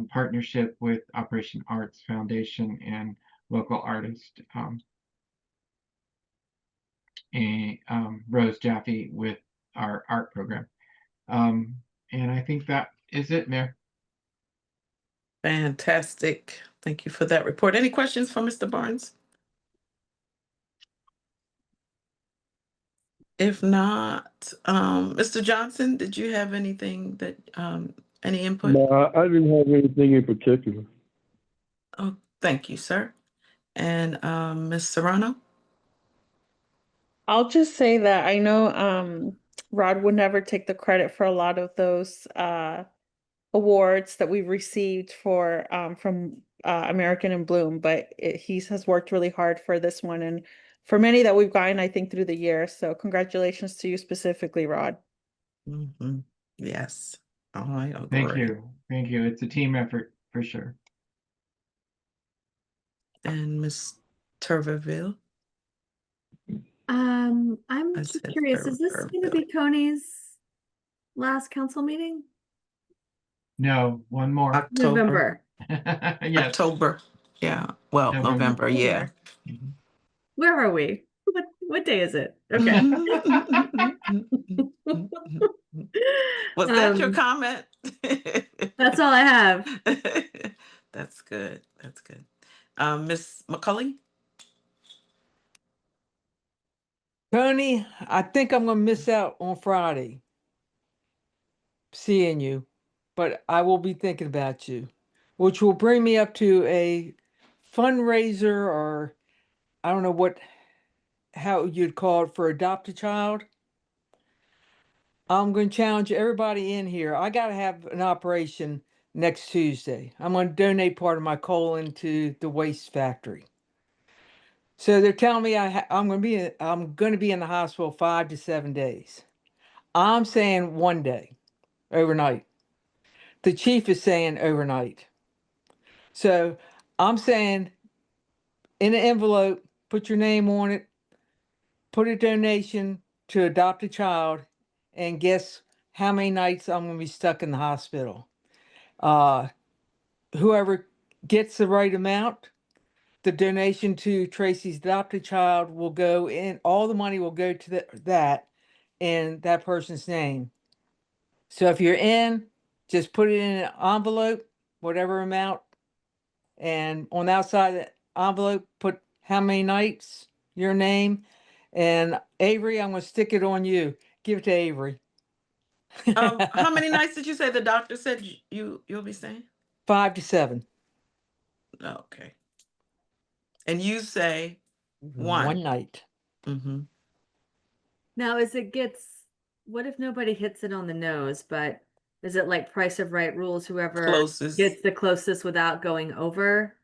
partnership with Operation Arts Foundation and local artist Rose Jaffe with our art program. And I think that is it, Mayor. Fantastic. Thank you for that report. Any questions for Mr. Barnes? If not, Mr. Johnson, did you have anything that, any input? No, I didn't have anything in particular. Oh, thank you, sir. And Ms. Serrano? I'll just say that I know Rod would never take the credit for a lot of those awards that we've received for from American in Bloom, but he has worked really hard for this one, and for many that we've gotten, I think, through the years. So congratulations to you specifically, Rod. Mhm. Yes, I Thank agree. you. Thank you. It's a team effort for sure. And Miss Turberville? I'm I just said curious, is this going to Turberville. be Coney's last council meeting? No, one more. October. November. Yes, October. Yeah. Well, November. Yeah. Mhm. Where are we? What day is it? Okay. Was that your Um, comment? that's all I have. That's good. That's good. Miss McCully? Tony, I think I'm gonna miss out on Friday seeing you, but I will be thinking about you, which will bring me up to a fundraiser, or I don't know how you'd call it, for adopt a child. I'm going to challenge everybody in here. I got to have an operation next Tuesday. I'm going to donate part of my colon to the waste factory. So they're telling me I'm going to be in the hospital 5 to 7 days. I'm saying 1 day, overnight. The chief is saying overnight. So I'm saying in an envelope, put your name on it, put a donation to adopt a child, and guess how many nights I'm going to be stuck in the hospital. Whoever gets the right amount, the donation to Tracy's adopted child will go in, all the money will go to that in that person's name. So if you're in, just put it in an envelope, whatever amount, and on the outside of the envelope, put how many nights, your name, and Avery, I'm going to stick it on you. Give it to Avery. How many nights did you say the doctor said you'll be staying? 5 to 7. Okay. And you say 1 night. Mm-hmm. Now, what if nobody hits it on the nose, but is it like Price of Right rules, whoever Closest. gets the closest without going over?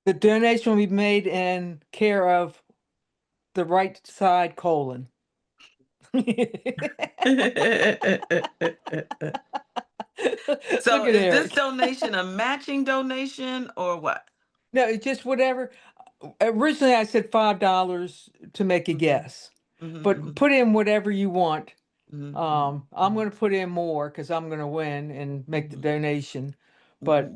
The donation will be made in care of the right side colon. So Look at is this Eric. donation a matching donation or what? No, it's just whatever. Originally, I said $5 to make a guess, but put in whatever you want. I'm going to put in more because I'm going to win and make the donation. But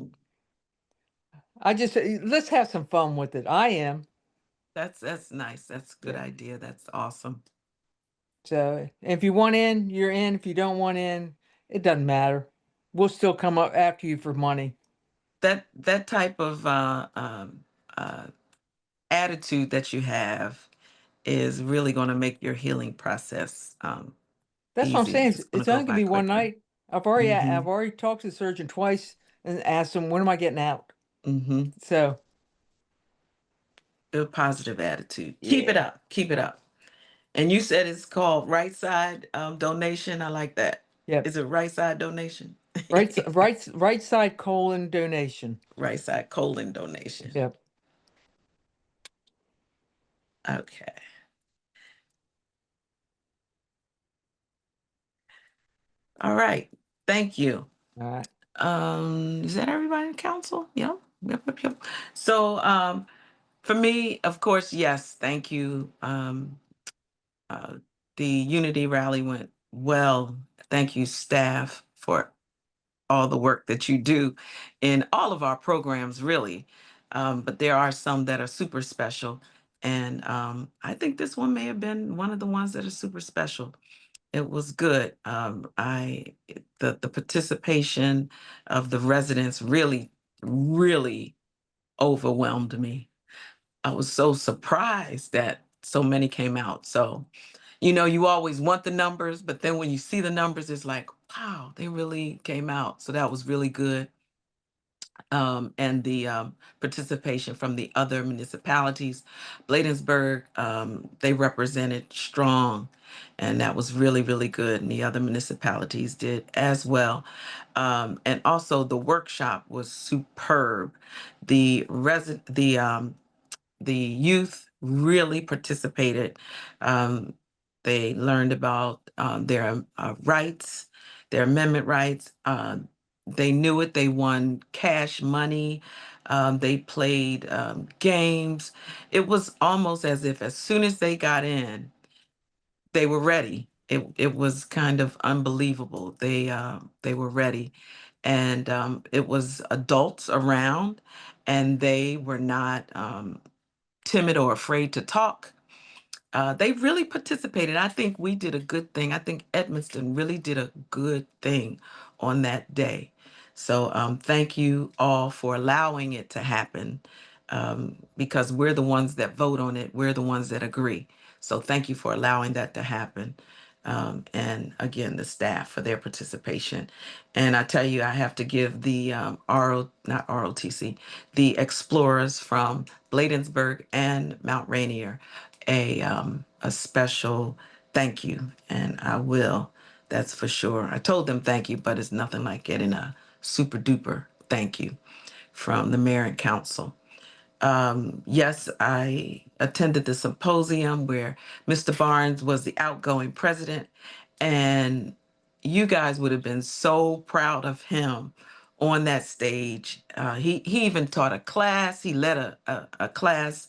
I just let's have some fun with it. I am. That's nice. That's a good idea. That's awesome. So if you want in, you're in. If you don't want in, it doesn't matter. We'll still come up after you for money. That type of attitude that you have is really going to make your healing process That's what I'm easy. saying. It's going It's to go only gonna by be 1 quicker. night. I've already talked to the surgeon twice and asked him when am I getting out. So A positive attitude. Keep it up. Keep it up. And you said it's called right side donation. I like that. Yep. Is it right side donation? right side colon donation. Right side colon donation. Yep. Okay. All right. Thank you. All right. Is that everybody in council? Yep. Yep. So for me, of course, yes, thank you. The Unity rally went well. Thank you, staff, for all the work that you do in all of our programs, really. But there are some that are super special. And I think this one may have been one of the ones that are super special. It was good. The participation of the residents really, really overwhelmed me. I was so surprised that so many came out. So, you always want the numbers, but then when you see the numbers, it's like, wow, they really came out. So that was really good. And the participation from the other municipalities, Bladensburg, they represented strong, and that was really, really good. And the other municipalities did as well. And also the workshop was superb. The youth really participated. They learned about their rights, their amendment rights. They knew it. They won cash money. They played games. It was almost as if as soon as they got in, they were ready. It was kind of unbelievable. They were ready, and it was adults around, and they were not timid or afraid to talk. They really participated. I think we did a good thing. I think Edmonston really did a good thing on that day. So thank you all for allowing it to happen, because we're the ones that vote on it. We're the ones that agree. So thank you for allowing that to happen. And again, the staff for their participation. And I tell you, I have to give the not ROTC, the explorers from Bladensburg and Mount Rainier a special thank you, and I will. That's for sure. I told them thank you, but it's nothing like getting a super duper thank you from the mayor and council. Yes, I attended the symposium where Mr. Barnes was the outgoing president, and you guys would have been so proud of him on that stage. He even taught a class. He led a class.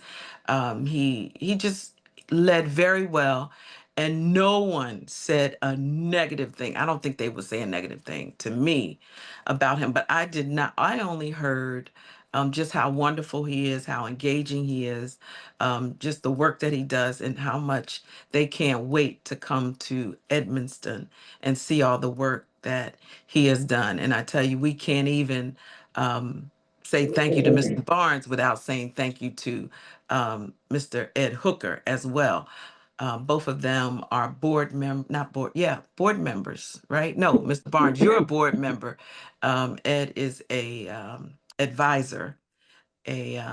He just led very well, and no one said a negative thing. I don't think they would say a negative thing to me about him, but I did not. I only heard just how wonderful he is, how engaging he is, just the work that he does, and how much they can't wait to come to Edmonston and see all the work that he has done. And I tell you, we can't even say thank you to Mr. Barnes without saying thank you to Mr. Ed Hooker as well. Both of them are board members, right? No, Mr. Barnes, you're a board member. Ed is a advisor, a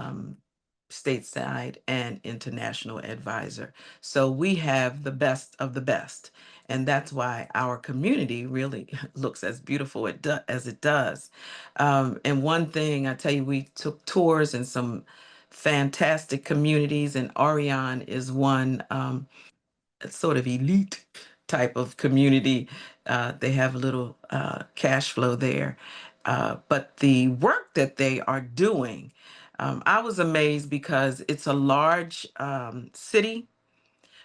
stateside and international advisor. So we have the best of the best. And that's why our community really looks as beautiful as it does. And one thing I tell you, we took tours in some fantastic communities, and Orion is one sort of elite type of community. They have a little cash flow there. But the work that they are doing, I was amazed because it's a large city,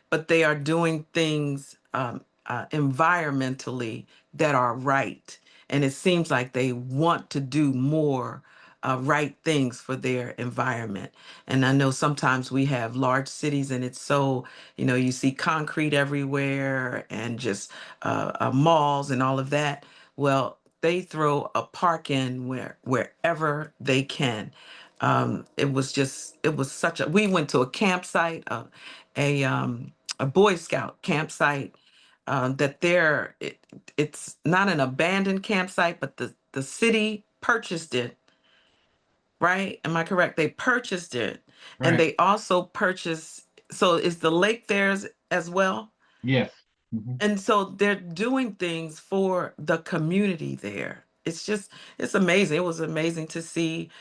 but they are doing things environmentally that are right. And it seems like they want to do more right things for their environment. And I know sometimes we have large cities and it's so, you see concrete everywhere and just malls and all of that. Well, they throw a park in wherever they can. It was such a, we went to a campsite, a a Boy Scout campsite that it's not an abandoned campsite, but the city purchased it, right? Am I correct? They purchased it, and Right. they also purchased. So is the lake theirs as well? Yes. Mhm. And so they're doing things for the community there. It's amazing. It was amazing to see.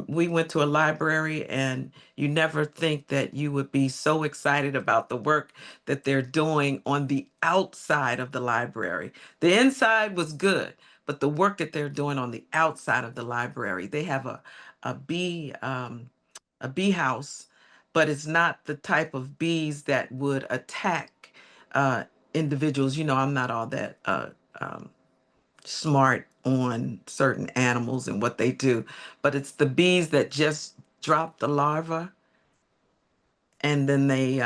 We went to a library, and you never think that you would be so excited about the work that they're doing on the outside of the library. The inside was good, but the work that they're doing on the outside of the library, they have a bee a bee house, but it's not the type of bees that would attack uh, individuals. I'm not all that um, smart on certain animals and what they do, but it's the bees that just drop the larva and then they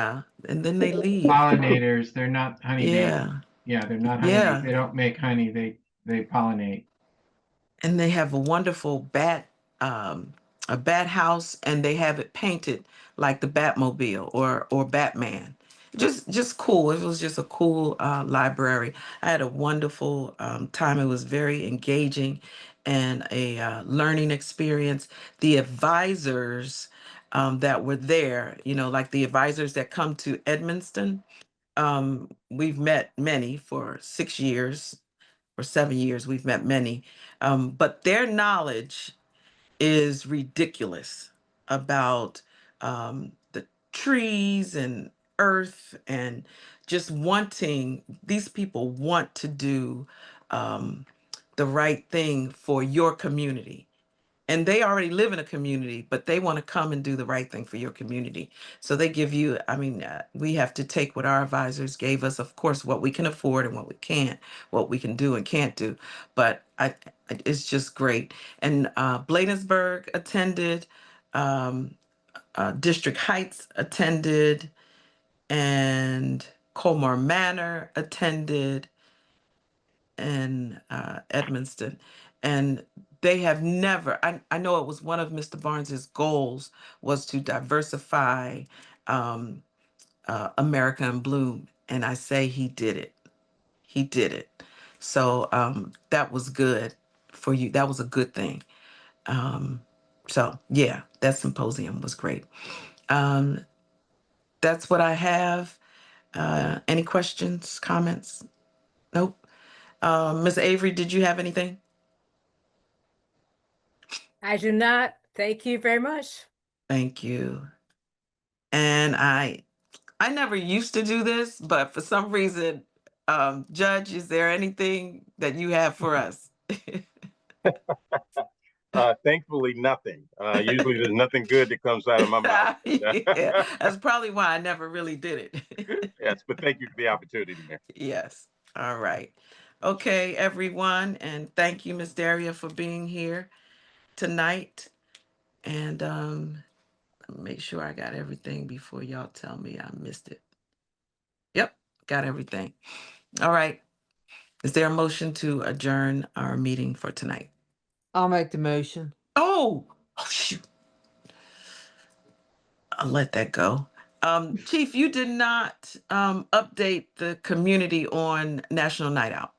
leave. Pollinators, they're not honeybees. Yeah, Yeah, they're not honeybees. yeah. They don't make honey. They pollinate. And they have a wonderful um, a bat house, and they have it painted like the Batmobile or Batman. Just cool. It was just a cool library. I had a wonderful time. It was very engaging and a learning experience. The advisors that were there, like the advisors that come to Edmonston, we've met many for 6 years or 7 years. We've met many, but their knowledge is ridiculous about the trees and earth, and just wanting, these people want to do the right thing for your community. And they already live in a community, but they want to come and do the right thing for your community. So they give you, I mean, we have to take what our advisors gave us, of course, what we can afford and what we can't, what we can do and can't do. But it's just great. And Bladensburg attended, District Heights attended, and Colmar Manor attended, and Edmonston. And they have never, I know it was one of Mr. Barnes's goals was to diversify America in Bloom. And I say he did it. He did it. So that was good for you. That was a good thing. So yeah, that symposium was great. That's what I have. Any questions, comments? Nope. Ms. Avery, did you have anything? I do not. Thank you very much. Thank you. And I never used to do this, but for some reason, Judge, is there anything that you have for us? Thankfully, nothing. Usually there's nothing good that comes out of my mouth. Yeah, that's probably why I never really did it. Yes, but thank you for the opportunity, man. Yes. All right. Okay, everyone. And thank you, Ms. Daria, for being here tonight. And make sure I got everything before y'all tell me I missed it. Yep, got everything. All right. Is there a motion to adjourn our meeting for tonight? I'll make the motion. Oh shoot. I'll let that go. Chief, you did not update the community on National Night Out.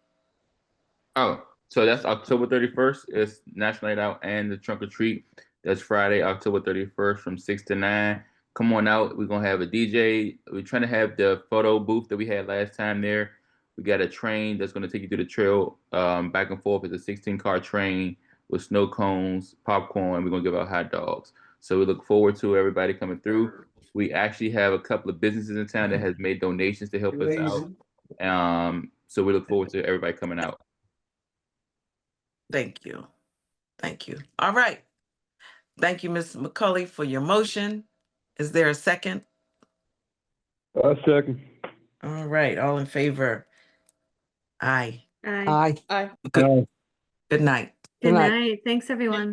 Oh, so that's October 31st. It's National Night Out and the Trunk or Treat. That's Friday, October 31st from 6 to 9. Come on out. We're going to have a DJ. We're trying to have the photo booth that we had last time there. We got a train that's going to take you through the trail back and forth. It's a 16-car train with snow cones, popcorn, and we're going to give out hot dogs. So we look forward to everybody coming through. We actually have a couple of businesses in town that has made donations to help us out. So we look forward to everybody coming out. Thank you. Thank you. All right. Thank you, Ms. McCulley, for your motion. Is there a second? I second. All right. All in favor? Aye. Aye. Aye. Good night. Good night. Thanks, everyone.